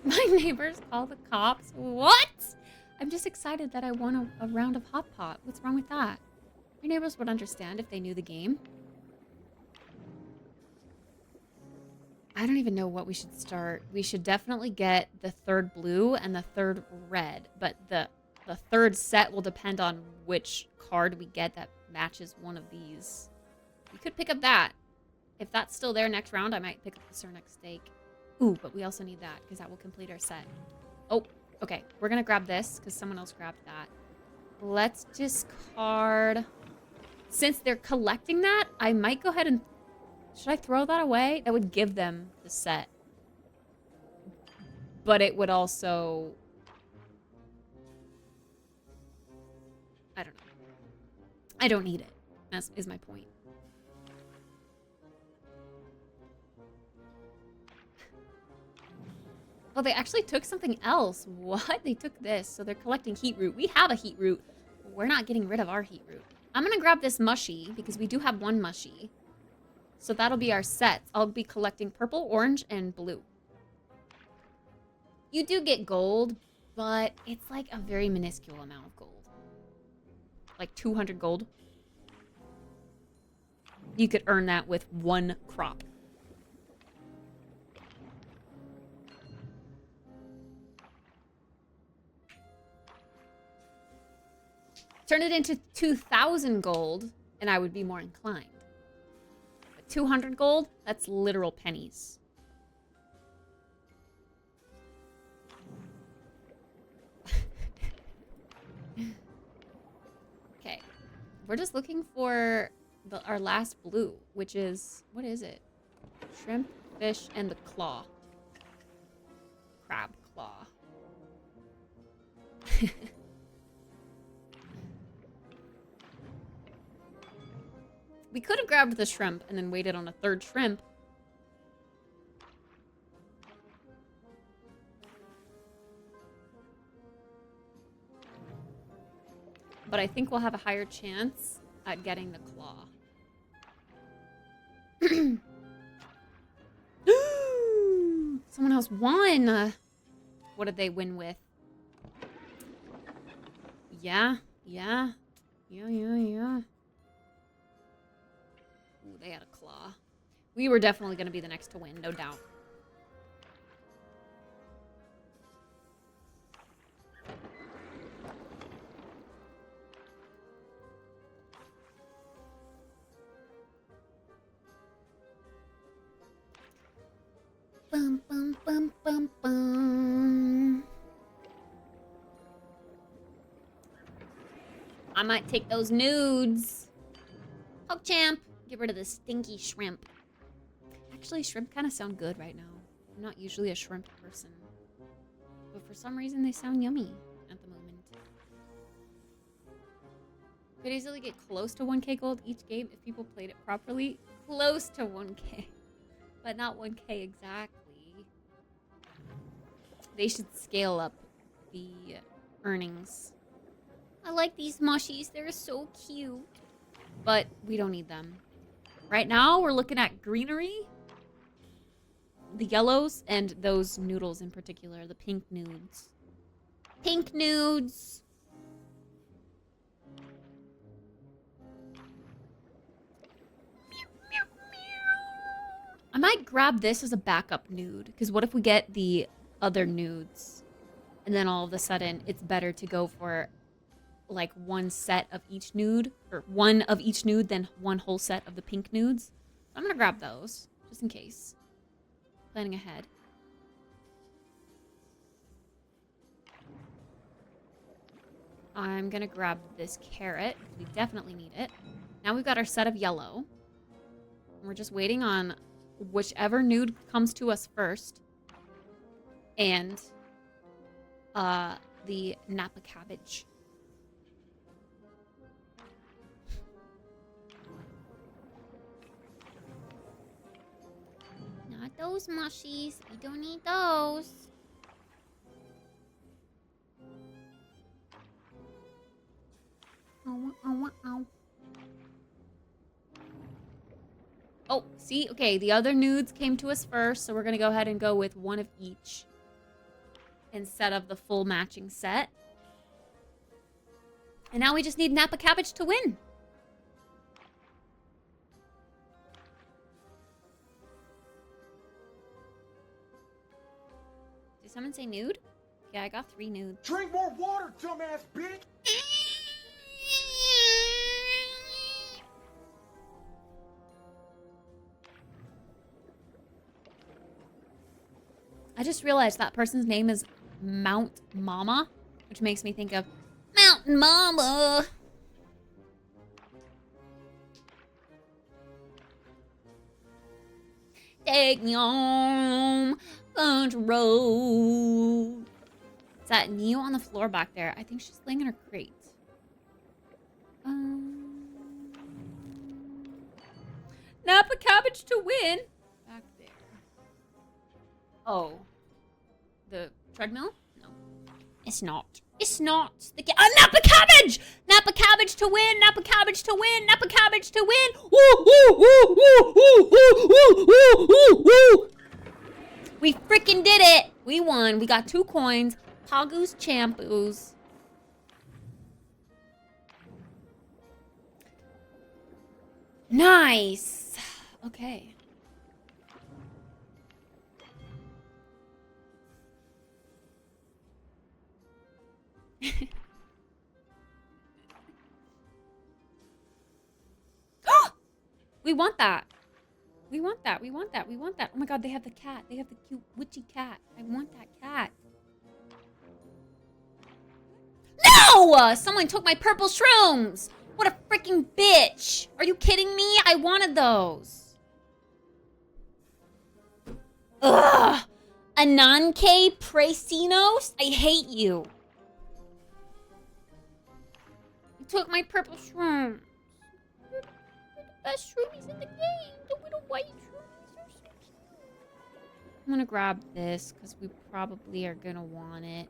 My neighbors call the cops. What? I'm just excited that I won a round of Hot Pot. What's wrong with that? Your neighbors would understand if they knew the game. I don't even know what we should start. We should definitely get the third blue and the third red. But the third set will depend on which card we get that matches one of these. We could pick up that. If that's still there next round, I might pick up the Cernak steak. Ooh, but we also need that because that will complete our set. Oh, okay. We're going to grab this because someone else grabbed that. Let's discard. Since they're collecting that, I might go ahead and... Should I throw that away? That would give them the set. But it would also... I don't know. I don't need it. That is my point. Oh, they actually took something else. What? They took this. So they're collecting heat root. We have a heat root. We're not getting rid of our heat root. I'm going to grab this mushy because we do have one mushy. So that'll be our sets. I'll be collecting purple, orange, and blue. You do get gold, but it's like a very minuscule amount of gold. Like 200 gold. You could earn that with one crop. Turn it into 2,000 gold, and I would be more inclined. But 200 gold, that's literal pennies. Okay. We're just looking for our last blue, which is... What is it? Shrimp, fish, and the claw. Crab claw. We could have grabbed the shrimp and then waited on a third shrimp. But I think we'll have a higher chance at getting the claw. Someone else won! What did they win with? Yeah. Ooh, they had a claw. We were definitely going to be the next to win, no doubt. Bum, bum, bum, I might take those nudes. PogChamp. Get rid of the stinky shrimp. Actually, shrimp kind of sound good right now. I'm not usually a shrimp person. But for some reason, they sound yummy at the moment. Could easily get close to 1k gold each game if people played it properly. Close to 1k. But not 1k exactly. They should scale up the earnings. I like these mushies. They're so cute. But we don't need them. Right now, we're looking at greenery. The yellows and those noodles in particular. The pink nudes. Pink nudes! I might grab this as a backup nude. Because what if we get the other nudes? And then all of a sudden, it's better to go for like one set of each nude. Or one of each nude than one whole set of the pink nudes. I'm going to grab those. Just in case. Planning ahead. I'm going to grab this carrot. We definitely need it. Now we've got our set of yellow. We're just waiting on whichever nude comes to us first. And the Napa cabbage. Not those mushies. We don't need those. Ow. Oh, see? Okay, the other nudes came to us first, so we're going to go ahead and go with one of each instead of the full matching set. And now we just need Napa cabbage to win. Did someone say nude? Yeah, I got 3 nudes. Drink more water, dumbass bitch! I just realized that person's name is Mount Mama, which makes me think of Mountain Mama. Take me home, country road. Is that Neo on the floor back there? I think she's laying in her crate. Napa cabbage to win. Back there. Oh. The treadmill? No. It's not. It's not. The Napa cabbage! Napa cabbage to win! Napa cabbage to win! Napa cabbage to win! Woo, woo, woo, woo, woo, woo, woo, woo, woo, woo! We freaking did it! We won. We got 2 coins. Pagu's Champoos. Nice! Okay. We want that. We want that. We want that. We want that. Oh my god, they have the cat. They have the cute witchy cat. I want that cat. No! Someone took my purple shrooms! What a freaking bitch! Are you kidding me? I wanted those. Ugh! Ananke Presinos? I hate you. You took my purple shrooms. They're the best shroomies in the game. The little white shroomies are so cute. I'm gonna grab this because we probably are gonna want it.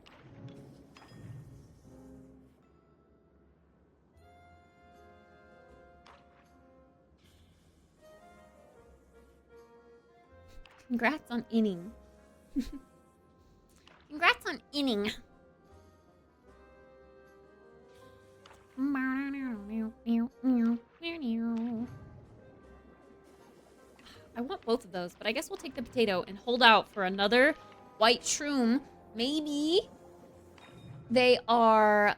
Congrats on inning. Congrats on inning. I want both of those, but I guess we'll take the potato and hold out for another white shroom. Maybe they are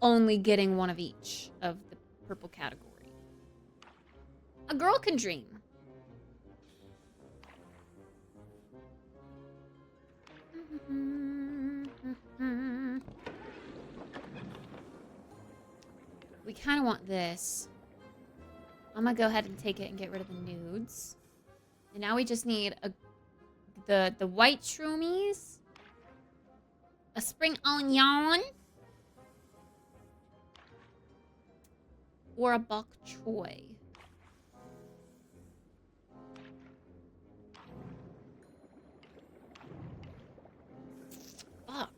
only getting one of each of the purple category. A girl can dream. kind of want this. I'm gonna go ahead and take it and get rid of the nudes. And now we just need the white shroomies, a spring onion, or a bok choy. Fuck.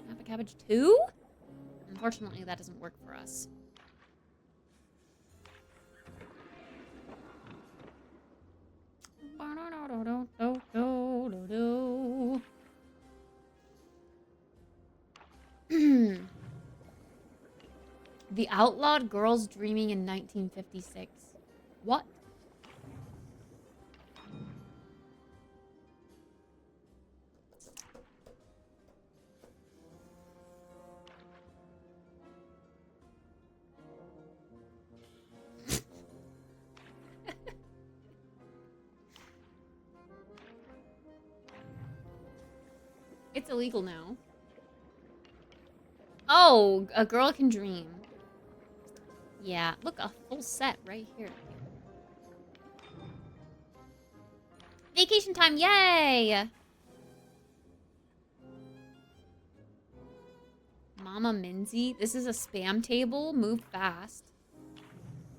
Napa cabbage too? Unfortunately, that doesn't work for us. The outlawed girls dreaming in 1956. What? It's illegal now. Oh, a girl can dream. Yeah, look, a full set right here. Vacation time, yay! Mama Minzy, this is a spam table. Move fast.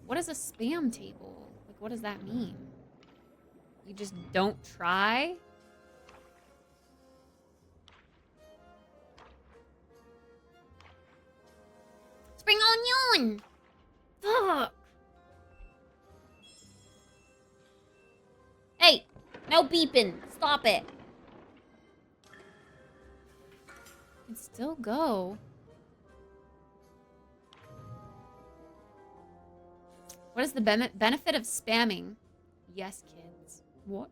What is a spam table? Like, what does that mean? You just don't try? Spring onion! Fuck! Hey! No beeping! Stop it! Can still go. What is the benefit of spamming? Yes, kids. What?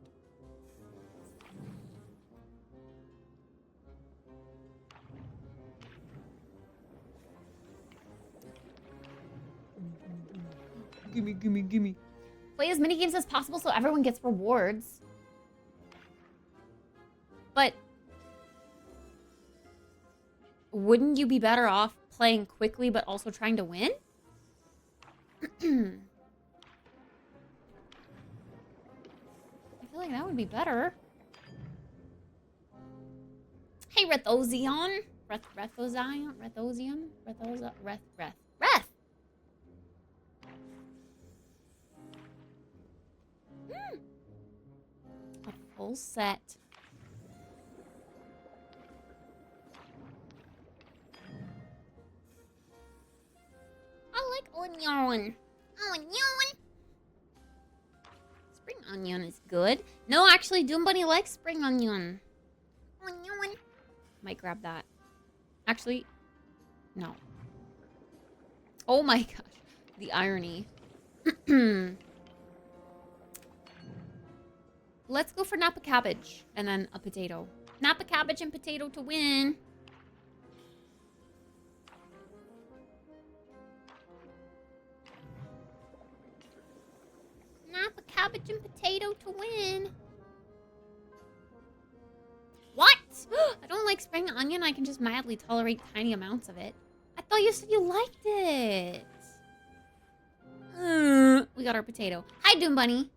Gimme, gimme, gimme. Play as many games as possible so everyone gets rewards. But wouldn't you be better off playing quickly but also trying to win? I feel like that would be better. Hey, Rethosian. Rethosian? Rethosian? Reth. A full set. I like onion. Onion. Spring onion is good. No, actually, Doom Bunny likes spring onion. Onion. Might grab that. Actually, no. Oh my gosh. The irony. Let's go for Napa cabbage and then a potato. Napa cabbage and potato to win. Napa cabbage and potato to win. What? I don't like spring onion. I can just mildly tolerate tiny amounts of it. I thought you said you liked it. We got our potato. Hi, Doom Bunny.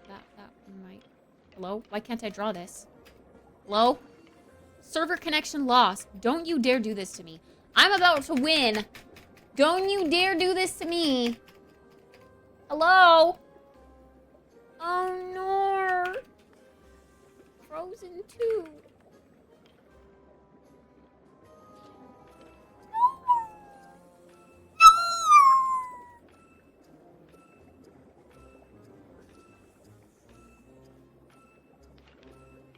That might... Hello? Why can't I draw this? Hello? Server connection lost. Don't you dare do this to me. I'm about to win. Don't you dare do this to me. Hello? Oh no. Frozen 2.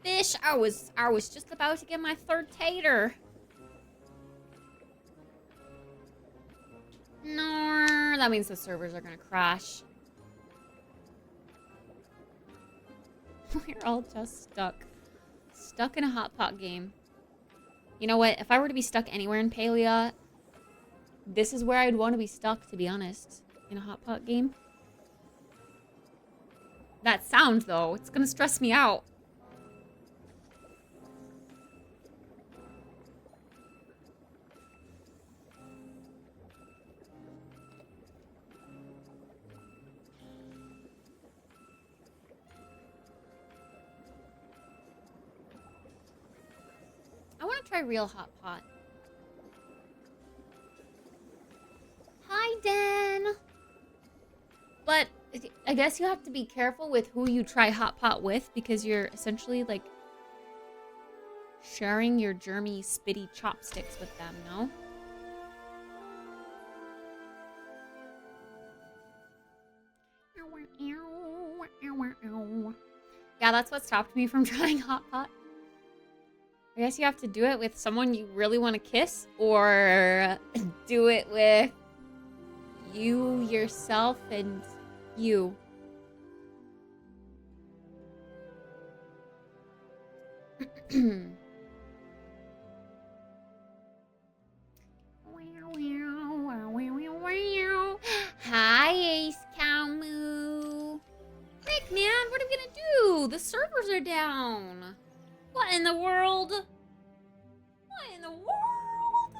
Fish, I was just about to get my third tater. No, that means the servers are gonna crash. We're all just stuck. Stuck in a hot pot game. You know what? If I were to be stuck anywhere in Palia, this is where I'd want to be stuck, to be honest. In a hot pot game. that sound, though. It's gonna stress me out. I want to try real hot pot. Hi, Den. But I guess you have to be careful with who you try hot pot with, because you're essentially like sharing your germy, spitty chopsticks with them, no? Yeah, that's what stopped me from trying hot pot. I guess you have to do it with someone you really want to kiss, or do it with you, yourself, and you. Hi, Ace Cowmoo. Rick, man, what are we gonna do? The servers are down. What in the world? What in the world?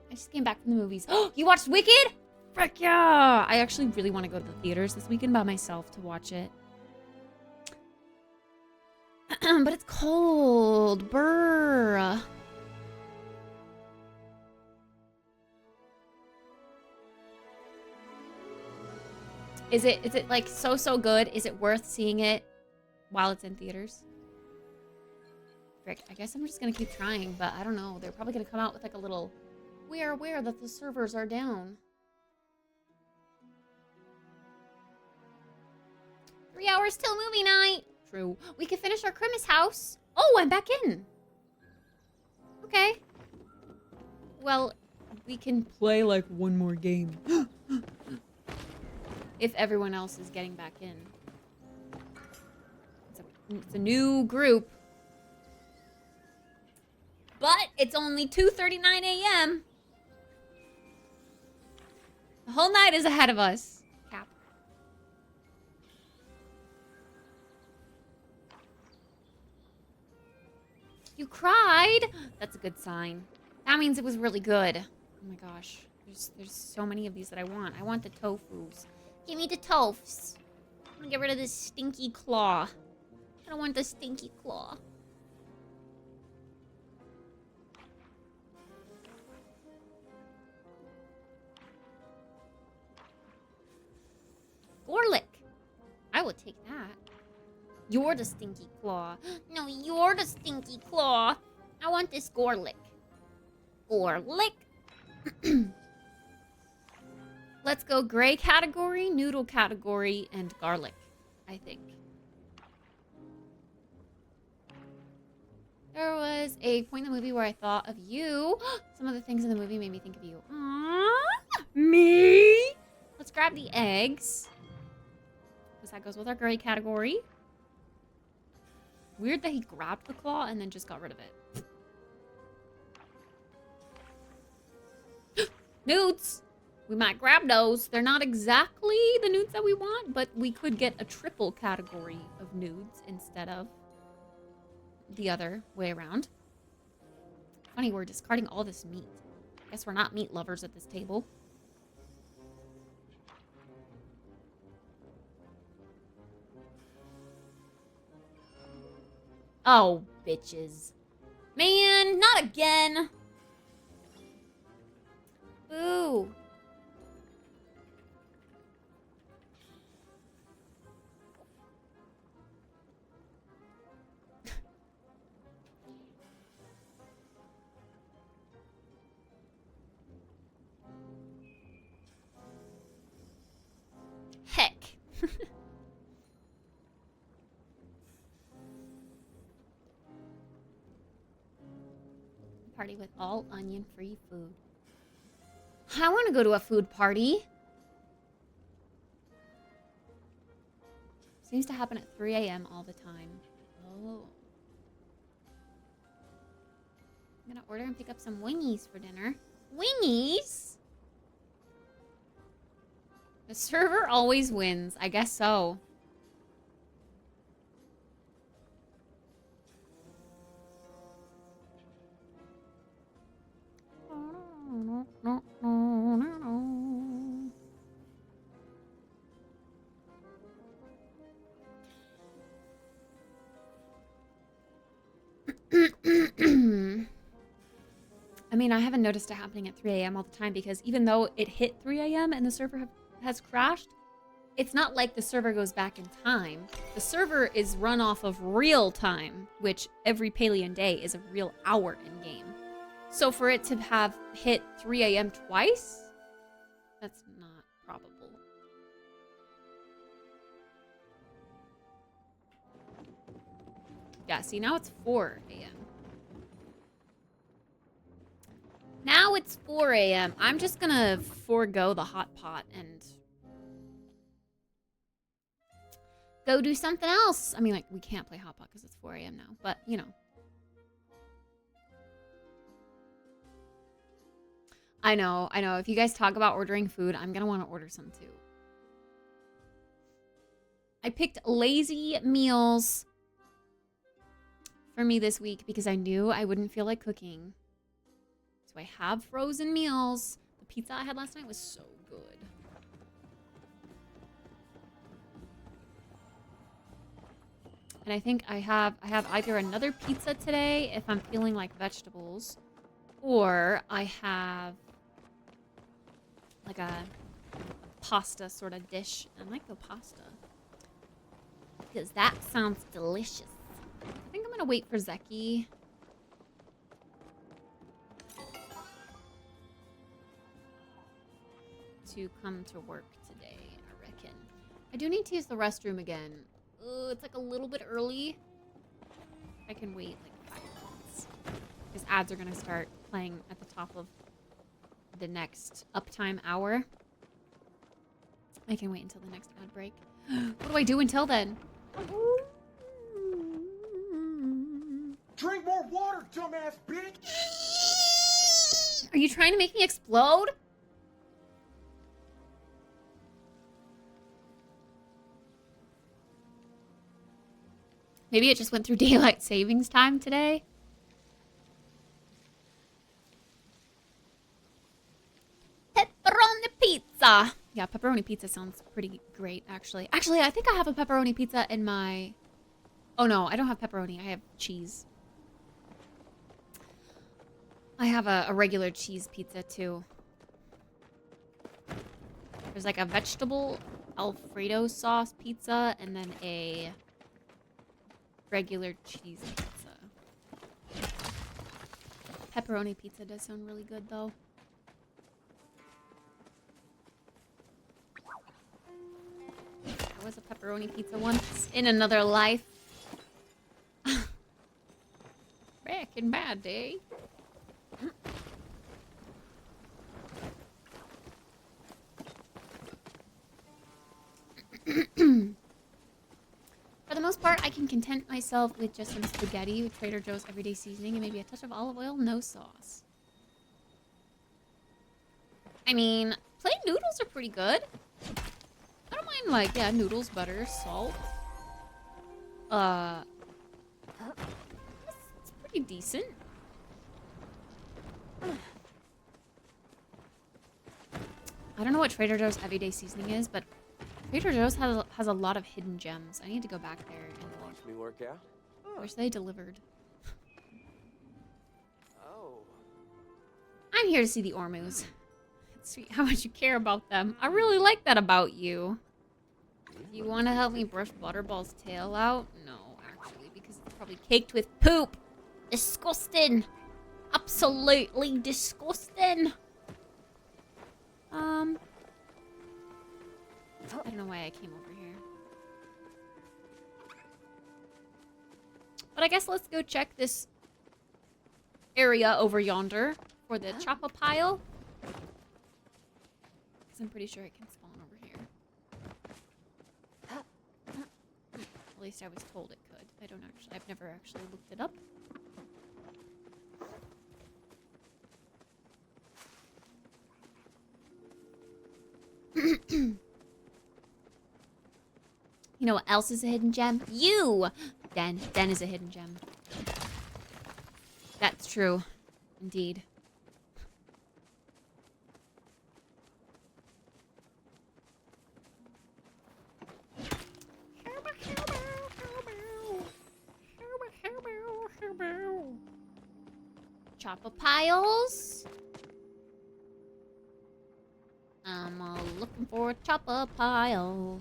I just came back from the movies. Oh, you watched Wicked? Frick yeah! I actually really want to go to the theaters this weekend by myself to watch it. But it's cold. Brr. Is it like so good? Is it worth seeing it while it's in theaters? Frick, I guess I'm just gonna keep trying, but I don't know. They're probably gonna come out with like a little, we are aware that the servers are down. 3 hours till movie night. True. We can finish our Christmas house. Oh, I'm back in. Okay. Well, we can Play like one more game. if everyone else is getting back in. It's a new group. But it's only 2:39 a.m. The whole night is ahead of us. Cap. You cried? That's a good sign. That means it was really good. Oh my gosh. There's so many of these that I want. I want the tofus. Give me the toafs. I'm gonna get rid of this stinky claw. I don't want the stinky claw. Gorlick. I will take that. You're the stinky claw. No, you're the stinky claw. I want this Gorlick. Gorlick. Let's go gray category, noodle category, and garlic, I think. There was a point in the movie where I thought of you. Some of the things in the movie made me think of you. Aww, me. Let's grab the eggs, because that goes with our gray category. Weird that he grabbed the claw and then just got rid of it. Nudes! We might grab those. They're not exactly the nudes that we want, but we could get a triple category of nudes instead of the other way around. Funny, we're discarding all this meat. Guess we're not meat lovers at this table. Oh, bitches. Man, not again. Boo. Heck. Party with all onion-free food. I want to go to a food party. Seems to happen at 3 a.m. all the time. Oh. I'm gonna order and pick up some wingies for dinner. Wingies? The server always wins. I guess so. I mean, I haven't noticed it happening at 3 a.m. all the time because even though it hit 3 a.m. and the server has crashed, it's not like the server goes back in time. The server is run off of real time, which every Palian day is a real hour in game. So for it to have hit 3 a.m. twice, that's not probable. Yeah, see, now it's 4 a.m. Now it's 4 a.m. I'm just gonna forego the hot pot and go do something else. I mean, like, we can't play hot pot because it's 4 a.m. now, but, you know. I know. If you guys talk about ordering food, I'm gonna want to order some too. I picked lazy meals for me this week because I knew I wouldn't feel like cooking. So I have frozen meals. The pizza I had last night was so good. And I think I have either another pizza today if I'm feeling like vegetables, or I have like a pasta sort of dish. I might go pasta because that sounds delicious. I think I'm gonna wait for Zeki. To come to work today, I reckon. I do need to use the restroom again. It's like a little bit early. I can wait like 5 minutes. Because ads are gonna start playing at the top of the next uptime hour. I can wait until the next ad break. What do I do until then? Drink more water, dumbass bitch! Are you trying to make me explode? Maybe it just went through daylight savings time today. Pepperoni pizza. Yeah, pepperoni pizza sounds pretty great, actually. Actually, I think I have a pepperoni pizza in my... Oh, no, I don't have pepperoni. I have cheese. I have a regular cheese pizza, too. There's like a vegetable Alfredo sauce pizza and then a regular cheese pizza. Pepperoni pizza does sound really good, though. I was a pepperoni pizza once in another life. Back in my day. For the most part, I can content myself with just some spaghetti with Trader Joe's everyday seasoning and maybe a touch of olive oil, no sauce. I mean, plain noodles are pretty good. I don't mind, like, yeah, noodles, butter, salt. It's pretty decent. I don't know what Trader Joe's everyday seasoning is, but Trader Joe's has a lot of hidden gems. I need to go back there and Watch me work out? wish they delivered. Oh. I'm here to see the Ormus. It's sweet how much you care about them. I really like that about you. You want to help me brush Butterball's tail out? No, actually, because it's probably caked with poop. Disgusting. Absolutely disgusting. I don't know why I came over here. But I guess let's go check this area over yonder for the choppa pile. Because I'm pretty sure it can spawn over here. At least I was told it could. I've never actually looked it up. You know what else is a hidden gem? You! Den. Den is a hidden gem. That's true. Indeed. Chopper piles. I'm looking for a chopper pile.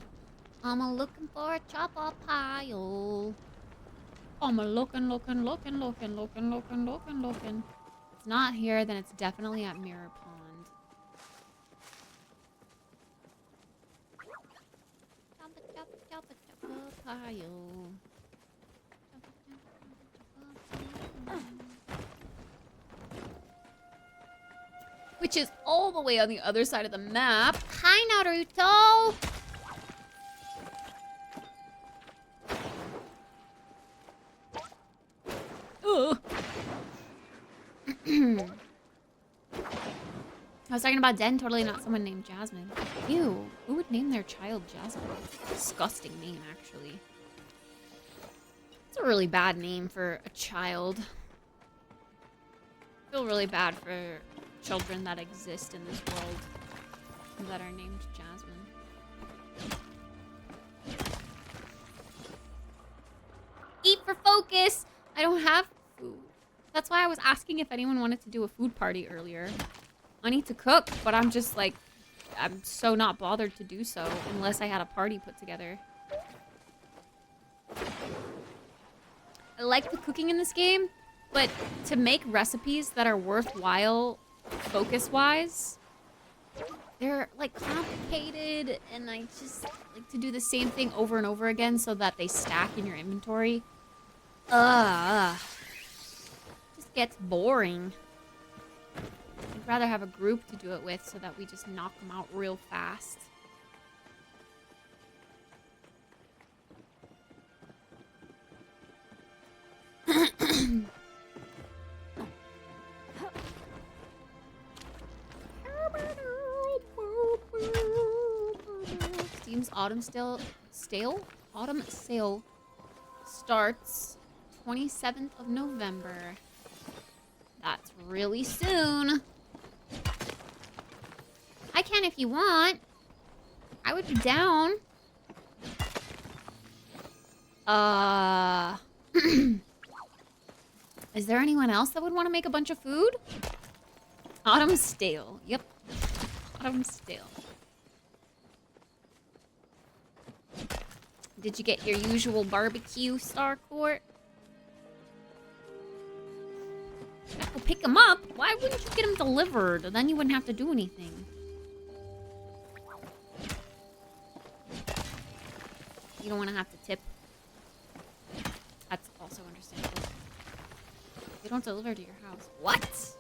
I'm looking for a chopper pile. I'm looking. If it's not here, then it's definitely at Mirror Pond. Chopper pile. Which is all the way on the other side of the map. Hi, Naruto! Ugh. I was talking about Den, totally not someone named Jasmine. Ew, who would name their child Jasmine? Disgusting name, actually. It's a really bad name for a child. I feel really bad for children that exist in this world that are named Jasmine. Eat for focus! I don't have food. That's why I was asking if anyone wanted to do a food party earlier. I need to cook, but I'm just like, I'm so not bothered to do so unless I had a party put together. I like the cooking in this game, but to make recipes that are worthwhile focus-wise, they're like complicated, and I just like to do the same thing over and over again so that they stack in your inventory. Just gets boring. I'd rather have a group to do it with so that we just knock them out real fast. Steam's autumn autumn sale starts 27th of November. That's really soon. I can if you want. I would be down. Is there anyone else that would want to make a bunch of food? Autumn stale. Yep. Autumn stale. Did you get your usual barbecue, Starcourt? Go pick them up? Why wouldn't you get them delivered? Then you wouldn't have to do anything. You don't want to have to tip. That's also understandable. They don't deliver to your house. What?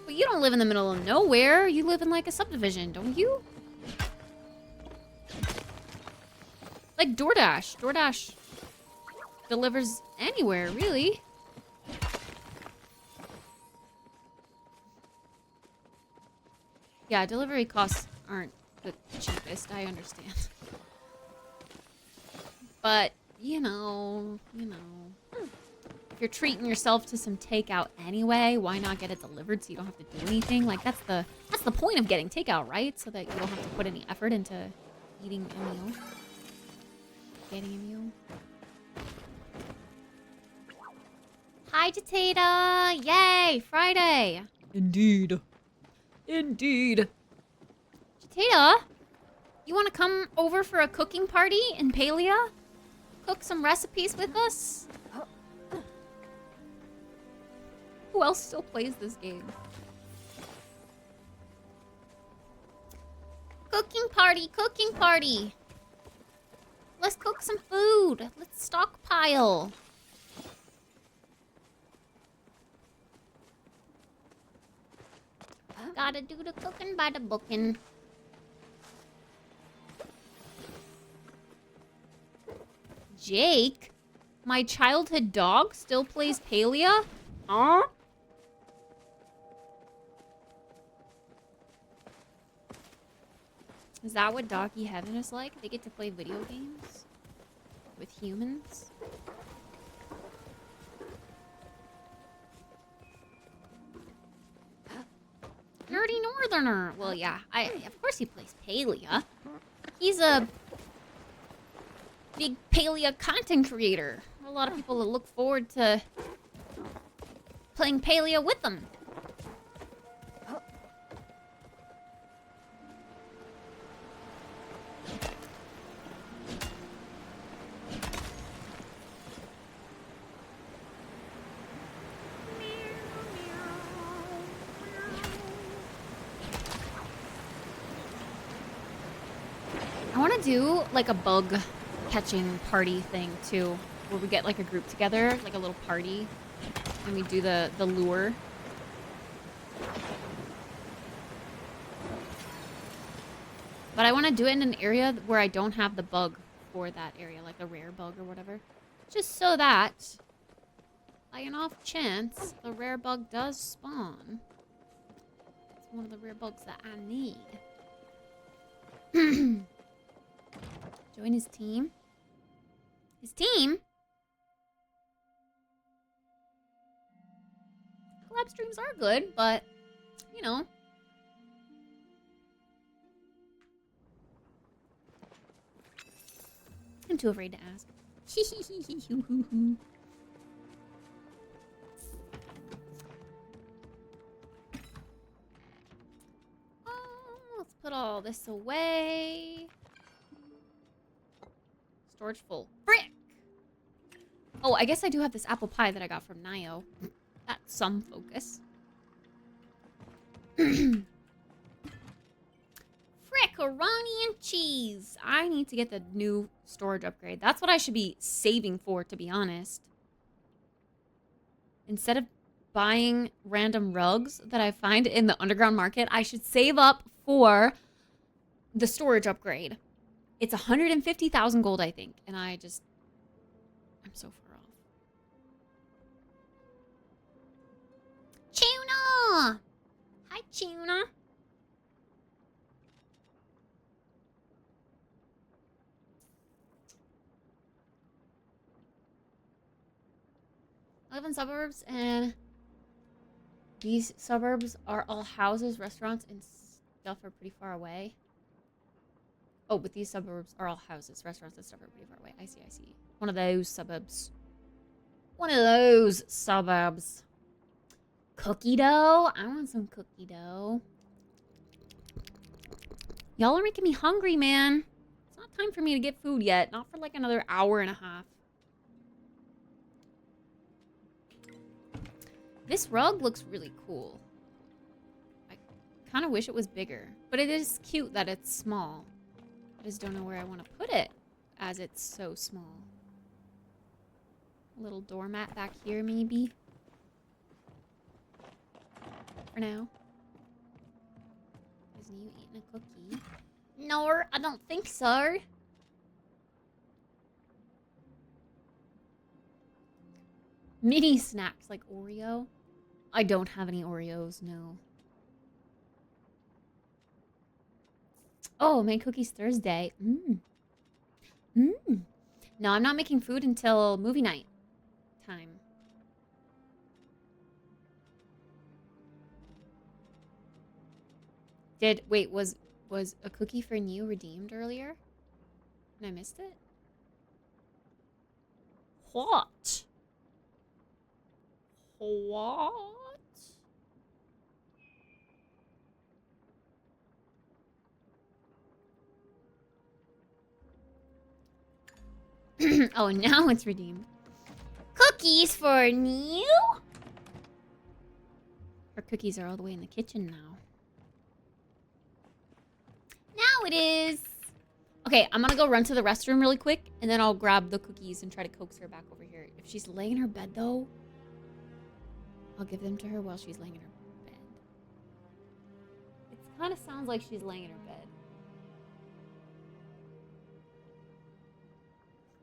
But you don't live in the middle of nowhere. You live in like a subdivision, don't you? Like DoorDash. DoorDash delivers anywhere, really. Yeah, delivery costs aren't the cheapest, I understand. But, you know. If you're treating yourself to some takeout anyway, why not get it delivered so you don't have to do anything? Like, that's the point of getting takeout, right? So that you don't have to put any effort into eating a meal. Getting a meal. Hi, Jatata! Yay! Friday! Indeed. Indeed. Jatata, you want to come over for a cooking party in Palia? Cook some recipes with us? Who else still plays this game? Cooking party, cooking party. Let's cook some food. Let's stockpile. Gotta do the cooking by the booking. Jake? My childhood dog still plays Palia? Huh? Is that what Doggy Heaven is like? They get to play video games with humans? Nerdy Northerner. Well, yeah. Of course he plays Palia. He's a big Palia content creator. A lot of people that look forward to playing Palia with them. I want to do like a bug catching party thing too, where we get like a group together, like a little party, and we do the lure. But I want to do it in an area where I don't have the bug for that area, like a rare bug or whatever. Just so that, by an off chance, the rare bug does spawn. It's one of the rare bugs that I need. Join his team. His team? Collab streams are good, but, you know. I'm too afraid to ask. Let's put all this away. Storage full. Frick! Oh, I guess I do have this apple pie that I got from Nio. That's some focus. Frickaroni and cheese. I need to get the new storage upgrade. That's what I should be saving for, to be honest. Instead of buying random rugs that I find in the underground market, I should save up for the storage upgrade. It's 150,000 gold, I think. And I'm so far off. Tuna! Hi, Tuna. I live in suburbs, and these suburbs are all houses, restaurants, and stuff are pretty far away. Oh, but these suburbs are all houses, restaurants, and stuff are pretty far away. I see, I see. One of those suburbs. One of those suburbs. Cookie dough? I want some cookie dough. Y'all are making me hungry, man. It's not time for me to get food yet. Not for like another hour and a half. This rug looks really cool. I kind of wish it was bigger. But it is cute that it's small. I just don't know where I want to put it, as it's so small. A little doormat back here, maybe. For now. Isn't you eating a cookie? No, I don't think so. Mini snacks like Oreo. I don't have any Oreos, no. Oh, I made cookies Thursday. No, I'm not making food until movie night time. Wait, was a cookie for you redeemed earlier? And I missed it? What? What? Oh, now it's redeemed. Cookies for you? Our cookies are all the way in the kitchen now. Now it is. Okay, I'm gonna go run to the restroom really quick, and then I'll grab the cookies and try to coax her back over here. If she's laying in her bed, though, I'll give them to her while she's laying in her bed. It kind of sounds like she's laying in her bed.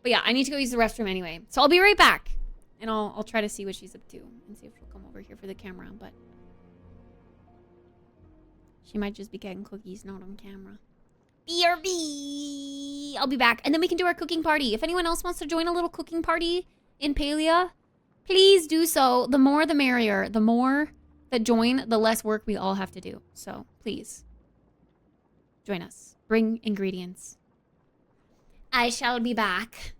But yeah, I need to go use the restroom anyway. So I'll be right back. And I'll try to see what she's up to. And see if she'll come over here for the camera. But she might just be getting cookies, not on camera. BRB. I'll be back. And then we can do our cooking party. If anyone else wants to join a little cooking party in Palia, please do so. The more the merrier. The more that join, the less work we all have to do. So please join us. Bring ingredients. I shall be back.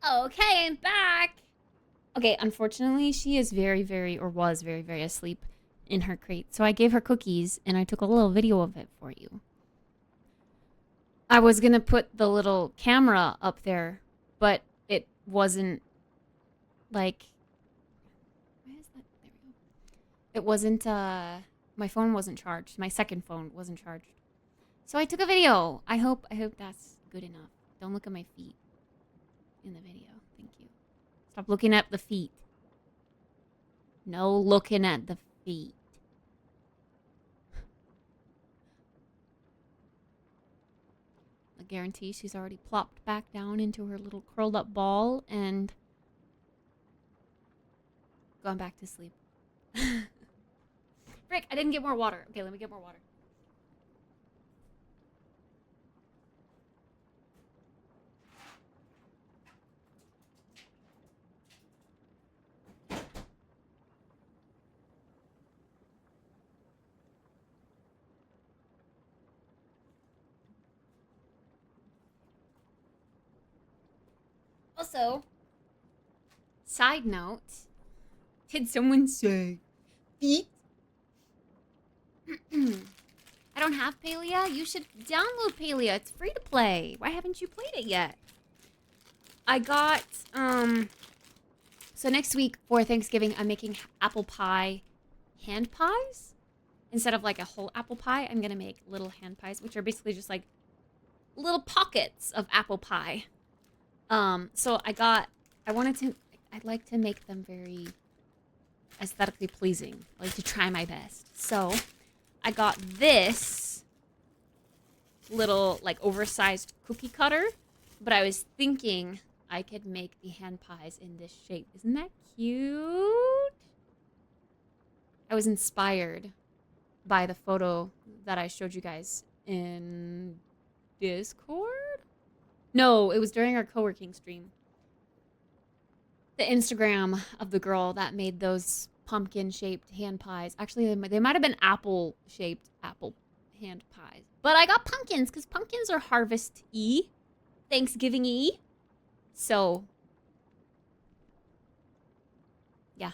Okay, I'm back. Okay, unfortunately, she is was very, very asleep in her crate. So I gave her cookies and I took a little video of it for you. I was gonna put the little camera up there, but it wasn't like, where is that? There we go. It wasn't, my phone wasn't charged. My second phone wasn't charged. So I took a video. I hope that's good enough. Don't look at my feet in the video. Thank you. Stop looking at the feet. No looking at the feet. I guarantee she's already plopped back down into her little curled up ball and gone back to sleep. Frick, I didn't get more water. Okay, let me get more water. Also, side note, did someone say feet? I don't have Palia. You should download Palia. It's free to play. Why haven't you played it yet? I got, so next week for Thanksgiving, I'm making apple pie hand pies. Instead of like a whole apple pie, I'm gonna make little hand pies, which are basically just like little pockets of apple pie. So I'd like to make them very aesthetically pleasing. I like to try my best. So I got this little like oversized cookie cutter, but I was thinking I could make the hand pies in this shape. Isn't that cute? I was inspired by the photo that I showed you guys in Discord? No, it was during our co-working stream. The Instagram of the girl that made those pumpkin-shaped hand pies. Actually, they might have been apple-shaped apple hand pies. But I got pumpkins, because pumpkins are harvest-y. Thanksgiving-y. So, yeah.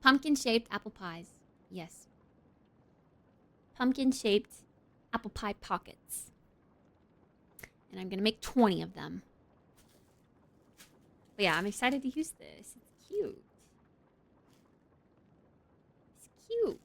Pumpkin-shaped apple pies. Yes. Pumpkin-shaped apple pie pockets. And I'm going to make 20 of them. But yeah, I'm excited to use this. It's cute. It's cute.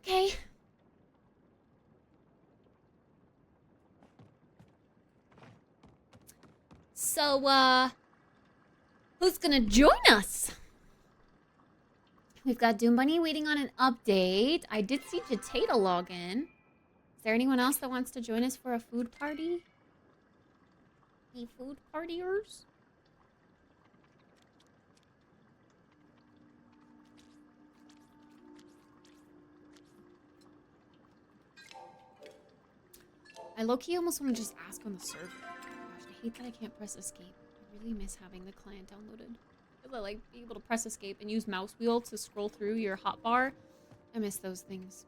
Okay. So, who's gonna join us? We've got Doom Bunny waiting on an update. I did see Jatata log in. Is there anyone else that wants to join us for a food party? Any food partiers? I low-key almost want to just ask on the server. Gosh, I hate that I can't press escape. I really miss having the client downloaded. Because I like being able to press escape and use mouse wheel to scroll through your hotbar. I miss those things.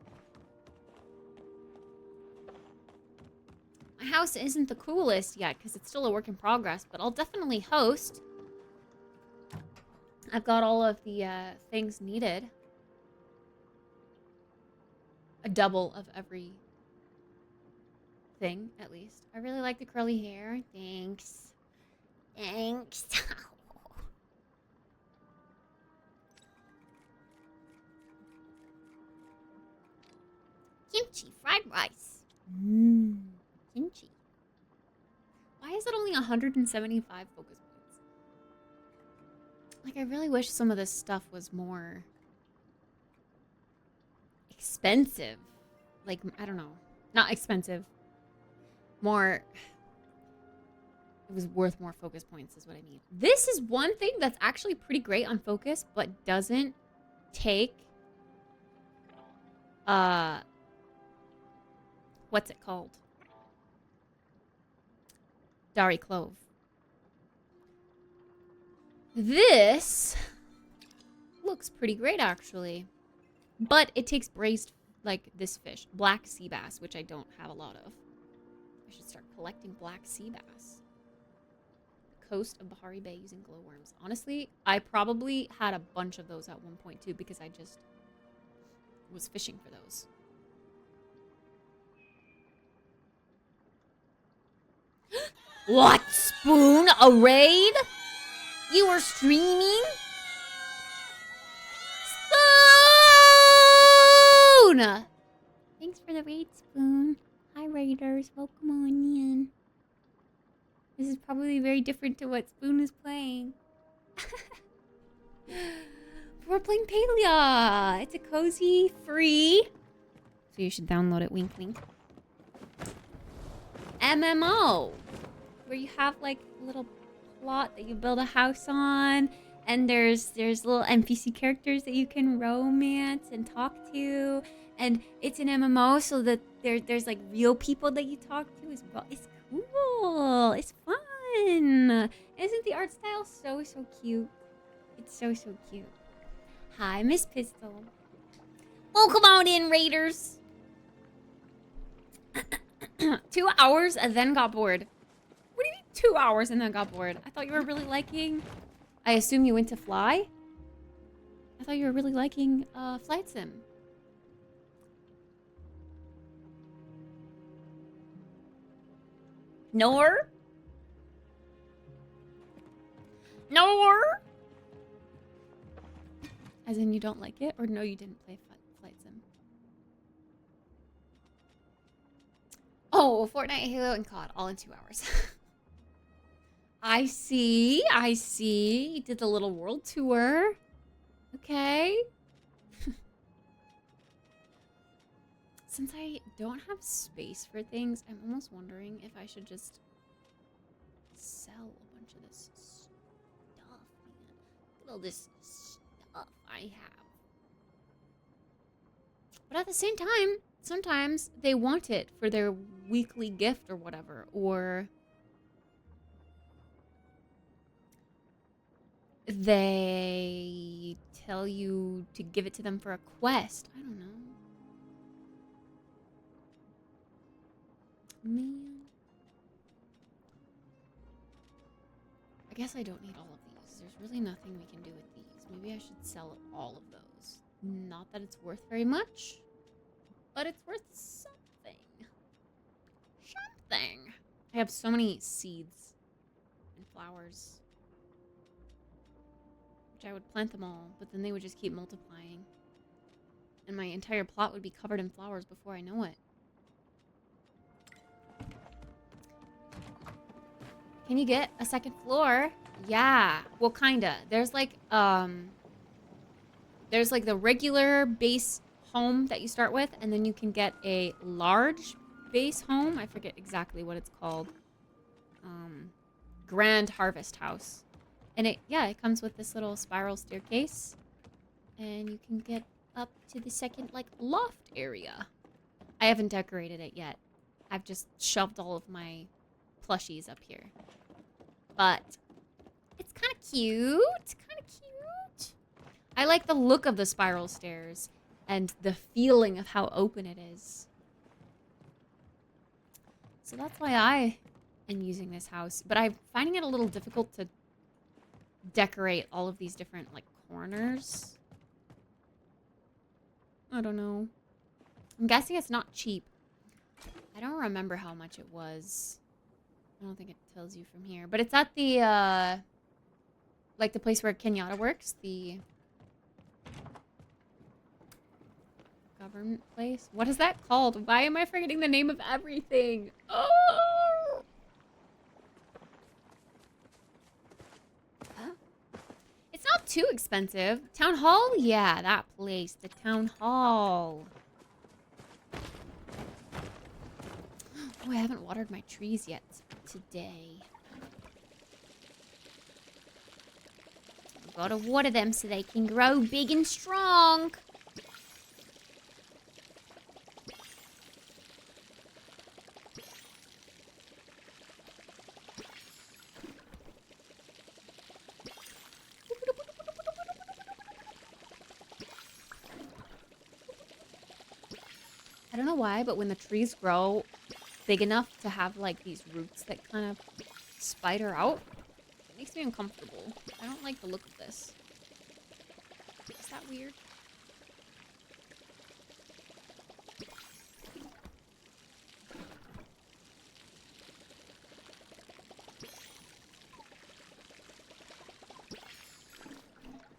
My house isn't the coolest yet because it's still a work in progress, but I'll definitely host. I've got all of the things needed. A double of every thing, at least. I really like the curly hair. Thanks. Thanks. Kimchi fried rice. Kimchi. Why is it only 175 focus points? Like, I really wish some of this stuff was more expensive. Like, I don't know. Not expensive. More, it was worth more focus points is what I mean. This is one thing that's actually pretty great on focus, but doesn't take, what's it called? Dari Clove. This looks pretty great, actually. But it takes braised, like this fish. Black sea bass, which I don't have a lot of. I should start collecting black sea bass. Coast of Bahari Bay using glowworms. Honestly, I probably had a bunch of those at one point too because I just was fishing for those. What? Spoon? A raid? You were streaming? Spoon! Thanks for the raid, Spoon. Hi, Raiders. Welcome on in. This is probably very different to what Spoon is playing. We're playing Palia. It's a cozy, free. So you should download it, wink, wink. MMO. Where you have like a little plot that you build a house on. And there's little NPC characters that you can romance and talk to. And it's an MMO, so that there's like real people that you talk to as well. It's cool. It's fun. Isn't the art style so cute? It's so cute. Hi, Miss Pistol. Oh, come on in, Raiders. 2 hours and then got bored. What do you mean 2 hours and then got bored? I thought you were really liking... I assume you went to fly? I thought you were really liking Flight Sim. Nor? As in you don't like it? Or no, you didn't play Flight Sim? Oh, Fortnite, Halo, and COD all in 2 hours. I see. You did the little world tour. Okay. Since I don't have space for things, I'm almost wondering if I should just sell a bunch of this stuff, man. Look at all this stuff I have. But at the same time, sometimes they want it for their weekly gift or whatever, or they tell you to give it to them for a quest. I don't know. Man. I guess I don't need all of these. There's really nothing we can do with these. Maybe I should sell all of those. Not that it's worth very much, but it's worth something. Something. I have so many seeds and flowers. Which I would plant them all, but then they would just keep multiplying. And my entire plot would be covered in flowers before I know it. Can you get a second floor? Yeah. Well, kinda. There's like the regular base home that you start with, and then you can get a large base home. I forget exactly what it's called. Grand Harvest House. And it comes with this little spiral staircase. And you can get up to the second, like, loft area. I haven't decorated it yet. I've just shoved all of my plushies up here. But it's kind of cute. I like the look of the spiral stairs and the feeling of how open it is. So that's why I am using this house. But I'm finding it a little difficult to decorate all of these different, like, corners. I don't know. I'm guessing it's not cheap. I don't remember how much it was. I don't think it tells you from here. But it's at the, like the place where Kenyatta works. The government place. What is that called? Why am I forgetting the name of everything? Oh! Huh? It's not too expensive. Town Hall? Yeah, that place. The Town Hall. Oh, I haven't watered my trees yet today. Gotta water them so they can grow big and strong. I don't know why, but when the trees grow big enough to have, like, these roots that kind of spider out, it makes me uncomfortable. I don't like the look of this. Is that weird?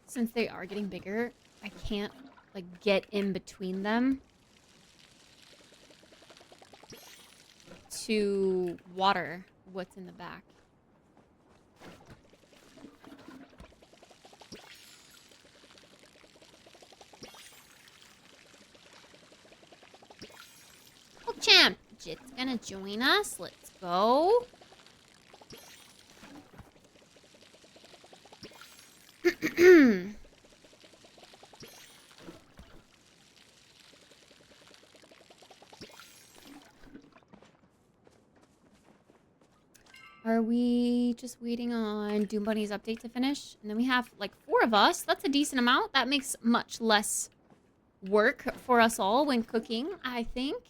Since they are getting bigger, I can't, like, get in between them to water what's in the back. Oh, champ! Jit's gonna join us. Let's go. Are we just waiting on Doom Bunny's update to finish? And then we have like 4 of us. That's a decent amount. That makes much less work for us all when cooking, I think.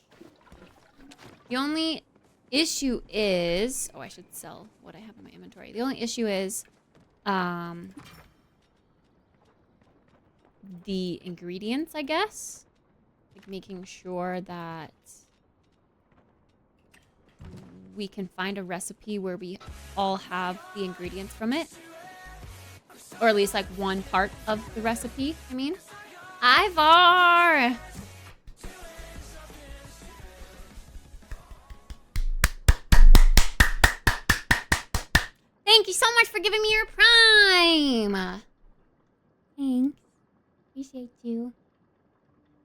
The only issue is... Oh, I should sell what I have in my inventory. The only issue is... the ingredients, I guess. Like making sure that... we can find a recipe where we all have the ingredients from it. Or at least like one part of the recipe, I mean. Ivar! Thank you so much for giving me your prime! Thanks. Appreciate you.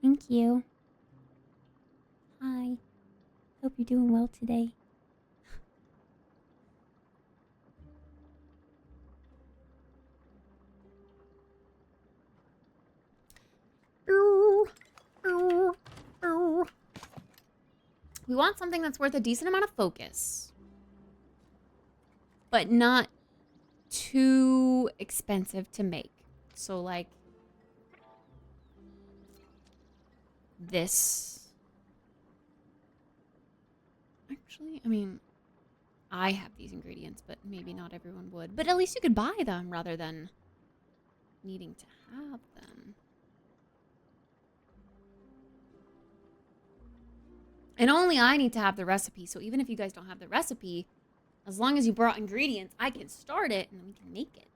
Thank you. Hi. Hope you're doing well today. We want something that's worth a decent amount of focus, but not too expensive to make. So like this. Actually, I mean, I have these ingredients, but maybe not everyone would. But at least you could buy them rather than needing to have them. And only I need to have the recipe. So even if you guys don't have the recipe, as long as you brought ingredients, I can start it and then we can make it.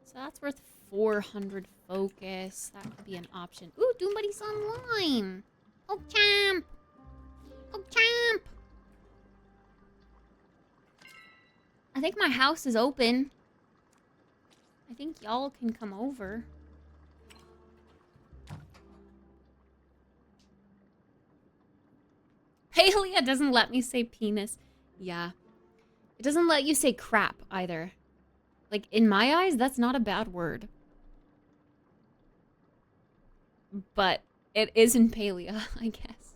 So that's worth 400 focus. That could be an option. Ooh, Doom Buddy's online. Oh, champ. Oh, champ. I think my house is open. I think y'all can come over. Palia doesn't let me say penis. Yeah. It doesn't let you say crap either. Like, in my eyes, that's not a bad word. But it is in Palia, I guess.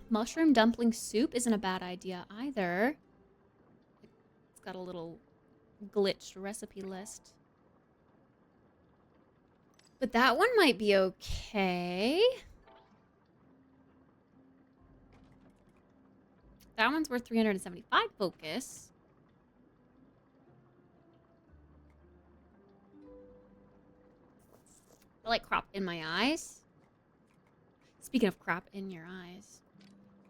Mushroom dumpling soup isn't a bad idea either. It's got a little glitched recipe list. But that one might be okay. That one's worth 375 focus. I like crop in my eyes. Speaking of crap in your eyes.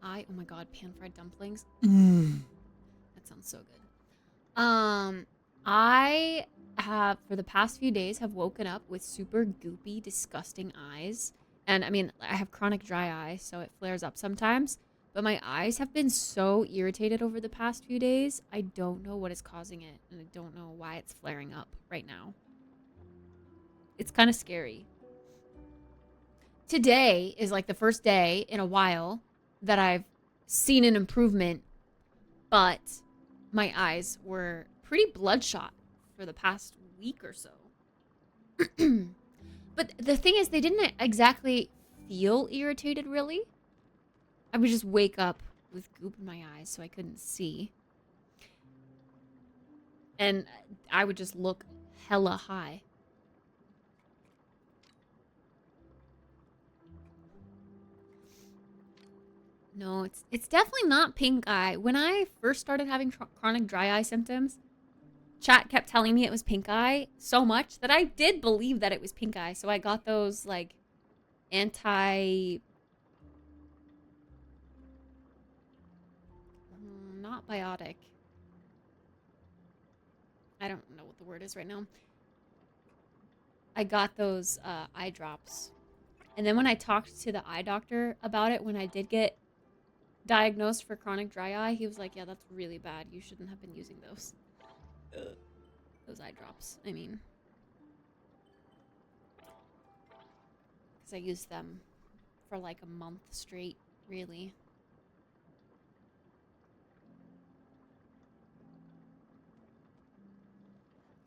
Oh my god, pan-fried dumplings. That sounds so good. I have, for the past few days, have woken up with super goopy, disgusting eyes. And, I mean, I have chronic dry eye, so it flares up sometimes. But my eyes have been so irritated over the past few days. I don't know what is causing it, and I don't know why it's flaring up right now. It's kind of scary. Today is, like, the first day in a while that I've seen an improvement, but my eyes were pretty bloodshot for the past week or so. But the thing is, they didn't exactly feel irritated, really. I would just wake up with goop in my eyes so I couldn't see. And I would just look hella high. No, it's definitely not pink eye. When I first started having chronic dry eye symptoms, chat kept telling me it was pink eye so much that I did believe that it was pink eye. So I got those, like, not biotic. I don't know what the word is right now. I got those eye drops. And then when I talked to the eye doctor about it, when I did get diagnosed for chronic dry eye, he was like, yeah, that's really bad. You shouldn't have been using those. Those eye drops, I mean. Because I used them for like a month straight, really.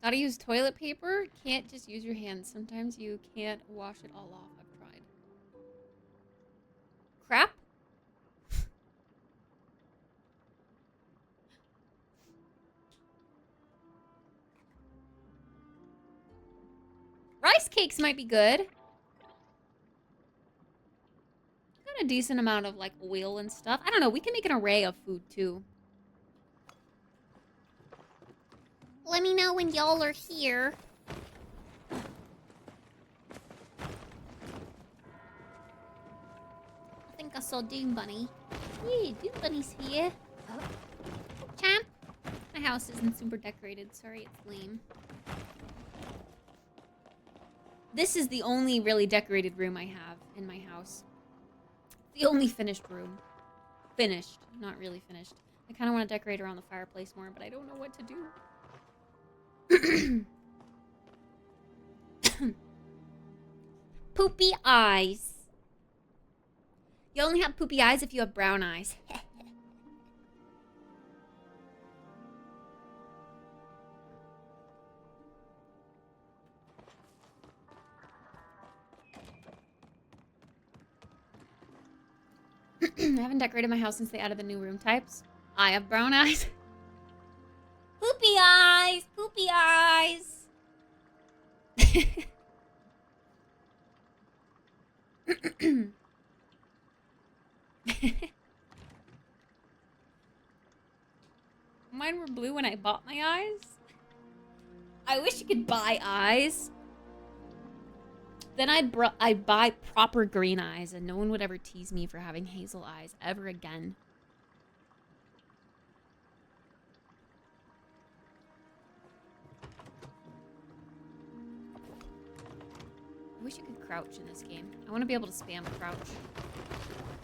Gotta use toilet paper? Can't just use your hands. Sometimes you can't wash it all off. I've tried. Crap? Rice cakes might be good. Got a decent amount of like oil and stuff. I don't know. We can make an array of food too. Let me know when y'all are here. I think I saw Doom Bunny. Yeah, Doom Bunny's here. Champ. My house isn't super decorated. Sorry, it's lame. This is the only really decorated room I have in my house. The only finished room. Finished, not really finished. I kind of want to decorate around the fireplace more, but I don't know what to do. Poopy eyes. You only have poopy eyes if you have brown eyes. I haven't decorated my house since they added the new room types. I have brown eyes. Poopy eyes! Poopy eyes! Mine were blue when I bought my eyes. I wish you could buy eyes. Then I'd buy proper green eyes, and no one would ever tease me for having hazel eyes ever again. I wish you could crouch in this game. I want to be able to spam crouch.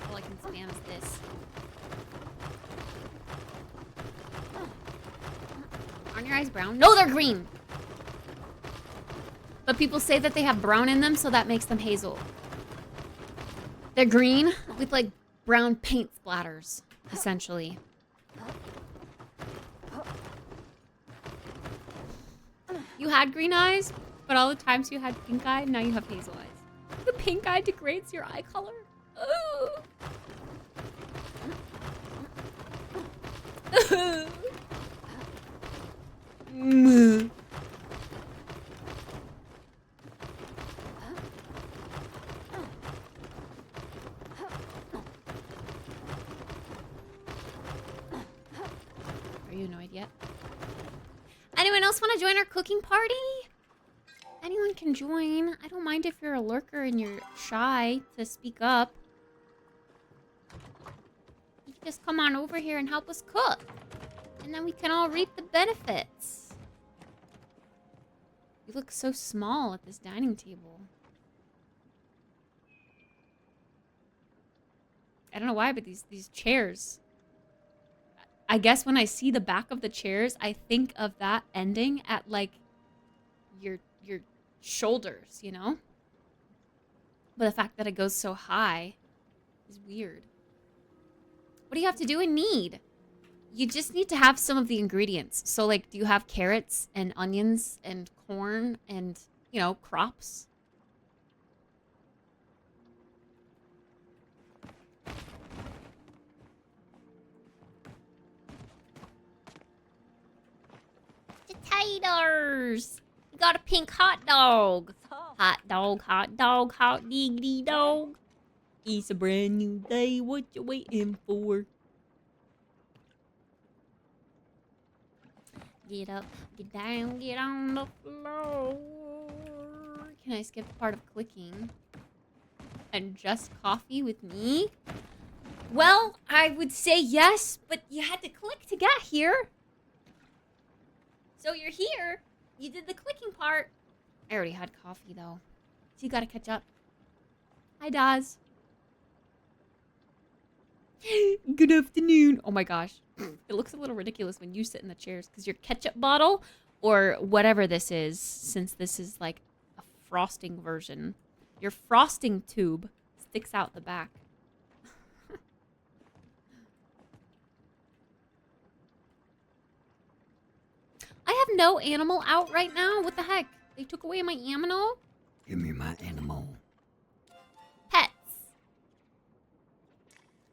All I can spam is this. Aren't your eyes brown? No, they're green! But people say that they have brown in them, so that makes them hazel. They're green with like brown paint splatters, essentially. You had green eyes, but all the times you had pink eye, now you have hazel eyes. The pink eye degrades your eye color. Ooh. Are you annoyed yet? Anyone else want to join our cooking party? Anyone can join. I don't mind if you're a lurker and you're shy to speak up. You can just come on over here and help us cook. And then we can all reap the benefits. You look so small at this dining table. I don't know why, but these chairs. I guess when I see the back of the chairs, I think of that ending at like your shoulders, you know? But the fact that it goes so high is weird. What do you have to do and need? You just need to have some of the ingredients. So like, do you have carrots and onions and corn and, you know, crops? Potatoes! We got a pink hot dog. Hot dog, hot diggity dog. It's a brand new day, what you waiting for? Get up, get down, get on the floor. Can I skip the part of clicking? And just coffee with me? Well, I would say yes, but you had to click to get here. So you're here. You did the clicking part. I already had coffee, though. So you gotta catch up. Hi, Daz. Good afternoon. Oh my gosh. It looks a little ridiculous when you sit in the chairs because your ketchup bottle or whatever this is, since this is like a frosting version, your frosting tube is sticks out the back. I have no animal out right now. What the heck? They took away my animal? Give me my animal. Pets.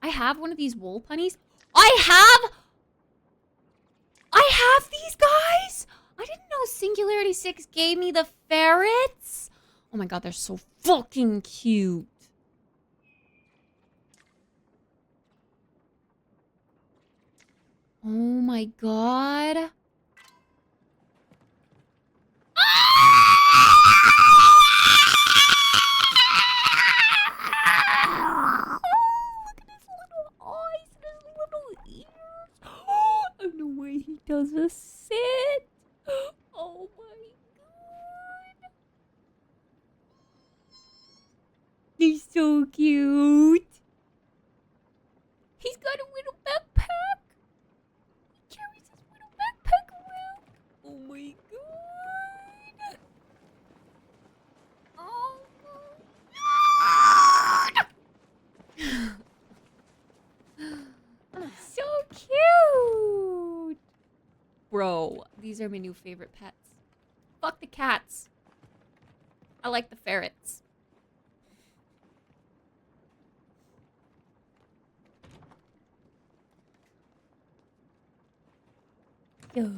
I have one of these wool punnies. I have these guys. I didn't know Singularity 6 gave me the ferrets. Oh my god, they're so fucking cute. Oh my god. Oh, no way he does a sit. Oh my god. He's so cute. He's got a little backpack. He carries his little backpack around. Oh my god. Oh my god. So cute. Bro, these are my new favorite pets. Fuck the cats. I like the ferrets. So cute.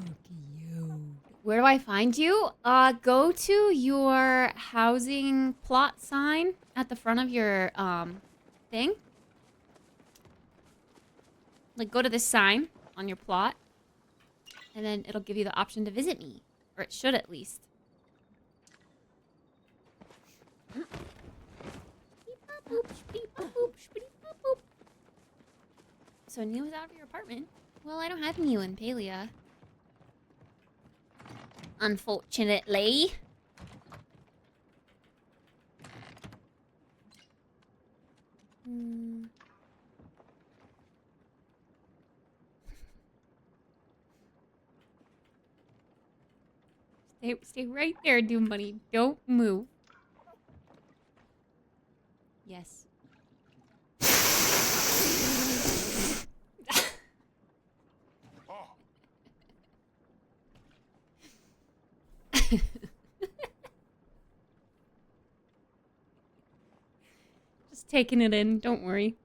Where do I find you? Go to your housing plot sign at the front of your, thing. Like, go to this sign on your plot. And then it'll give you the option to visit me. Or it should, at least. So Neo's out of your apartment? Well, I don't have Neo and Palia. Unfortunately. Stay right there, Doom Bunny. Don't move. Yes. Just taking it in. Don't worry.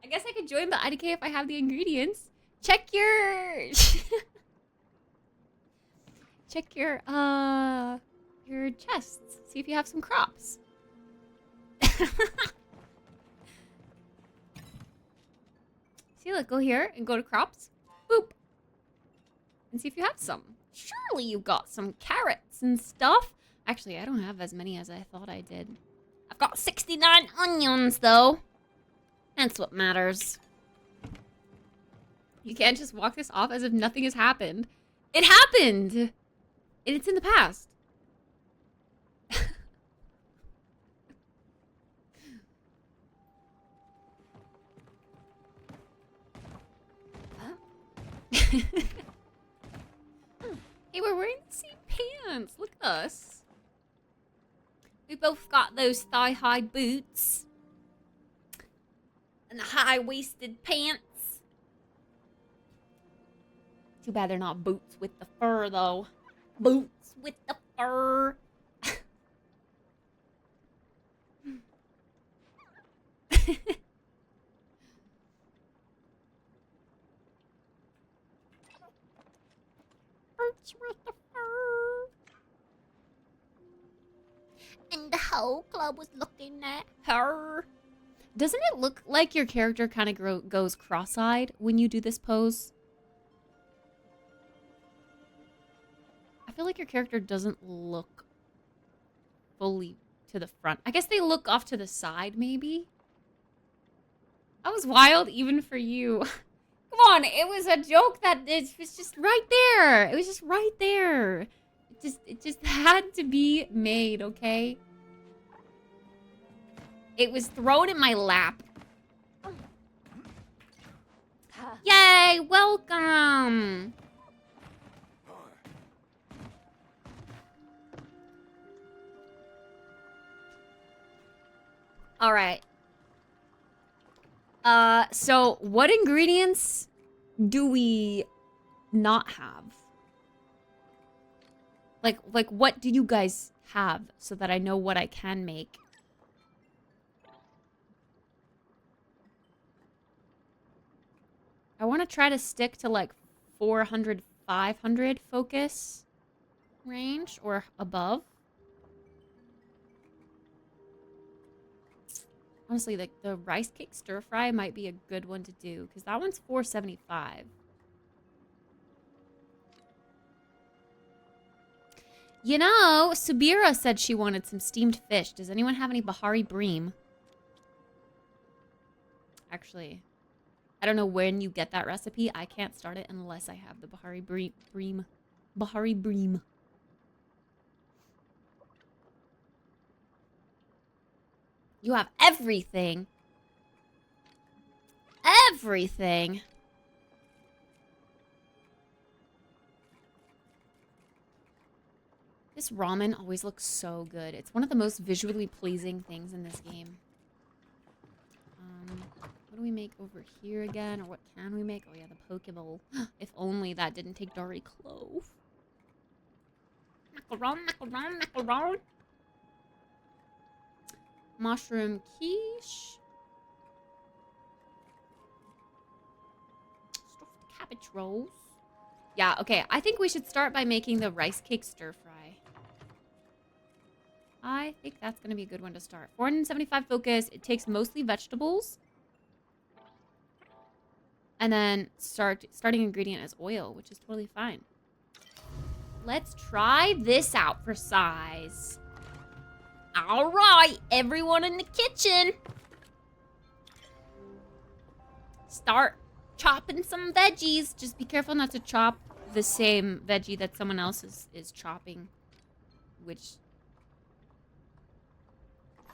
I guess I could join the IDK if I have the ingredients. Check your check your chests. See if you have some crops. See, look, go here and go to crops. Boop. And see if you have some. Surely you got some carrots and stuff. Actually, I don't have as many as I thought I did. I've got 69 onions, though. That's what matters. You can't just walk this off as if nothing has happened. It happened! And it's in the past. Hey, we're wearing the same pants. Look at us. We both got those thigh-high boots. And the high-waisted pants. Too bad they're not boots with the fur, though. Boots with the fur. Boots with the fur. And the whole club was looking at her. Doesn't it look like your character kind of goes cross-eyed when you do this pose? I feel like your character doesn't look fully to the front. I guess they look off to the side, maybe? That was wild, even for you. Come on, it was a joke that it was just right there. It was just right there. It just had to be made, okay? It was thrown in my lap. Yay, welcome. All right. So what ingredients do we not have? Like what do you guys have so that I know what I can make? I want to try to stick to like 400, 500 focus range or above. Honestly, like the rice cake stir fry might be a good one to do because that one's 475. You know, Subira said she wanted some steamed fish. Does anyone have any Bahari bream? Actually, I don't know when you get that recipe. I can't start it unless I have the Bahari bream. Bahari bream. You have everything. Everything. This ramen always looks so good. It's one of the most visually pleasing things in this game. What do we make over here again? Or what can we make? Oh yeah, the poke bowl. If only that didn't take Dory clove. Macaron, macaron, macaron. Mushroom quiche. Stuffed cabbage rolls. Yeah, okay. I think we should start by making the rice cake stir fry. I think that's going to be a good one to start. 475 focus. It takes mostly vegetables. And then starting ingredient is oil, which is totally fine. Let's try this out for size. All right, everyone in the kitchen. Start chopping some veggies. Just be careful not to chop the same veggie that someone else is chopping. Which...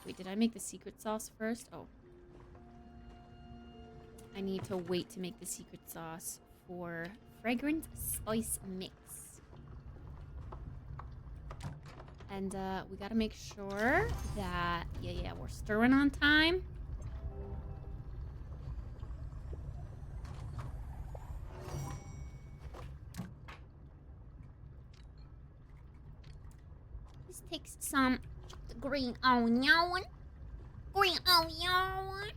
Wait, did I make the secret sauce first? Oh. I need to wait to make the secret sauce for fragrant spice mix. And we gotta make sure that, yeah, we're stirring on time. This takes some green onion. Green onion.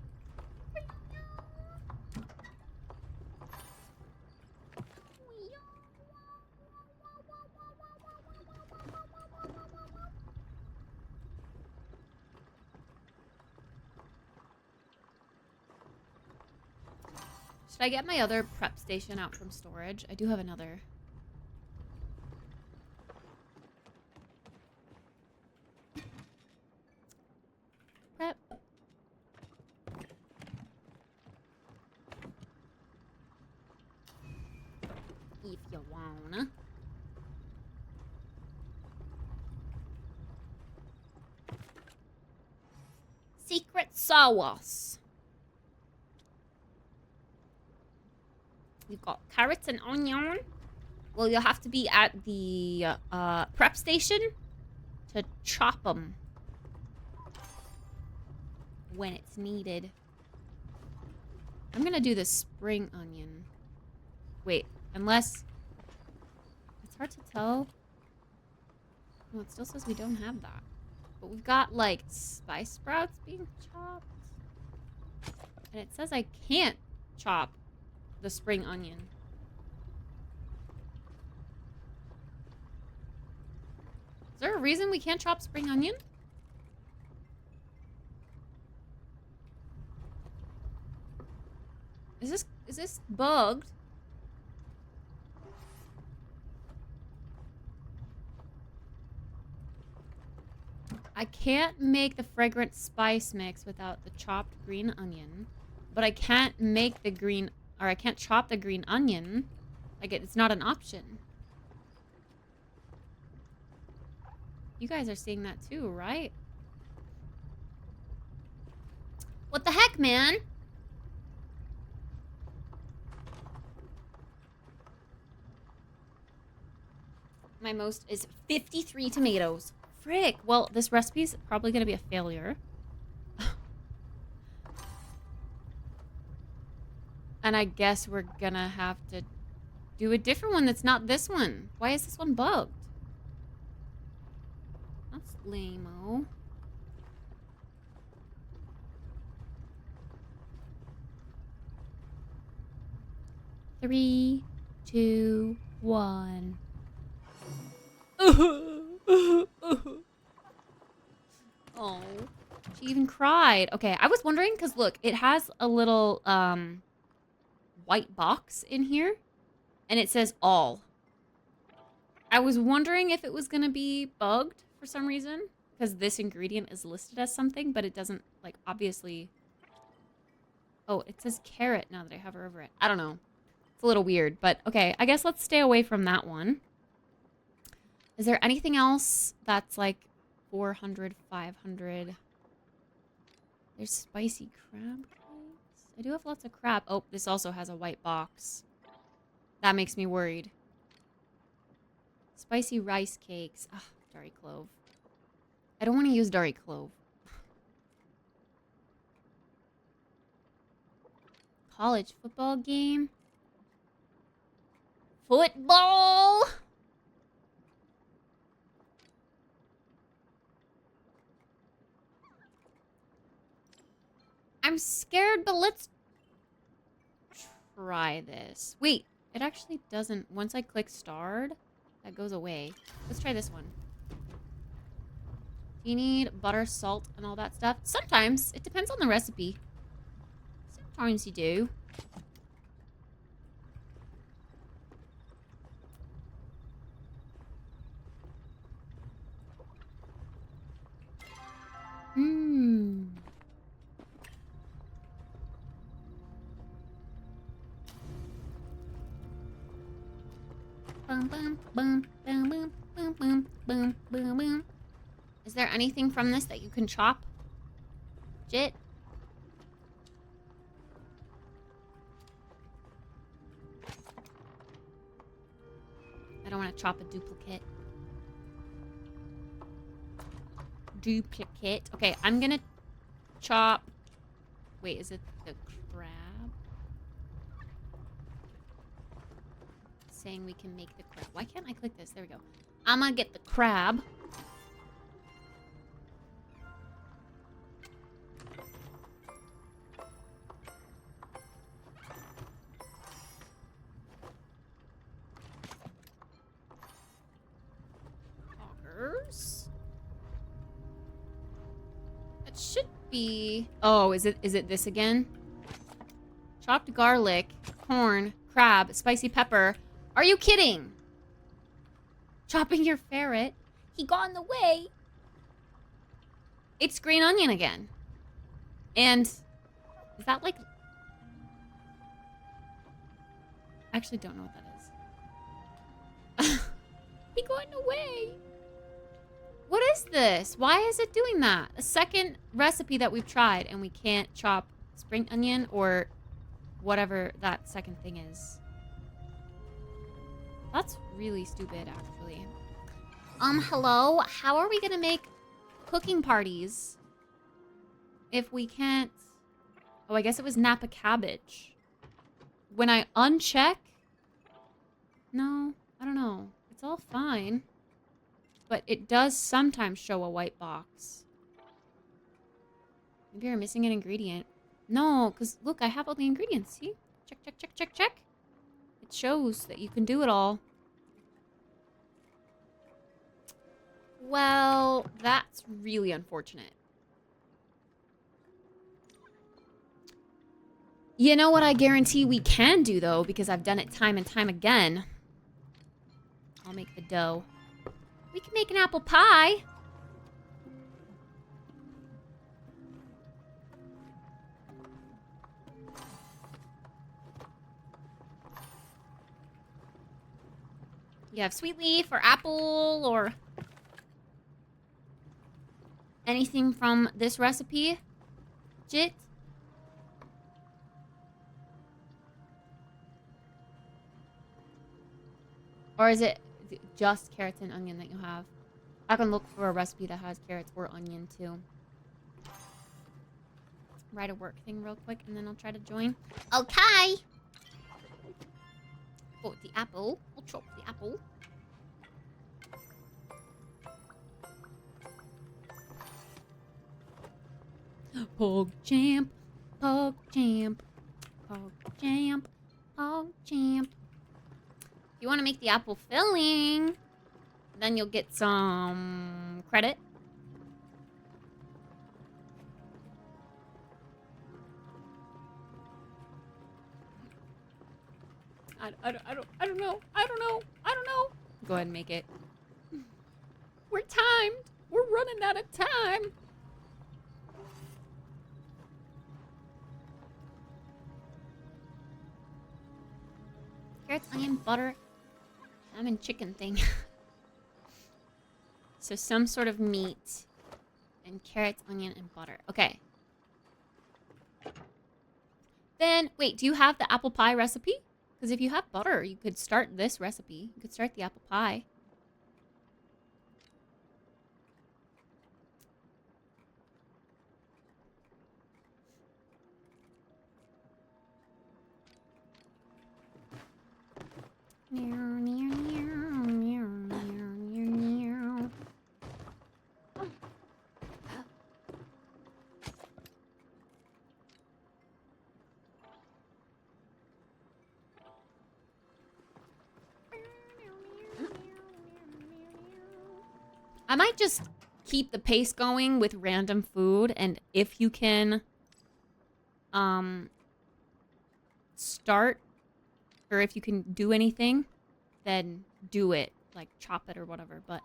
Should I get my other prep station out from storage? I do have another. Prep. If you wanna. Secret sauce. You've got carrots and onion. Well, you'll have to be at the prep station to chop them when it's needed. I'm gonna do the spring onion. Wait, unless... It's hard to tell. No, it still says we don't have that. But we've got, like, spice sprouts being chopped. And it says I can't chop the spring onion. Is there a reason we can't chop spring onion? Is this bugged? I can't make the fragrant spice mix without the chopped green onion, but I can't make the green, or I can't chop the green onion. Like, it's not an option. You guys are seeing that too, right? What the heck, man? My most is 53 tomatoes. Frick. Well, this recipe is probably going to be a failure. And I guess we're going to have to do a different one that's not this one. Why is this one bugged? That's lame-o. Three, two, one. Oh, she even cried. Okay, I was wondering because look, it has a little white box in here, and it says all. I was wondering if it was gonna be bugged for some reason because this ingredient is listed as something, but it doesn't like obviously. Oh, it says carrot now that I hover over it. I don't know. It's a little weird, but okay. I guess let's stay away from that one. Is there anything else that's like 400, 500? There's spicy crab cakes. I do have lots of crab. Oh, this also has a white box. That makes me worried. Spicy rice cakes. Ah, Dari clove. I don't want to use Dari clove. College football game. Football! I'm scared, but let's try this. Wait, it actually doesn't. Once I click starred, that goes away. Let's try this one. Do you need butter, salt, and all that stuff? Sometimes. It depends on the recipe. Sometimes you do. Boom, boom, boom, boom, boom, boom, boom, boom, boom, boom. Is there anything from this that you can chop? Jit? I don't want to chop a duplicate. Duplicate. Okay, I'm gonna chop. Wait, is it the crab? Saying we can make the crab. Why can't I click this? There we go. I'm gonna get the crab. Poggers. That should be. Oh, is it this again? Chopped garlic, corn, crab, spicy pepper. Are you kidding? Chopping your ferret. He got in the way. It's green onion again. And is that like... I actually don't know what that is. He got in the way. What is this? Why is it doing that? A second recipe that we've tried and we can't chop spring onion or whatever that second thing is. That's really stupid, actually. Hello? How are we gonna make cooking parties if we can't... Oh, I guess it was Napa cabbage. When I uncheck... No, I don't know. It's all fine. But it does sometimes show a white box. Maybe you're missing an ingredient. No, because look, I have all the ingredients. See? Check, check, check, check, check. It shows that you can do it all. Well, that's really unfortunate. You know what I guarantee we can do, though, because I've done it time and time again. I'll make the dough. We can make an apple pie. You have sweet leaf or apple or anything from this recipe, Jit? Or is it just carrots and onion that you have? I can look for a recipe that has carrots or onion too. Write a work thing real quick and then I'll try to join. Okay! Oh, the apple. I'll chop the apple. Pog champ. Pog champ. Pog champ. Pog champ. If you want to make the apple filling, then you'll get some credit. I don't know. I don't know. Go ahead and make it. We're timed. We're running out of time. Carrots, onion, butter, salmon, chicken thing. So some sort of meat and carrots, onion, and butter. Okay. Then, wait, do you have the apple pie recipe? Because if you have butter, you could start this recipe. You could start the apple pie. I might just keep the pace going with random food, and if you can start, or if you can do anything, then do it, like chop it or whatever. But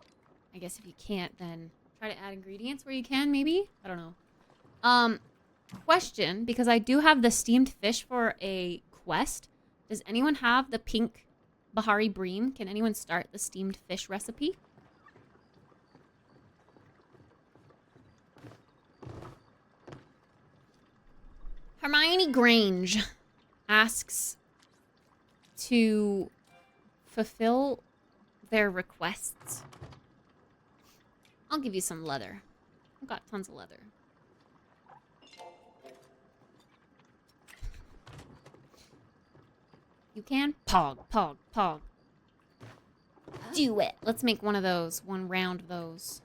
I guess if you can't, then try to add ingredients where you can, maybe. I don't know. Question, because I do have the steamed fish for a quest. Does anyone have the pink Bahari bream? Can anyone start the steamed fish recipe? Hermione Grange asks to fulfill their requests. I'll give you some leather. I've got tons of leather. You can? Pog, pog, pog. Do it. Let's make one of those. One round of those.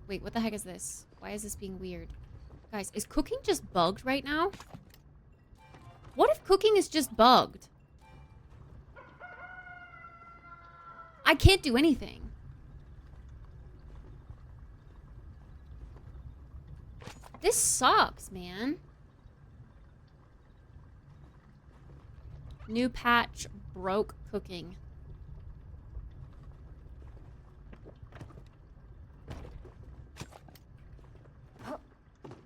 Wait, what the heck is this? Why is this being weird? Guys, is cooking just bugged right now? What if cooking is just bugged? I can't do anything. This sucks, man. New patch broke cooking.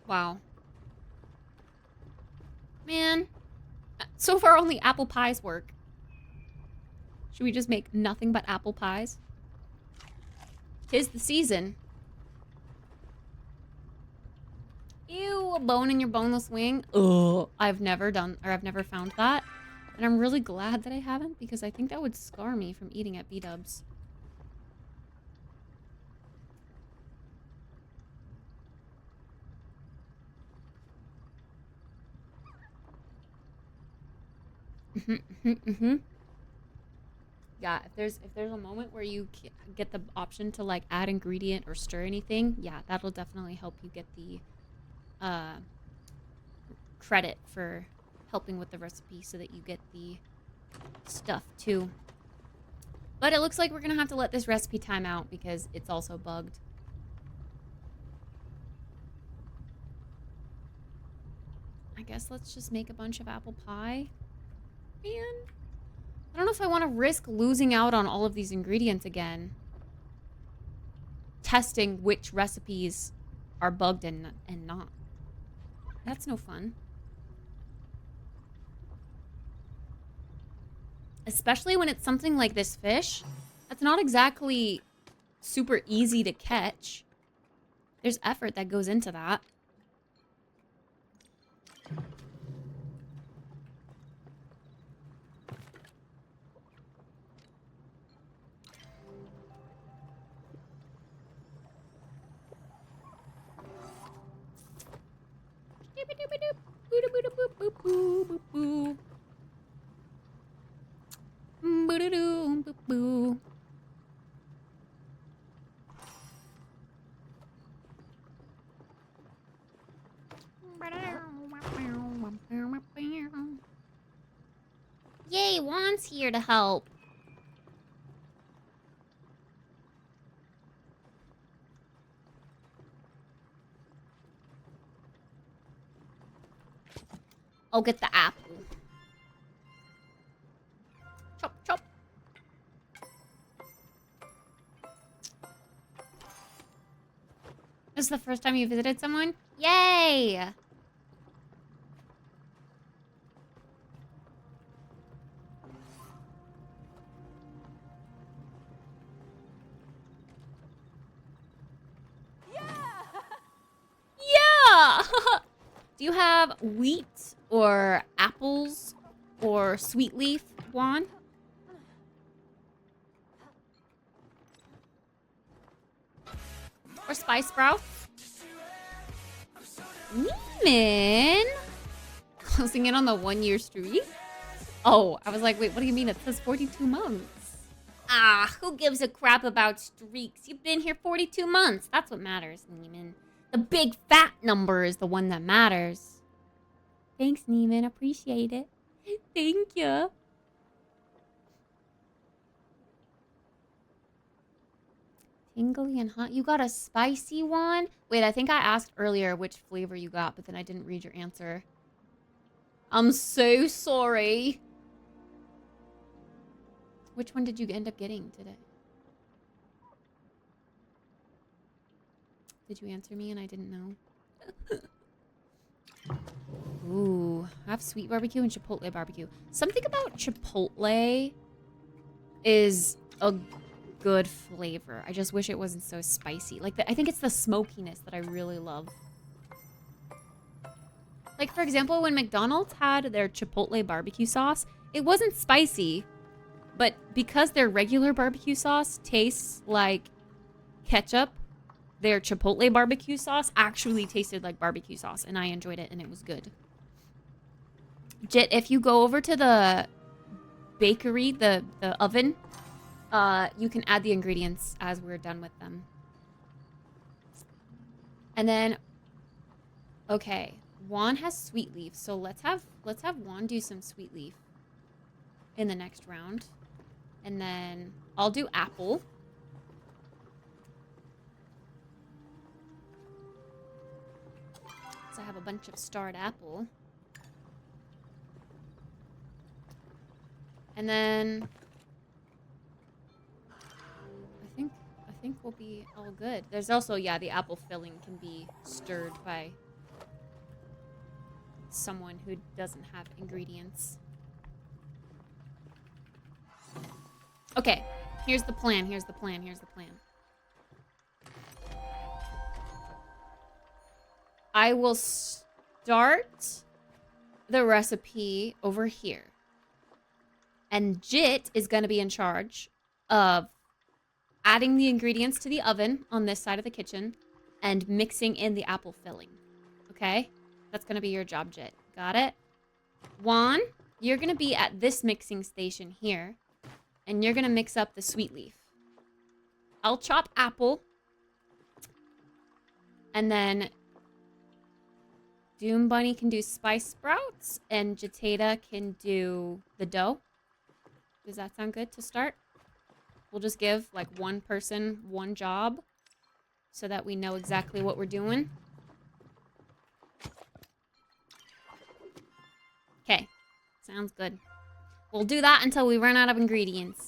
Wow. Man. So far only apple pies work. Should we just make nothing but apple pies? 'Tis the season. Ew, a bone in your boneless wing. Ugh. I've never found that. And I'm really glad that I haven't, because I think that would scar me from eating at B-dubs. Yeah, if there's a moment where you get the option to like add ingredient or stir anything, yeah, that'll definitely help you get the credit for helping with the recipe so that you get the stuff too. But it looks like we're gonna have to let this recipe time out because it's also bugged. I guess let's just make a bunch of apple pie. Man, I don't know if I want to risk losing out on all of these ingredients again. Testing which recipes are bugged and not. That's no fun. Especially when it's something like this fish. That's not exactly super easy to catch. There's effort that goes into that. Yay, Juan's here to help. I'll get the apple. Chop, chop. This is the first time you visited someone? Yay! Yeah! Do you have wheat or apples or sweet leaf, Juan? Or spice sprouts? Neiman? Closing in on the 1-year streak? Oh, I was like, wait, what do you mean? It says 42 months. Ah, who gives a crap about streaks? You've been here 42 months. That's what matters, Neiman. The big fat number is the one that matters. Thanks, Neiman. Appreciate it. Thank you. Tingly and hot. You got a spicy one? Wait, I think I asked earlier which flavor you got, but then I didn't read your answer. I'm so sorry. Which one did you end up getting today? Did you answer me and I didn't know? Ooh, I have sweet barbecue and chipotle barbecue. Something about chipotle is a good flavor. I just wish it wasn't so spicy. Like, I think it's the smokiness that I really love. Like, for example, when McDonald's had their chipotle barbecue sauce, it wasn't spicy, but because their regular barbecue sauce tastes like ketchup, their chipotle barbecue sauce actually tasted like barbecue sauce, and I enjoyed it, and it was good. Jit, if you go over to the bakery, the oven, you can add the ingredients as we're done with them. And then, okay, Juan has sweet leaf, so let's have Juan do some sweet leaf in the next round, and then I'll do apple. So I have a bunch of starred apple. And then I think we'll be all good. There's also, yeah, the apple filling can be stirred by someone who doesn't have ingredients. Okay, here's the plan. I will start the recipe over here. And Jit is going to be in charge of adding the ingredients to the oven on this side of the kitchen and mixing in the apple filling. Okay? That's going to be your job, Jit. Got it? Juan, you're going to be at this mixing station here, and you're going to mix up the sweet leaf. I'll chop apple, and then Doom Bunny can do spice sprouts, and Jitata can do the dough. Does that sound good to start? We'll just give, like, one person one job so that we know exactly what we're doing. Okay, sounds good. We'll do that until we run out of ingredients.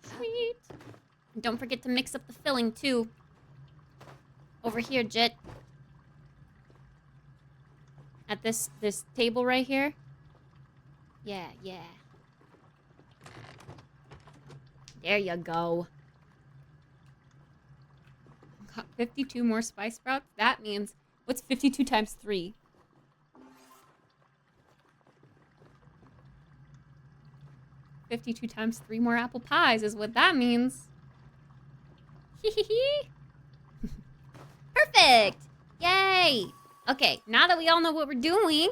Sweet. And don't forget to mix up the filling, too. Over here, Jit. At this table right here. Yeah. There you go. Got 52 more spice sprouts. That means, what's 52 times 3? 52 times 3 more apple pies is what that means. Hee. Perfect! Yay! Okay, now that we all know what we're doing,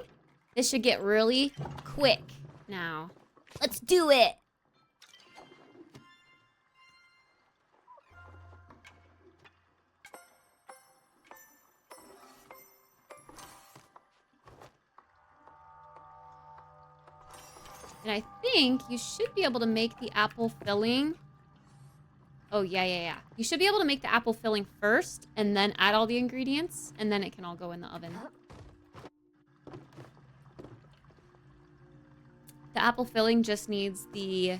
this should get really quick now. Let's do it. And I think you should be able to make the apple filling. Oh, yeah. You should be able to make the apple filling first and then add all the ingredients, and then it can all go in the oven. The apple filling just needs the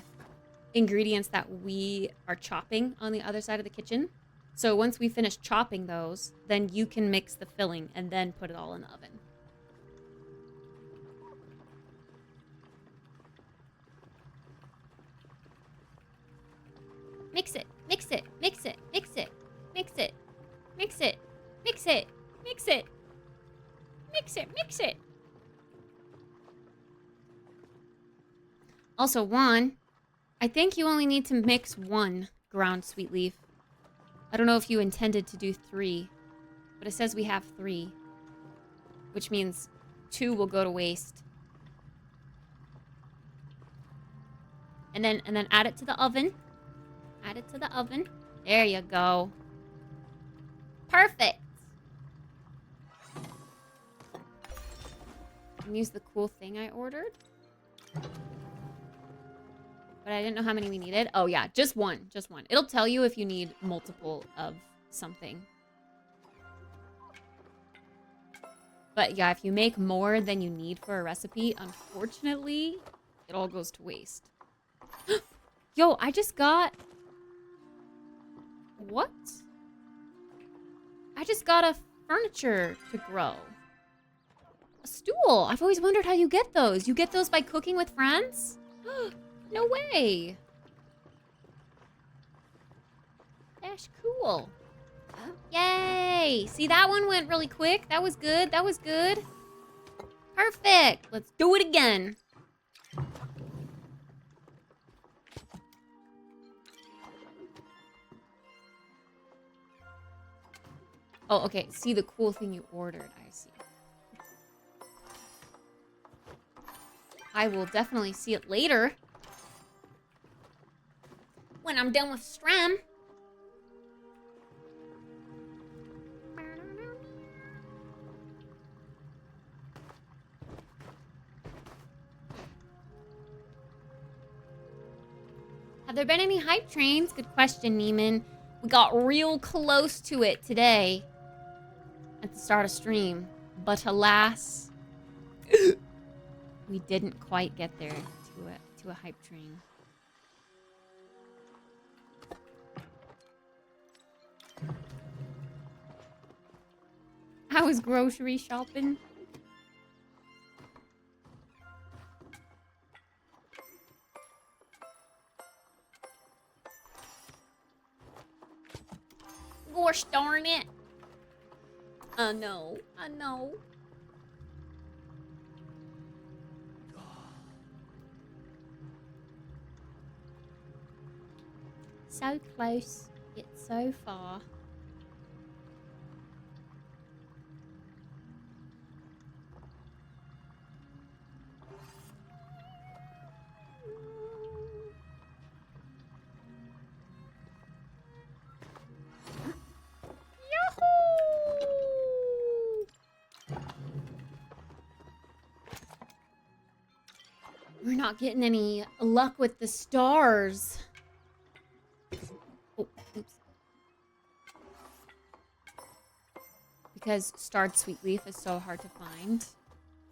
ingredients that we are chopping on the other side of the kitchen. So once we finish chopping those, then you can mix the filling and then put it all in the oven. Mix it, mix it, mix it, mix it, mix it, mix it, mix it, mix it, mix it, mix it. Also, Juan, I think you only need to mix 1 ground sweet leaf. I don't know if you intended to do 3, but it says we have 3, which means 2 will go to waste. And then add it to the oven. Add it to the oven. There you go. Perfect. And use the cool thing I ordered. But I didn't know how many we needed. Oh, yeah. Just 1. Just 1. It'll tell you if you need multiple of something. But, yeah, if you make more than you need for a recipe, unfortunately, it all goes to waste. Yo, I just got... What? I just got a furniture to grow. A stool. I've always wondered how you get those. You get those by cooking with friends? No way. That's cool. Yay. See, that one went really quick. That was good. That was good. Perfect. Let's do it again. Oh, okay. See the cool thing you ordered. I see. I will definitely see it later. When I'm done with Stram. Have there been any hype trains? Good question, Neiman. We got real close to it today at the start of stream. But alas, we didn't quite get there to a hype train. I was grocery shopping. Gosh darn it. I know. I know. So close, yet so far. We're not getting any luck with the stars. Oh, oops. Because starred sweet leaf is so hard to find.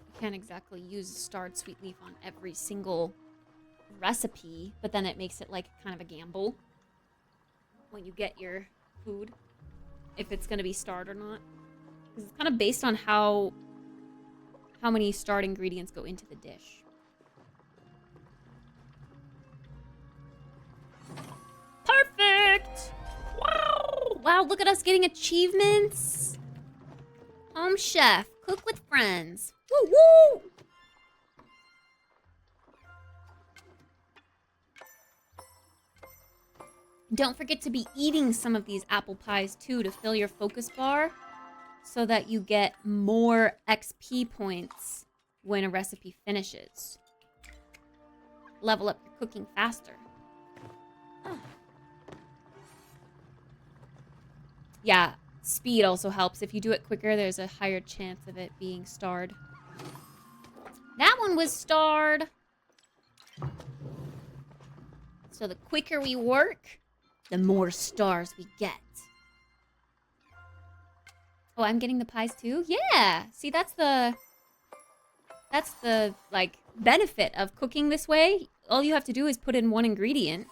You can't exactly use starred sweet leaf on every single recipe, but then it makes it like kind of a gamble when you get your food, if it's going to be starred or not. Because it's kind of based on how many starred ingredients go into the dish. Perfect! Wow! Wow, look at us getting achievements. Home chef, cook with friends. Woo woo! Don't forget to be eating some of these apple pies too to fill your focus bar so that you get more XP points when a recipe finishes. level up your cooking faster. Yeah, speed also helps. If you do it quicker, there's a higher chance of it being starred. That one was starred. So the quicker we work, the more stars we get. Oh, I'm getting the pies too? Yeah! See, that's the like benefit of cooking this way. All you have to do is put in one ingredient,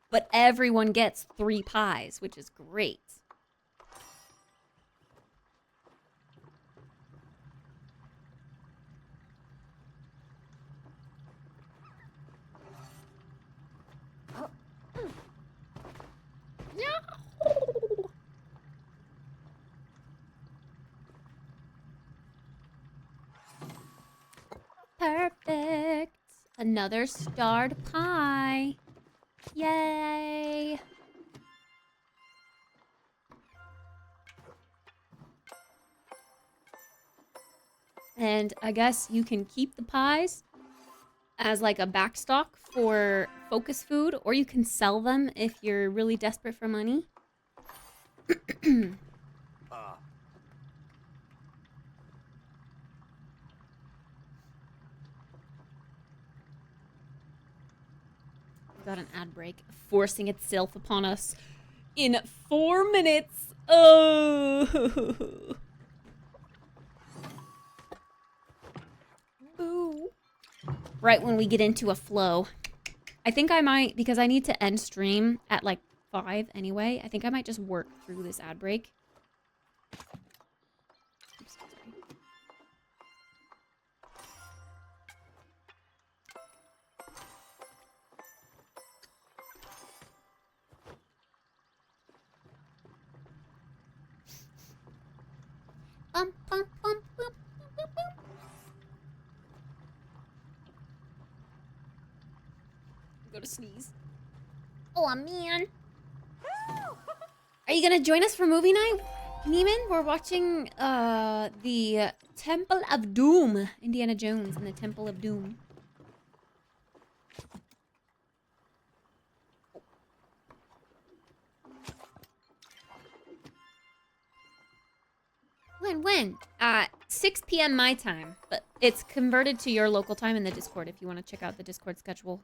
but everyone gets 3 pies, which is great. Perfect. Another starred pie. Yay. And I guess you can keep the pies as like a backstock for focus food, or you can sell them if you're really desperate for money. Got an ad break forcing itself upon us in 4 minutes. Oh. Boo. Right when we get into a flow. I think I might, because I need to end stream at like 5 anyway, I think I might just work through this ad break. Oops, sorry. Bum, bum, bum, bum, bum, bum. Go to sneeze. Oh, man. Are you gonna join us for movie night, Neiman? We're watching the Temple of Doom. Indiana Jones and the Temple of Doom. When? 6 p.m. my time, but it's converted to your local time in the Discord if you want to check out the Discord schedule.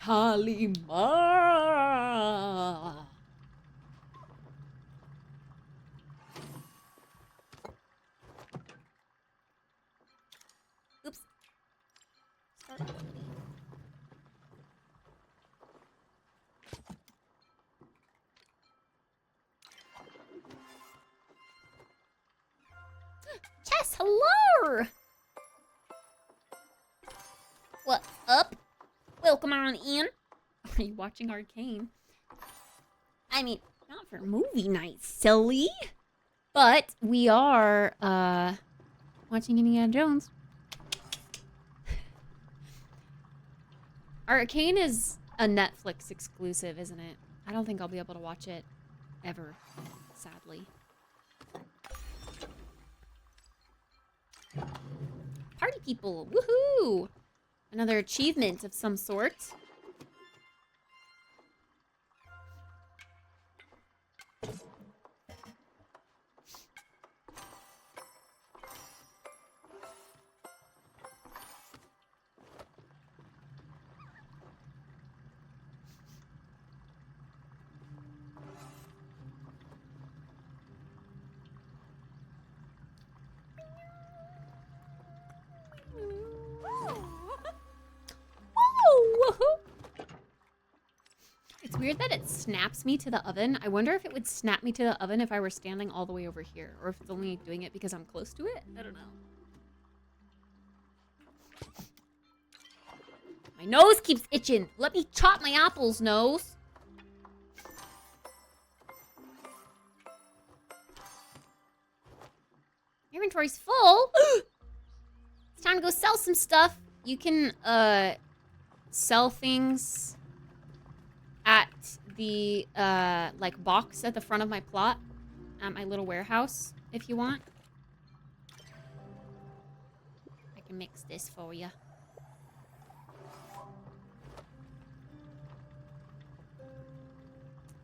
Kalima. Oops. Start ability. Chess, hello! What's up? Welcome on in. Are you watching Arcane? I mean, not for movie night, silly. But we are, watching Indiana Jones. Arcane is a Netflix exclusive, isn't it? I don't think I'll be able to watch it ever, sadly. Party people, woohoo! Another achievement of some sort. It's weird that it snaps me to the oven. I wonder if it would snap me to the oven if I were standing all the way over here, or if it's only doing it because I'm close to it. I don't know. My nose keeps itching. Let me chop my apples, nose. Inventory's full. It's time to go sell some stuff. You can sell things at the like box at the front of my plot. at my little warehouse if you want. I can mix this for you.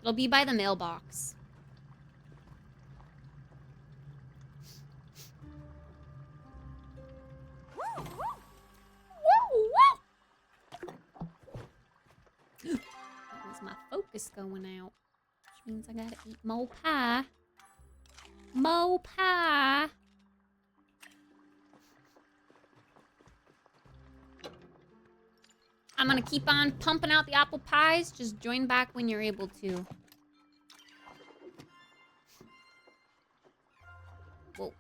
It'll be by the mailbox. That was my focus going out. Which means I gotta eat more pie. More pie. I'm gonna keep on pumping out the apple pies. Just join back when you're able to. Whoa.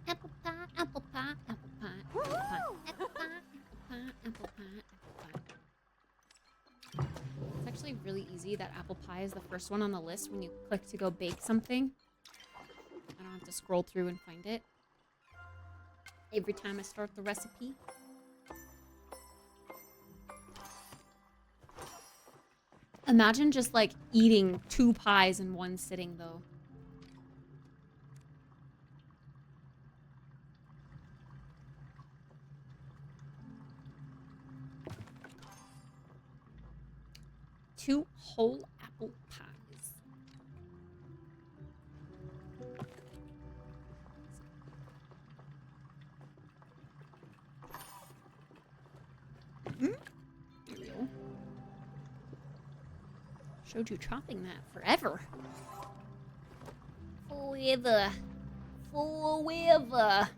Apple pie, apple pie, apple pie, apple pie, apple pie, apple pie, apple pie, apple pie. It's actually really easy that apple pie is the first one on the list when you click to go bake something. I don't have to scroll through and find it every time I start the recipe. Imagine just like eating 2 pies in one sitting though. Two whole apple pies. Here we go. Showed you chopping that forever. Forever. Forever.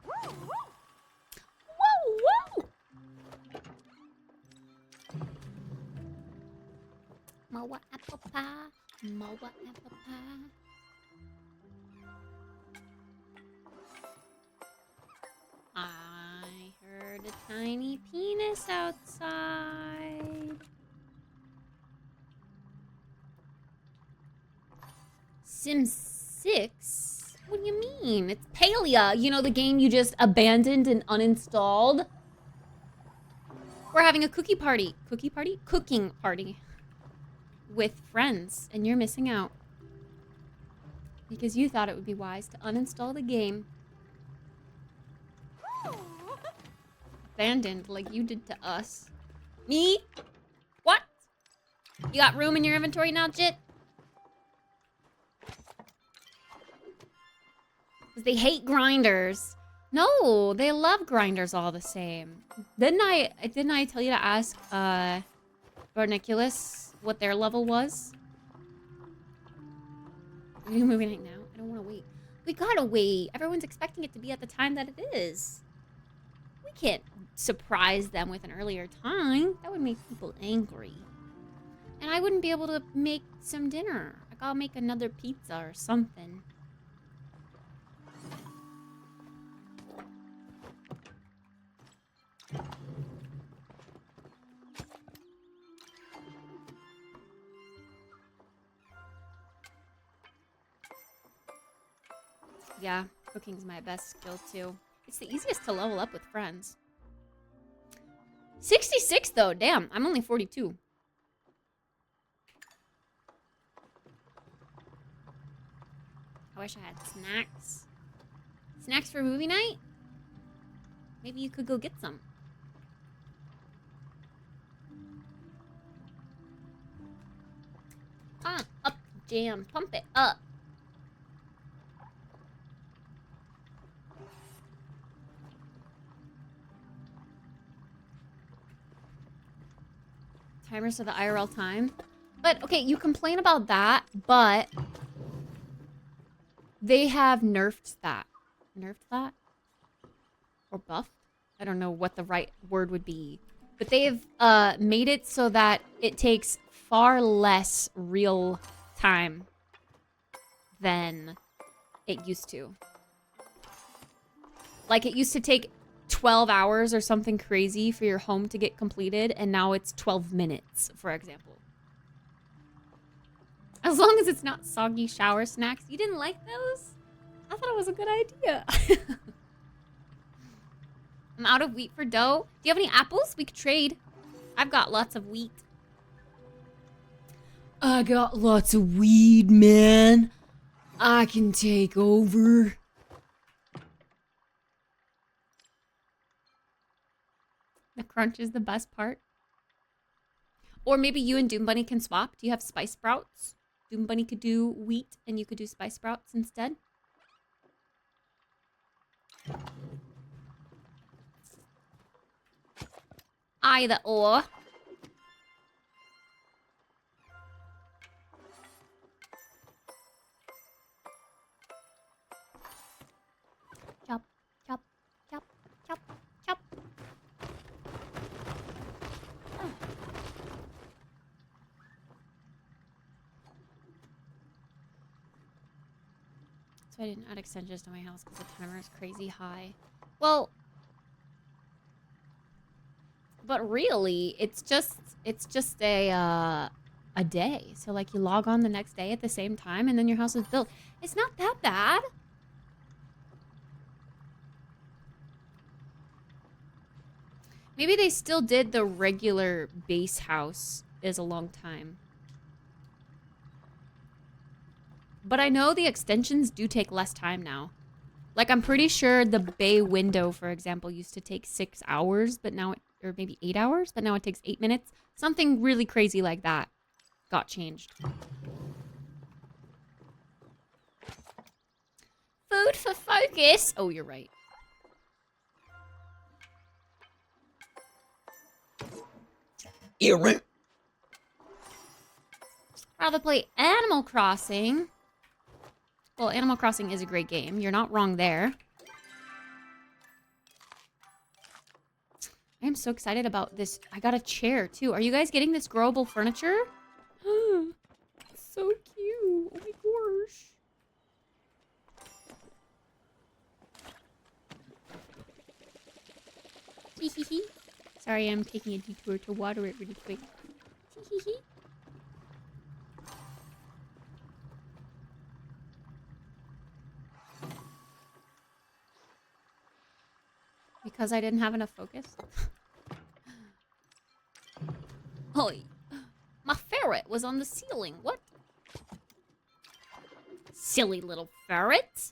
Whoa, whoa! More apple pie, more apple pie. I heard a tiny penis outside. Sims 6? What do you mean? It's Palia. You know, the game you just abandoned and uninstalled? We're having a cookie party. Cookie party? Cooking party. With friends, and you're missing out. Because you thought it would be wise to uninstall the game. Abandoned like you did to us. Me? What? You got room in your inventory now, Jit? Because they hate grinders. No, they love grinders all the same. Didn't I tell you to ask Barniculus what their level was? Are you moving it now? I don't want to wait. We gotta wait. Everyone's expecting it to be at the time that it is. We can't surprise them with an earlier time. That would make people angry. And I wouldn't be able to make some dinner. I gotta make another pizza or something. Yeah, cooking's my best skill too. It's the easiest to level up with friends. 66 though, damn, I'm only 42. I wish I had snacks. Snacks for movie night? Maybe you could go get some. Up jam, pump it up. Timers of the IRL time. But, okay, you complain about that, but they have nerfed that. Nerfed that? Or buffed? I don't know what the right word would be. But they've made it so that it takes far less real time than it used to. Like, it used to take 12 hours or something crazy for your home to get completed, and now it's 12 minutes, for example. As long as it's not soggy shower snacks. You didn't like those? I thought it was a good idea. I'm out of wheat for dough. Do you have any apples? We could trade. I've got lots of wheat. I got lots of weed, man. I can take over. The crunch is the best part. Or maybe you and Doom Bunny can swap. Do you have spice sprouts? Doom Bunny could do wheat and you could do spice sprouts instead. Either or. Chop, chop, chop, chop, chop. So I didn't add extensions to my house because the timer is crazy high. Well, but really, it's just a day. So like you log on the next day at the same time, and then your house is built. It's not that bad. Maybe they still did the regular base house is a long time. But I know the extensions do take less time now. Like, I'm pretty sure the bay window, for example, used to take 6 hours, but now, or maybe 8 hours, but now it takes 8 minutes. Something really crazy like that got changed. Food for focus. Oh, you're right. Earring. Rather play Animal Crossing. Well, Animal Crossing is a great game. You're not wrong there. I am so excited about this. I got a chair, too. Are you guys getting this growable furniture? So cute. Oh my gosh. Hee. Sorry, I'm taking a detour to water it really quick. Hee. Because I didn't have enough focus. Oh, my ferret was on the ceiling. What? Silly little ferret.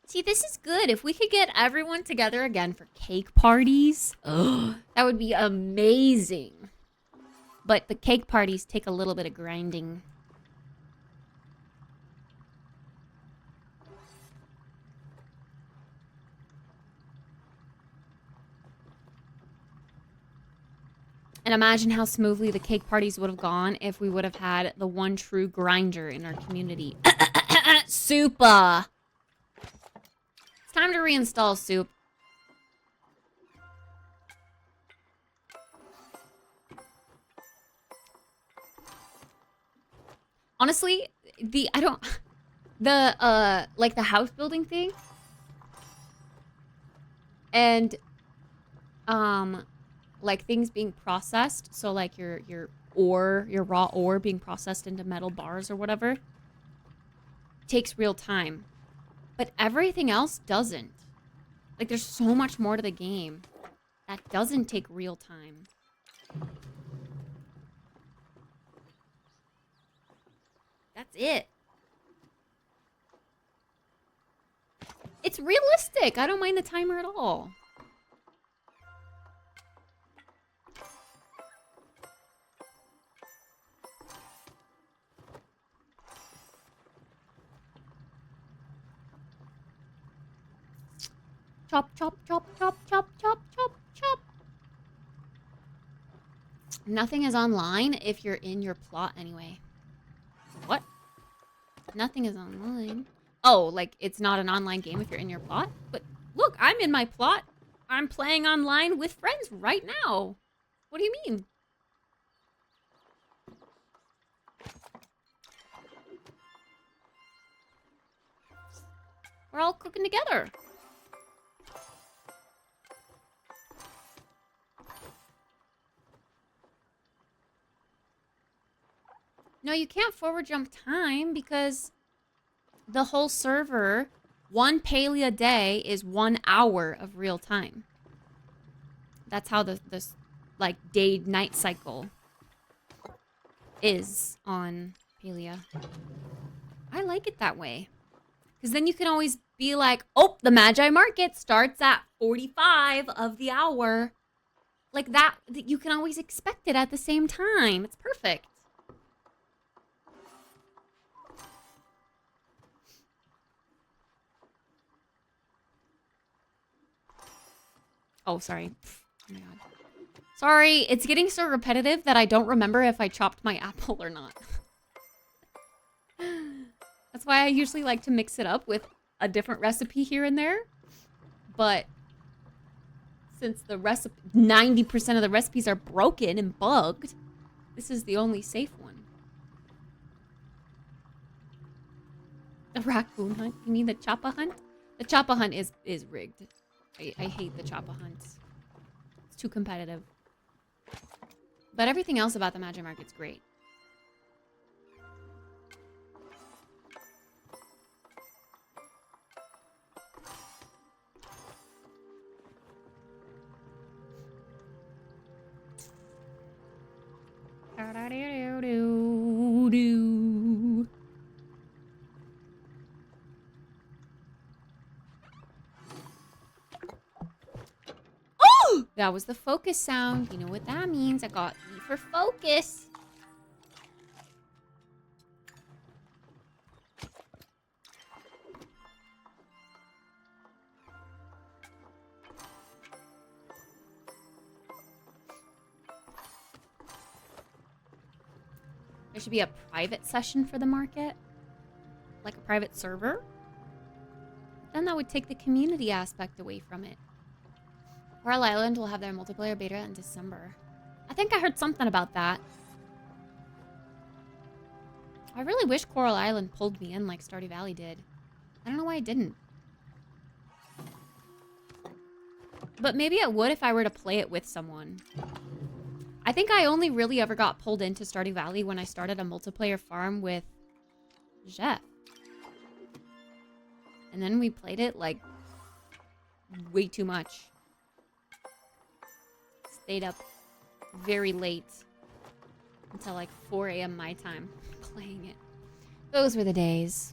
See, this is good. If we could get everyone together again for cake parties, that would be amazing. But the cake parties take a little bit of grinding. And imagine how smoothly the cake parties would have gone if we would have had the one true grinder in our community. Super! It's time to reinstall Soup. Honestly, like the house building thing and, like things being processed, so like your raw ore being processed into metal bars or whatever, takes real time. But everything else doesn't. Like there's so much more to the game that doesn't take real time. That's it. It's realistic. I don't mind the timer at all. Chop, chop, chop, chop, chop, chop, chop, chop. Nothing is online if you're in your plot anyway. What? Nothing is online. Oh, like it's not an online game if you're in your plot? But look, I'm in my plot. I'm playing online with friends right now. What do you mean? We're all cooking together. No, you can't forward jump time because the whole server, 1 paley a day is 1 hour of real time. That's how this like day-night cycle is on Palea. I like it that way. Because then you can always be like, oh, the Magi Market starts at 45 of the hour. Like that you can always expect it at the same time. It's perfect. Oh, sorry. Oh my god. Sorry, it's getting so repetitive that I don't remember if I chopped my apple or not. That's why I usually like to mix it up with a different recipe here and there. But since the recipe 90% of the recipes are broken and bugged, this is the only safe one. The raccoon hunt? You mean the choppa hunt? The choppa hunt is rigged. I hate the choppa hunt. It's too competitive. But everything else about the Magi Market's great. Oh! That was the focus sound. You know what that means. I got E for focus. There should be a private session for the market. Like a private server. Then that would take the community aspect away from it. Coral Island will have their multiplayer beta in December. I think I heard something about that. I really wish Coral Island pulled me in like Stardew Valley did. I don't know why it didn't. But maybe it would if I were to play it with someone. I think I only really ever got pulled into Stardew Valley when I started a multiplayer farm with Jeff. And then we played it like way too much. Stayed up very late until like 4 a.m. my time playing it. Those were the days.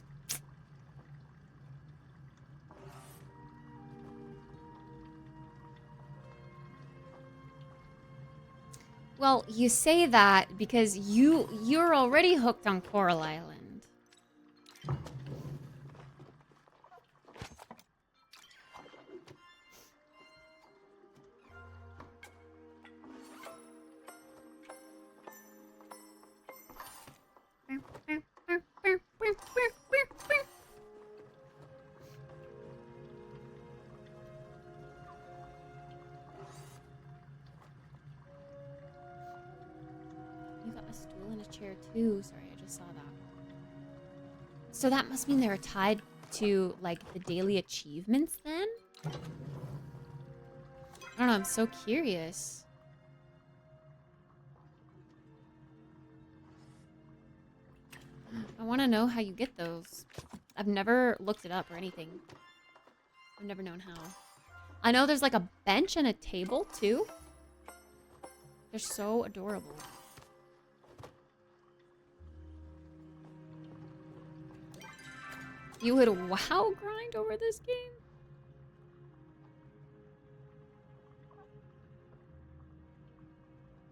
Well, you say that because you're already hooked on Coral Island. You got a stool and a chair too. Sorry, I just saw that. So that must mean they're tied to like the daily achievements then? I don't know, I'm so curious. I want to know how you get those. I've never looked it up or anything. I've never known how. I know there's like a bench and a table too. They're so adorable. You would wow grind over this game?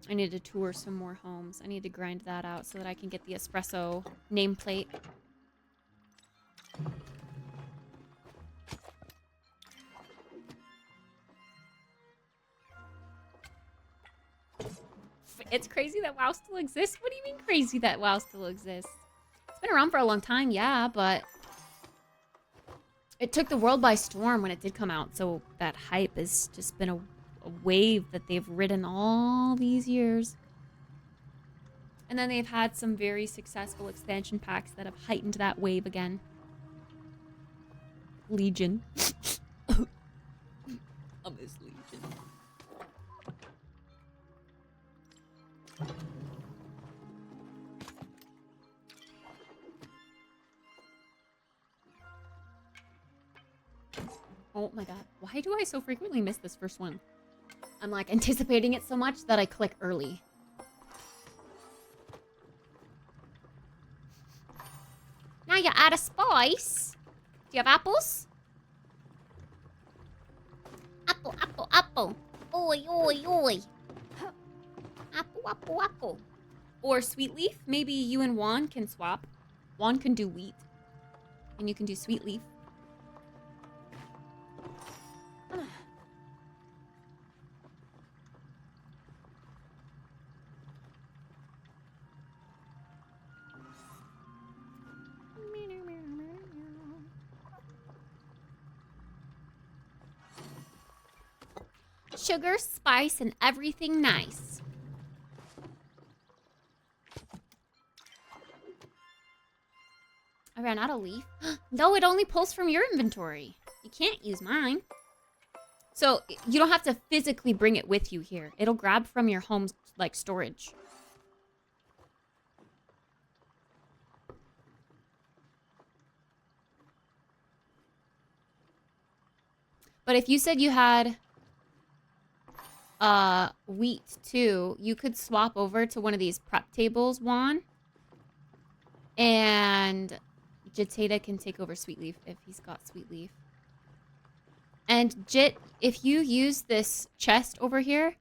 I need to tour some more homes. I need to grind that out so that I can get the espresso nameplate. It's crazy that WoW still exists? What do you mean crazy that WoW still exists? It's been around for a long time, yeah, but it took the world by storm when it did come out, so that hype has just been a wave that they've ridden all these years. And then they've had some very successful expansion packs that have heightened that wave again. Legion. I miss Legion. Oh my god. Why do I so frequently miss this first one? I'm like anticipating it so much that I click early. Now you're out of spice. Do you have apples? Apple, apple, apple. Oi, oi, oi. Apple, apple, apple. Or sweet leaf. Maybe you and Juan can swap. Juan can do wheat. And you can do sweet leaf. Sugar, spice, and everything nice. I ran out of leaf. No, it only pulls from your inventory. You can't use mine. So you don't have to physically bring it with you here. It'll grab from your home's like storage. But if you said you had wheat too, you could swap over to one of these prep tables, Juan. And Jitata can take over sweet leaf if he's got sweet leaf. And Jit, if you use this chest over here,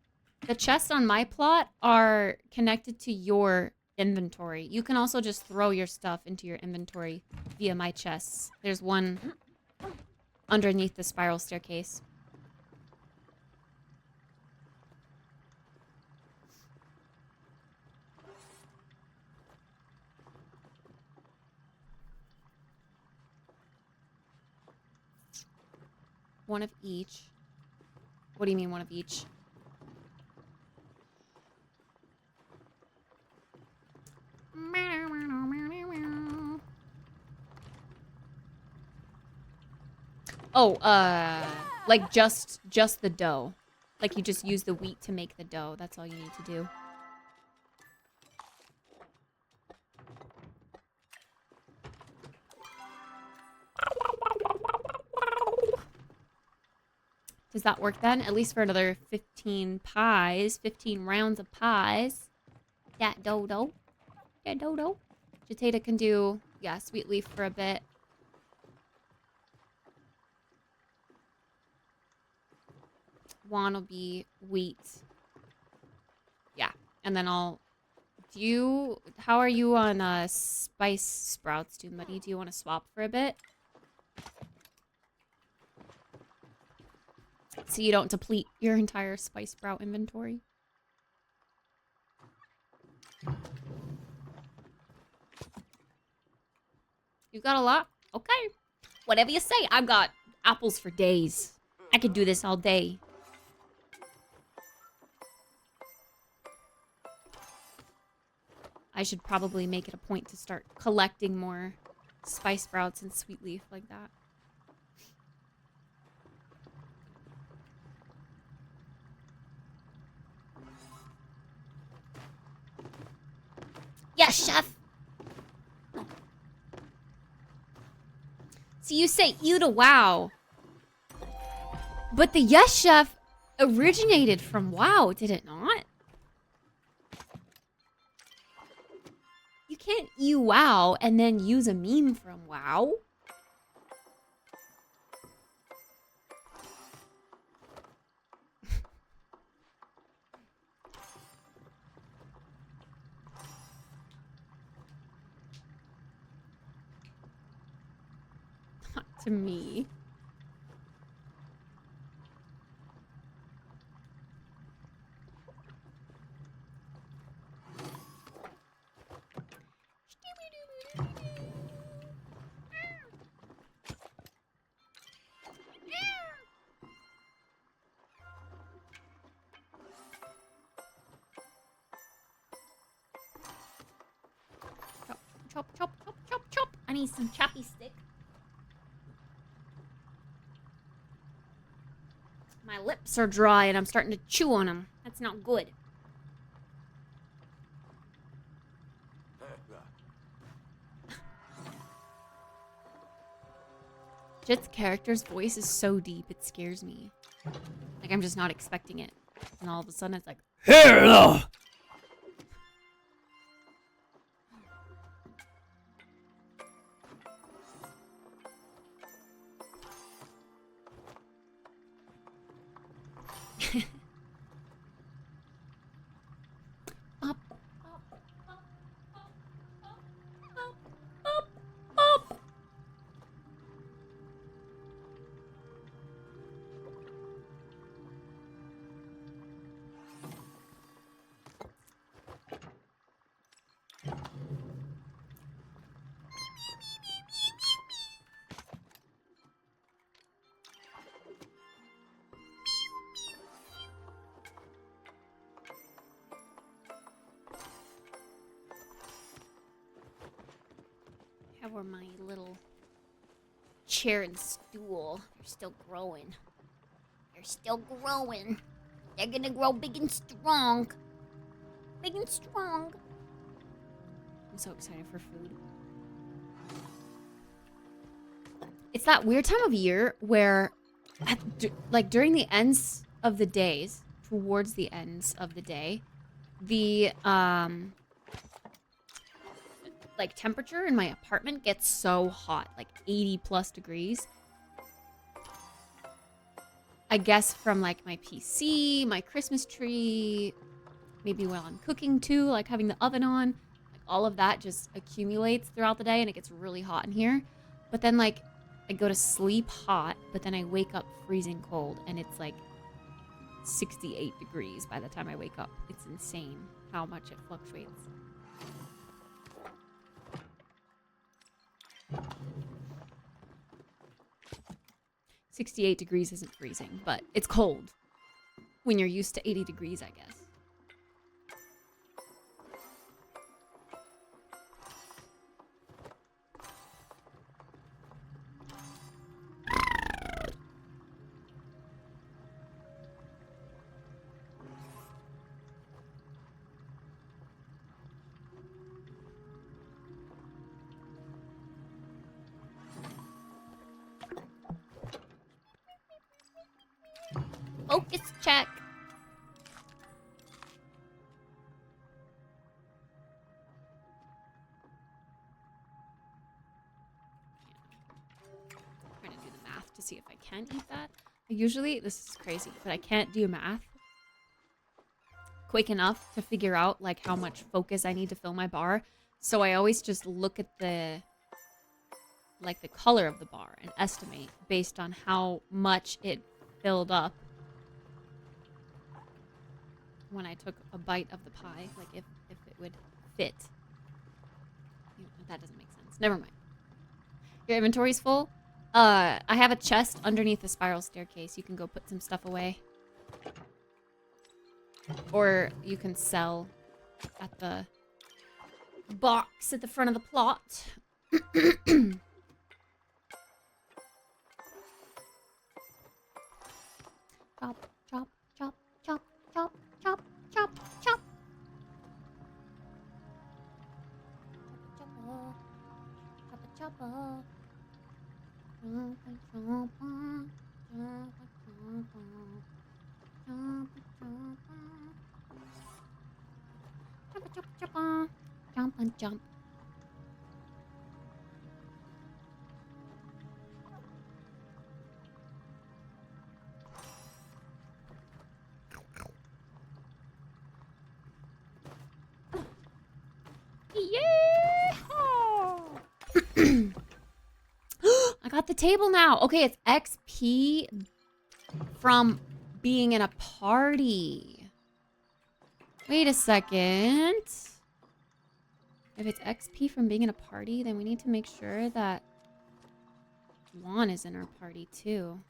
the chests on my plot are connected to your inventory. You can also just throw your stuff into your inventory via my chests. There's one underneath the spiral staircase. One of each. What do you mean one of each? Oh, like just the dough. Like you just use the wheat to make the dough. That's all you need to do. Does that work then? At least for another 15 pies. 15 rounds of pies. That dodo. That dodo. Jitata can do, yeah, sweet leaf for a bit. Juan will be wheat. Yeah. And then I'll... How are you on spice sprouts, Doom Buddy? Do you want to swap for a bit? So you don't deplete your entire spice sprout inventory. You've got a lot? Okay. Whatever you say. I've got apples for days. I could do this all day. I should probably make it a point to start collecting more spice sprouts and sweet leaf like that. Yes, chef. So you say ew to wow. But the yes, chef originated from WoW, did it not? You can't ew wow and then use a meme from WoW. Not to me. Chop, chop, chop, chop, chop. I need some choppy stick. My lips are dry and I'm starting to chew on them. That's not good. Jit's character's voice is so deep, it scares me. Like, I'm just not expecting it. And all of a sudden, it's like, Hello! up, up, up, up, up, up, up. How are my little chair and stool? They're still growing. They're still growing. They're gonna grow big and strong. Big and strong. I'm so excited for food. It's that weird time of year where, like, during the ends of the days, towards the ends of the day, the, like, temperature in my apartment gets so hot, like 80 plus degrees. I guess from, like, my PC, my Christmas tree, maybe while I'm cooking too, like having the oven on, like all of that just accumulates throughout the day and it gets really hot in here. But then, like, I go to sleep hot, but then I wake up freezing cold and it's like 68 degrees by the time I wake up. It's insane how much it fluctuates. "68 degrees isn't freezing, but it's cold when you're used to 80 degrees, I guess. Focus check. I'm trying to do the math to see if I can eat that. Usually, this is crazy, but I can't do math quick enough to figure out like how much focus I need to fill my bar. So I always just look at the color of the bar and estimate based on how much it filled up when I took a bite of the pie, like if it would fit. That doesn't make sense. Never mind. Your inventory's full? I have a chest underneath the spiral staircase. You can go put some stuff away. Or you can sell at the box at the front of the plot. Chop, chop, chop, chop, chop, chop, chop, chop. Choppa, choppa, choppa. Choppa, choppa, choppa, choppa. Choppa, choppa, choppa. Jump and jump. Yeah! I got the table now. Okay, it's XP from being in a party. Wait a second. If it's XP from being in a party, then we need to make sure that Juan is in our party too.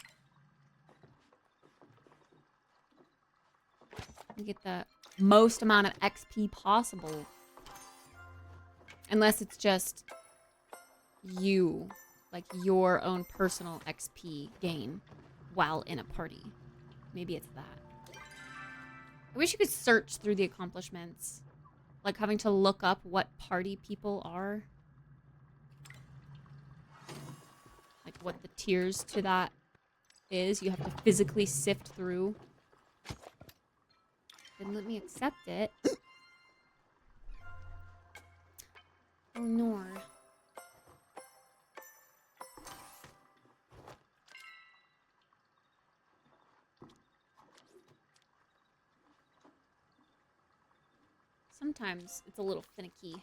We get the most amount of XP possible. Unless it's just you, like your own personal XP gain while in a party. Maybe it's that. I wish you could search through the accomplishments. Like having to look up what party people are. Like what the tiers to that is. You have to physically sift through. Didn't let me accept it. Oh, no. Sometimes it's a little finicky.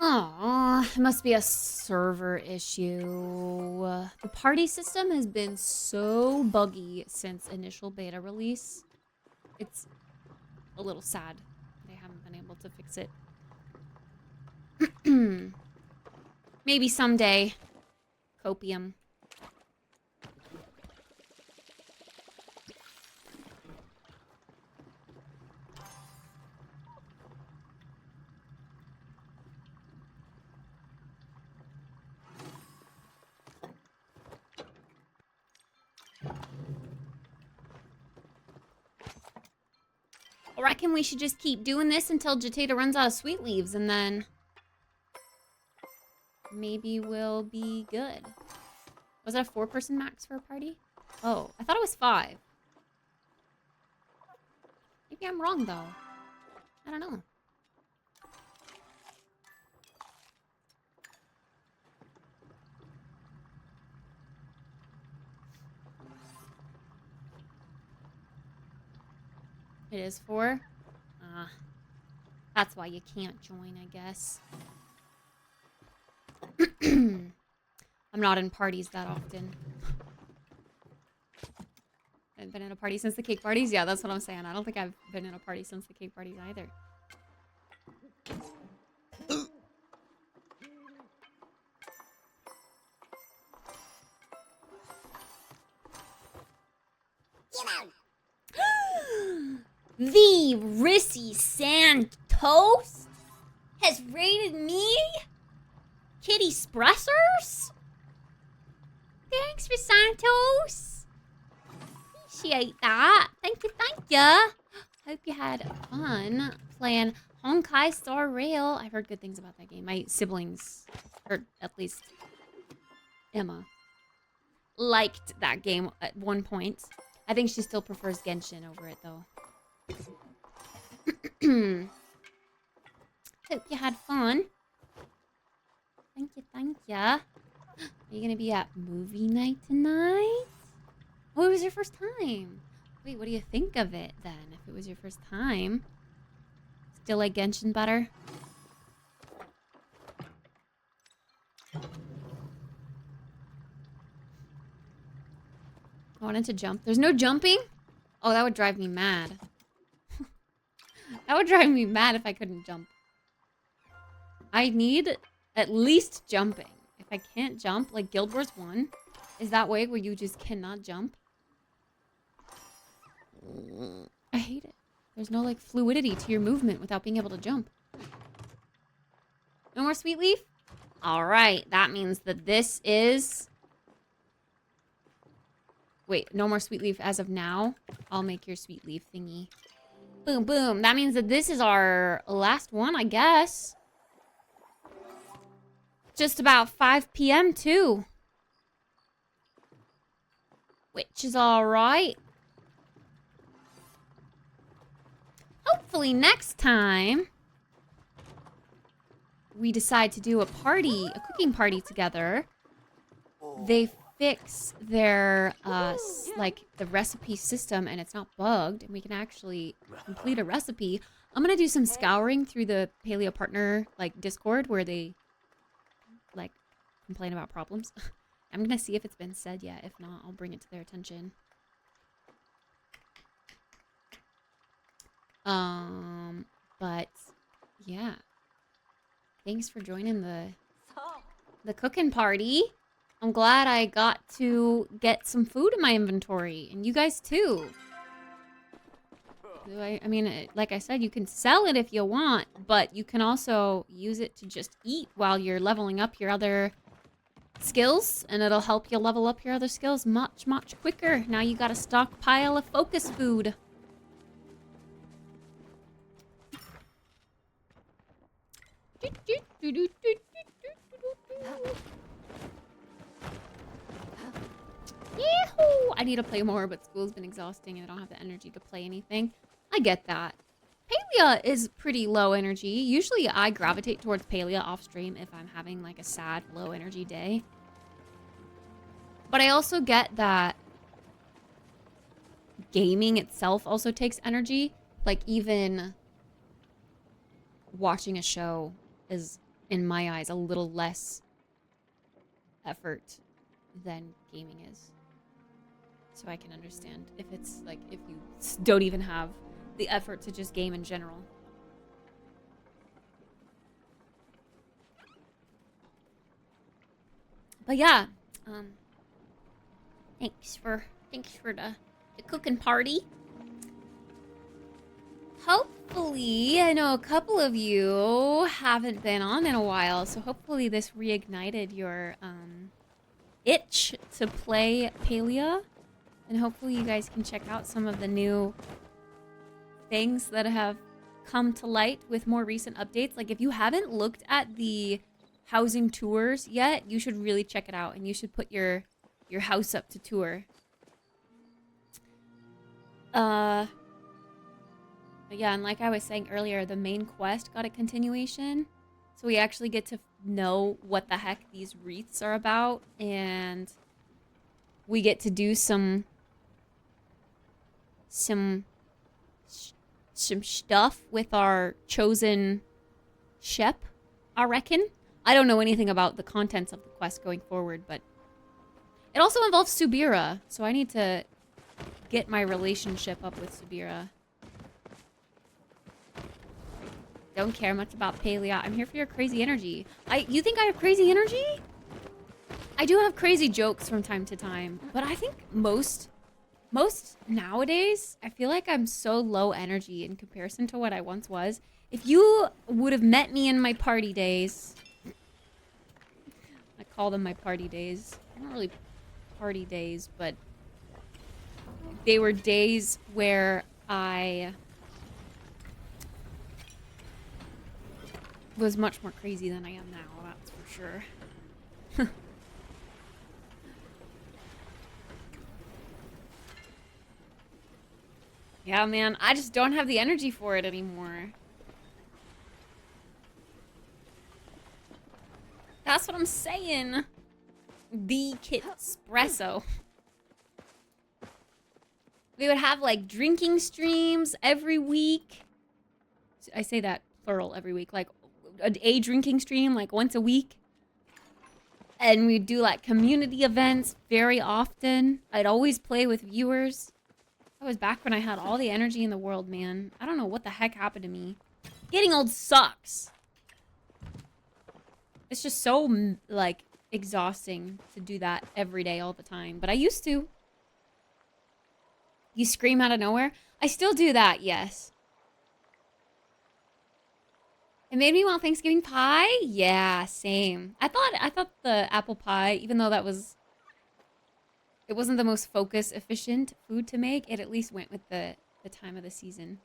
Oh, it must be a server issue. The party system has been so buggy since initial beta release. It's a little sad they haven't been able to fix it. Maybe someday. Copium. I reckon we should just keep doing this until Jatata runs out of sweet leaves, and then maybe we'll be good. Was that a 4-person max for a party? Oh, I thought it was 5. Maybe I'm wrong, though. I don't know. It is 4? That's why you can't join, I guess. I'm not in parties that often. I haven't been in a party since the cake parties? Yeah, that's what I'm saying. I don't think I've been in a party since the cake parties either. The Rissy Santos has rated me Kittspressers? Thanks for Santos. Appreciate that. Thank you, thank you. Hope you had fun playing Honkai Star Rail. I've heard good things about that game. My siblings, or at least Emma, liked that game at one point. I think she still prefers Genshin over it, though. Hope you had fun. Thank you, thank ya. Are you gonna be at movie night tonight? Oh, it was your first time. Wait, what do you think of it, then? If it was your first time. Still like Genshin better? I wanted to jump. There's no jumping? Oh, that would drive me mad. That would drive me mad if I couldn't jump. I need at least jumping. If I can't jump, like Guild Wars 1 is that way where you just cannot jump. I hate it. There's no like fluidity to your movement without being able to jump. No more sweet leaf? All right, that means that this is... Wait, no more sweet leaf as of now. I'll make your sweet leaf thingy. Boom, boom. That means that this is our last one, I guess. Just about 5 p.m. too. Which is all right. Hopefully next time we decide to do a party, a cooking party together. They fix their like the recipe system and it's not bugged and we can actually complete a recipe. I'm gonna do some scouring through the Paleo Partner like Discord where they like complain about problems. I'm gonna see if it's been said yet. If not, I'll bring it to their attention. But yeah. Thanks for joining So, the cooking party. I'm glad I got to get some food in my inventory, and you guys too. I mean, like I said, you can sell it if you want, but you can also use it to just eat while you're leveling up your other skills, and it'll help you level up your other skills much, much quicker. Now you got a stockpile of focus food. Yahoo! I need to play more, but school's been exhausting and I don't have the energy to play anything. I get that. Palia is pretty low energy. Usually I gravitate towards Palia off stream if I'm having like a sad, low energy day. But I also get that gaming itself also takes energy. Like even watching a show is, in my eyes, a little less effort than gaming is. So I can understand if it's like, if you don't even have the effort to just game in general. But yeah, thanks for the cooking party. Hopefully, I know a couple of you haven't been on in a while, so hopefully this reignited your itch to play Palia, and hopefully you guys can check out some of the new things that have come to light with more recent updates. Like if you haven't looked at the housing tours yet, you should really check it out, and you should put your house up to tour. But yeah, and like I was saying earlier, the main quest got a continuation. So we actually get to know what the heck these wreaths are about, and we get to do some stuff with our chosen shep, I reckon. I don't know anything about the contents of the quest going forward, but it also involves Subira, so I need to get my relationship up with Subira. Don't care much about Palia. I'm here for your crazy energy. You think I have crazy energy? I do have crazy jokes from time to time, but I think most nowadays, I feel like I'm so low energy in comparison to what I once was. If you would have met me in my party days, I call them my party days. They're not really party days, but they were days where I was much more crazy than I am now, that's for sure. Yeah, man, I just don't have the energy for it anymore. That's what I'm saying. The Kittspresso. We would have like drinking streams every week. I say that plural every week, like a drinking stream like once a week. And we'd do like community events very often. I'd always play with viewers. That was back when I had all the energy in the world, man. I don't know what the heck happened to me. Getting old sucks. It's just so, like, exhausting to do that every day, all the time. But I used to. You scream out of nowhere? I still do that, yes. It made me want Thanksgiving pie? Yeah, same. I thought the apple pie, even though it wasn't the most focus efficient food to make, it at least went with the time of the season.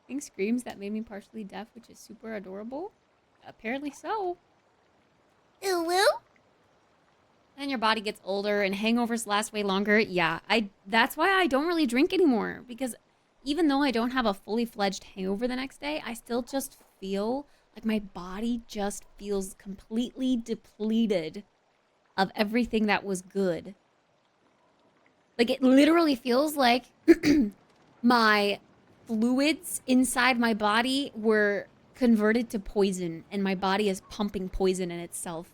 Thing screams that made me partially deaf, which is super adorable. Apparently so. Ooh woo. And your body gets older and hangovers last way longer. Yeah, that's why I don't really drink anymore, because even though I don't have a fully fledged hangover the next day, I still just feel like my body just feels completely depleted of everything that was good. Like it literally feels like my fluids inside my body were converted to poison, and my body is pumping poison in itself.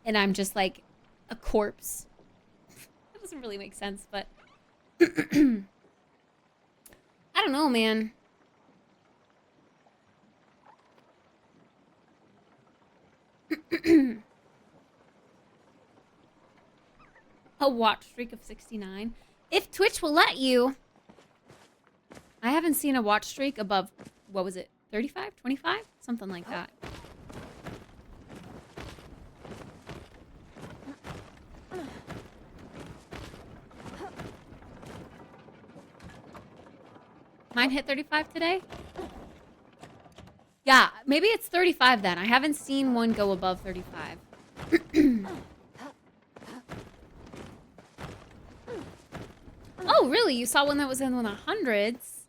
And I'm just like, A corpse. That doesn't really make sense, but I don't know, man. A watch streak of 69. If Twitch will let you. I haven't seen a watch streak above, what was it, 35, 25? Something like that. Mine hit 35 today? Yeah, maybe it's 35 then. I haven't seen one go above 35. Oh, really? You saw one that was in the hundreds?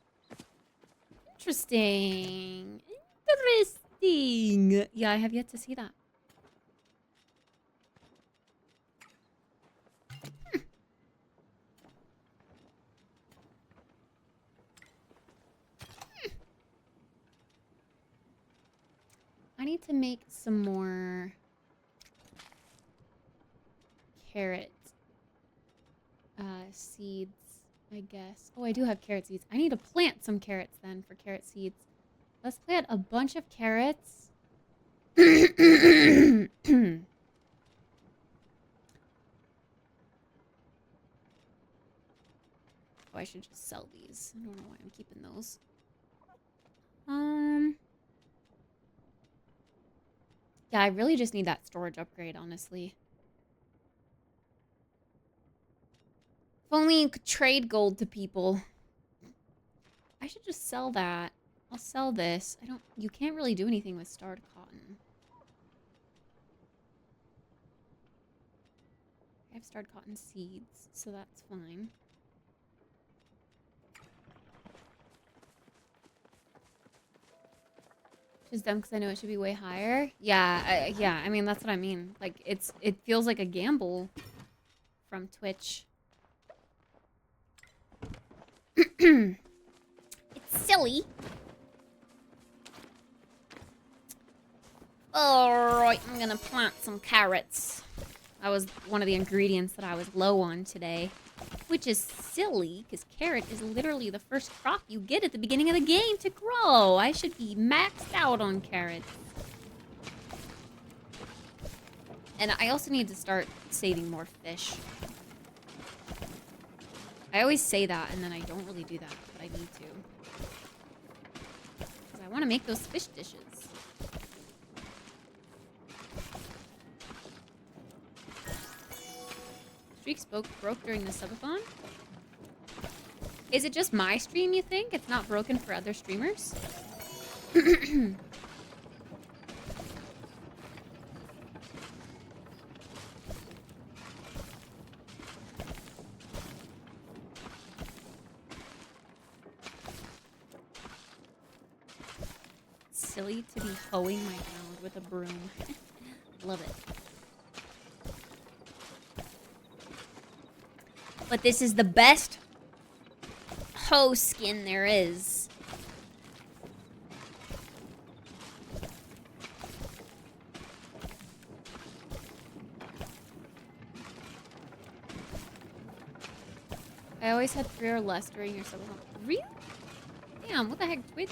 Interesting. Interesting. Yeah, I have yet to see that. I need to make some more carrot seeds, I guess. Oh, I do have carrot seeds. I need to plant some carrots then for carrot seeds. Let's plant a bunch of carrots. Oh, I should just sell these. I don't know why I'm keeping those. Yeah, I really just need that storage upgrade, honestly. If only you could trade gold to people. I should just sell that. I'll sell this. You can't really do anything with starred cotton. I have starred cotton seeds, so that's fine. Just dumb because I know it should be way higher. Yeah, yeah. I mean, that's what I mean. Like, it feels like a gamble from Twitch. It's silly. Alright, I'm gonna plant some carrots. That was one of the ingredients that I was low on today. Which is silly, because carrot is literally the first crop you get at the beginning of the game to grow. I should be maxed out on carrots. And I also need to start saving more fish. I always say that, and then I don't really do that, but I need to. Because I want to make those fish dishes. Streaks broke during the subathon? Is it just my stream, you think? It's not broken for other streamers? Silly to be hoeing my ground with a broom. Love it. But this is the best hoe skin there is. I always had 3 or less during your subathon. Really? Damn, what the heck, Twitch?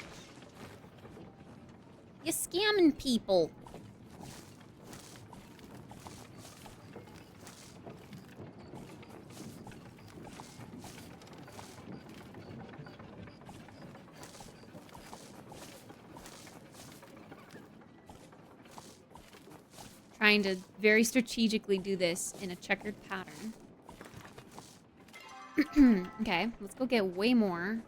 You're scamming people. Trying to very strategically do this in a checkered pattern. Okay, let's go get way more.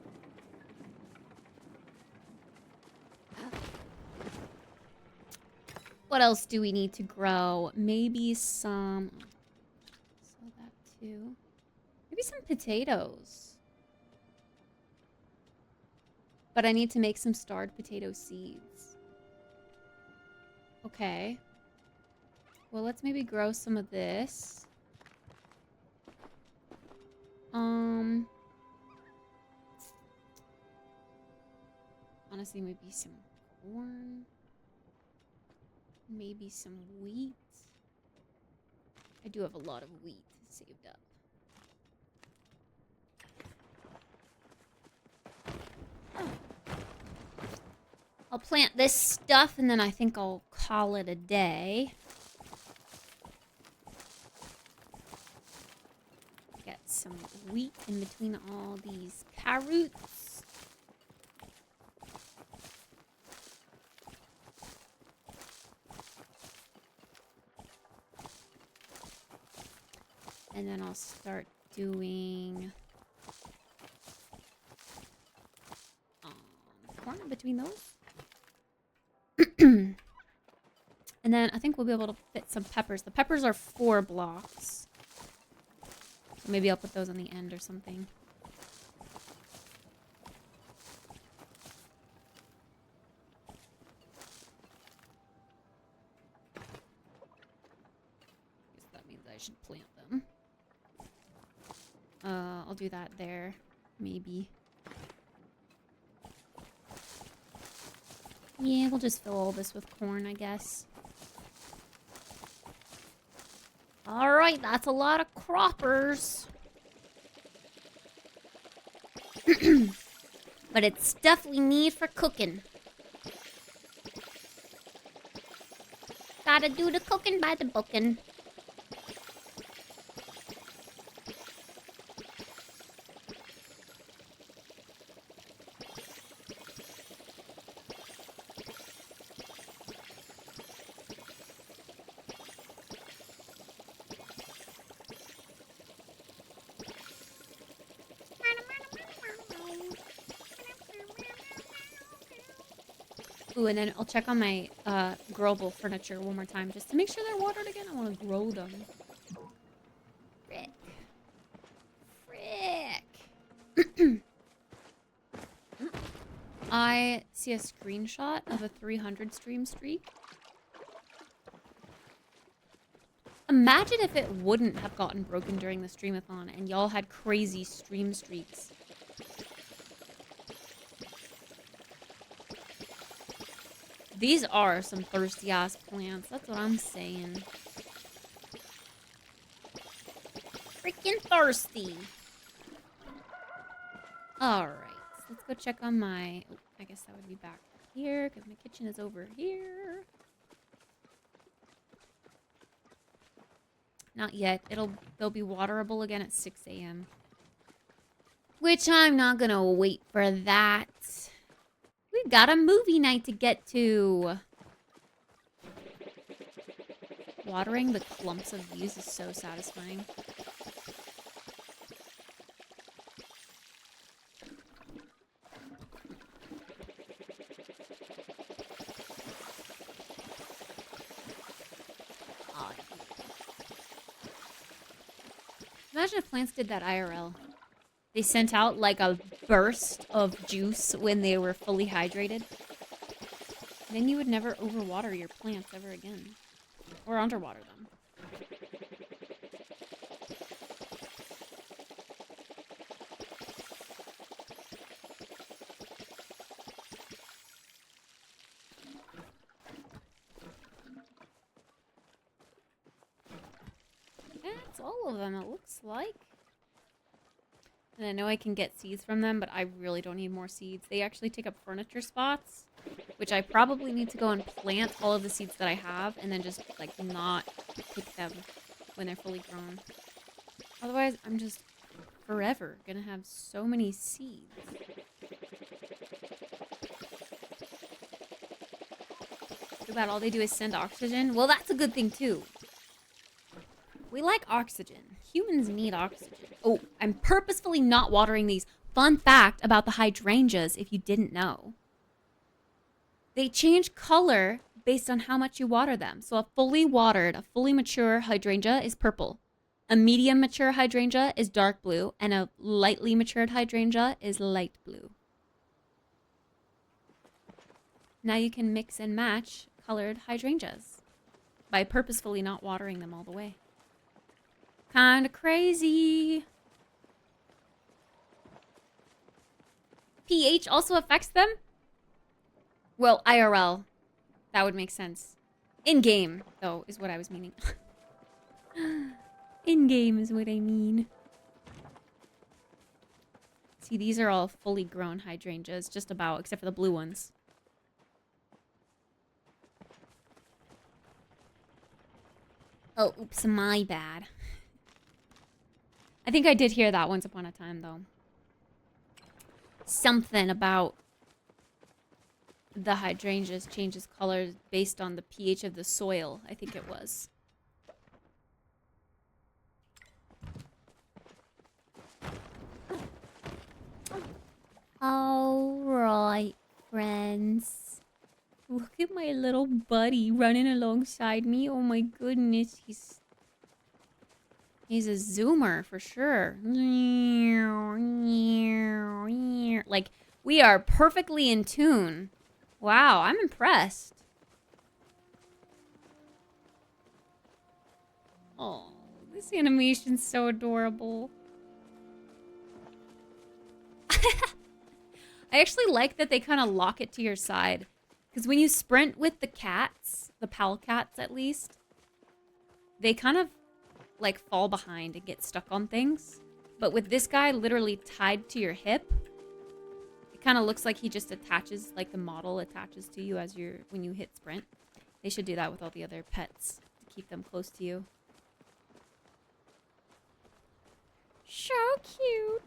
What else do we need to grow? Maybe some... Sell that too. Maybe some potatoes. But I need to make some starred potato seeds. Okay. Well, let's maybe grow some of this. Honestly, maybe some corn. Maybe some wheat. I do have a lot of wheat saved up. I'll plant this stuff and then I think I'll call it a day. Get some wheat in between all these carrots. And then I'll start doing corn in between those. And then I think we'll be able to fit some peppers. The peppers are 4 blocks. So maybe I'll put those on the end or something. Guess that means I should plant them. I'll do that there. Maybe. Yeah, we'll just fill all this with corn, I guess. Alright, that's a lot of croppers. But it's stuff we need for cooking. Gotta do the cooking by the booking. Ooh, and then I'll check on my growable furniture one more time just to make sure they're watered again. I want to grow them. Frick. Frick. I see a screenshot of a 300 stream streak. Imagine if it wouldn't have gotten broken during the streamathon and y'all had crazy stream streaks. These are some thirsty-ass plants. That's what I'm saying. Freaking thirsty. Alright. So let's go check on my... Oh, I guess that would be back here, because my kitchen is over here. Not yet. They'll be waterable again at 6 a.m. Which I'm not gonna wait for that. We've got a movie night to get to. Watering the clumps of leaves is so satisfying. Oh. Imagine if plants did that IRL. They sent out like a burst of juice when they were fully hydrated. Then you would never overwater your plants ever again. Or underwater them. That's all of them, it looks like. And I know I can get seeds from them, but I really don't need more seeds. They actually take up furniture spots, which I probably need to go and plant all of the seeds that I have and then just, like, not pick them when they're fully grown. Otherwise, I'm just forever gonna have so many seeds. Too bad all they do is send oxygen. Well, that's a good thing, too. We like oxygen. Humans need oxygen. Oh, I'm purposefully not watering these. Fun fact about the hydrangeas, if you didn't know. They change color based on how much you water them. So a fully mature hydrangea is purple. A medium mature hydrangea is dark blue. And a lightly matured hydrangea is light blue. Now you can mix and match colored hydrangeas by purposefully not watering them all the way. Kinda crazy. pH also affects them? Well, IRL. That would make sense. In-game, though, is what I was meaning. In-game is what I mean. See, these are all fully grown hydrangeas, just about, except for the blue ones. Oh, oops, my bad. I think I did hear that once upon a time, though. Something about the hydrangeas changes colors based on the pH of the soil, I think it was. Alright, friends. Look at my little buddy running alongside me. Oh my goodness, he's a zoomer for sure. Like, we are perfectly in tune. Wow, I'm impressed. Oh, this animation's so adorable. I actually like that they kind of lock it to your side. Because when you sprint with the cats, the pal cats at least, they kind of like fall behind and get stuck on things. But with this guy literally tied to your hip, it kind of looks like he just attaches, like the model attaches to you as when you hit sprint. They should do that with all the other pets to keep them close to you. So cute.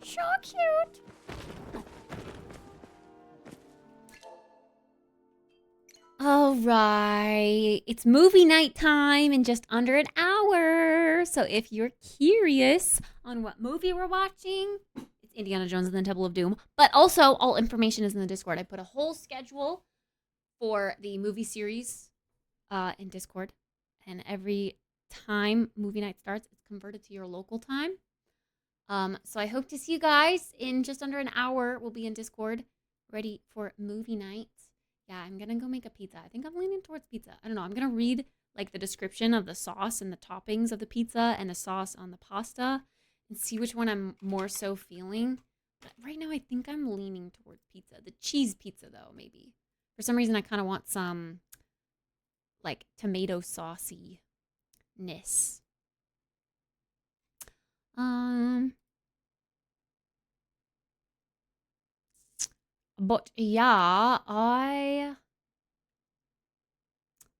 So cute. All right, it's movie night time in just under an hour. So if you're curious on what movie we're watching, it's Indiana Jones and the Temple of Doom. But also, all information is in the Discord. I put a whole schedule for the movie series in Discord. And every time movie night starts, it's converted to your local time. So I hope to see you guys in just under an hour. We'll be in Discord, ready for movie night. Yeah, I'm gonna go make a pizza. I think I'm leaning towards pizza. I don't know. I'm gonna read like the description of the sauce and the toppings of the pizza and the sauce on the pasta and see which one I'm more so feeling. But right now, I think I'm leaning towards pizza. The cheese pizza, though, maybe. For some reason, I kind of want some like tomato saucy-ness. But yeah,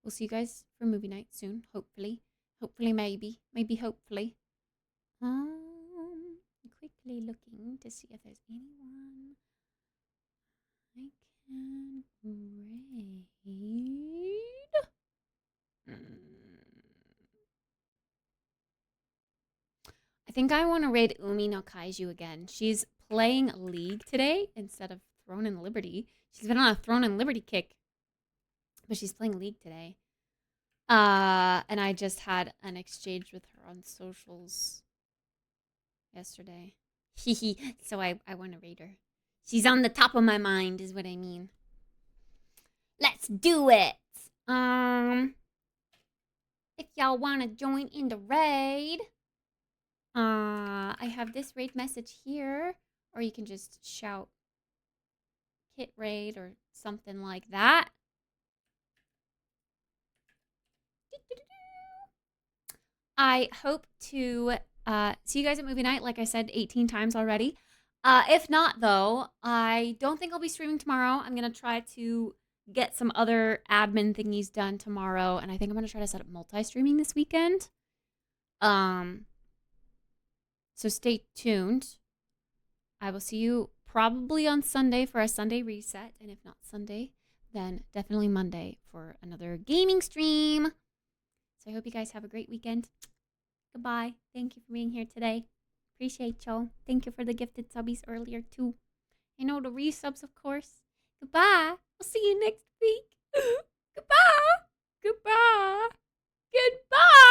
we'll see you guys for movie night soon, hopefully. Hopefully, maybe. Maybe, hopefully. Quickly looking to see if there's anyone I can raid. I think I want to raid Umi no Kaiju again. She's playing League today instead of Throne and Liberty. She's been on a Throne and Liberty kick, but she's playing League today. And I just had an exchange with her on socials yesterday. So I want to raid her. She's on the top of my mind is what I mean. Let's do it. If y'all want to join in the raid, I have this raid message here, or you can just shout Kit raid or something like that. I hope to see you guys at movie night, like I said 18 times already. If not, though, I don't think I'll be streaming tomorrow. I'm going to try to get some other admin thingies done tomorrow, and I think I'm going to try to set up multi-streaming this weekend. So stay tuned. I will see you probably on Sunday for a Sunday reset, and if not Sunday, then definitely Monday for another gaming stream. So I hope you guys have a great weekend. Goodbye. Thank you for being here today. Appreciate y'all. Thank you for the gifted subbies earlier, too. You know, the resubs, of course. Goodbye. I'll see you next week. Goodbye. Goodbye. Goodbye.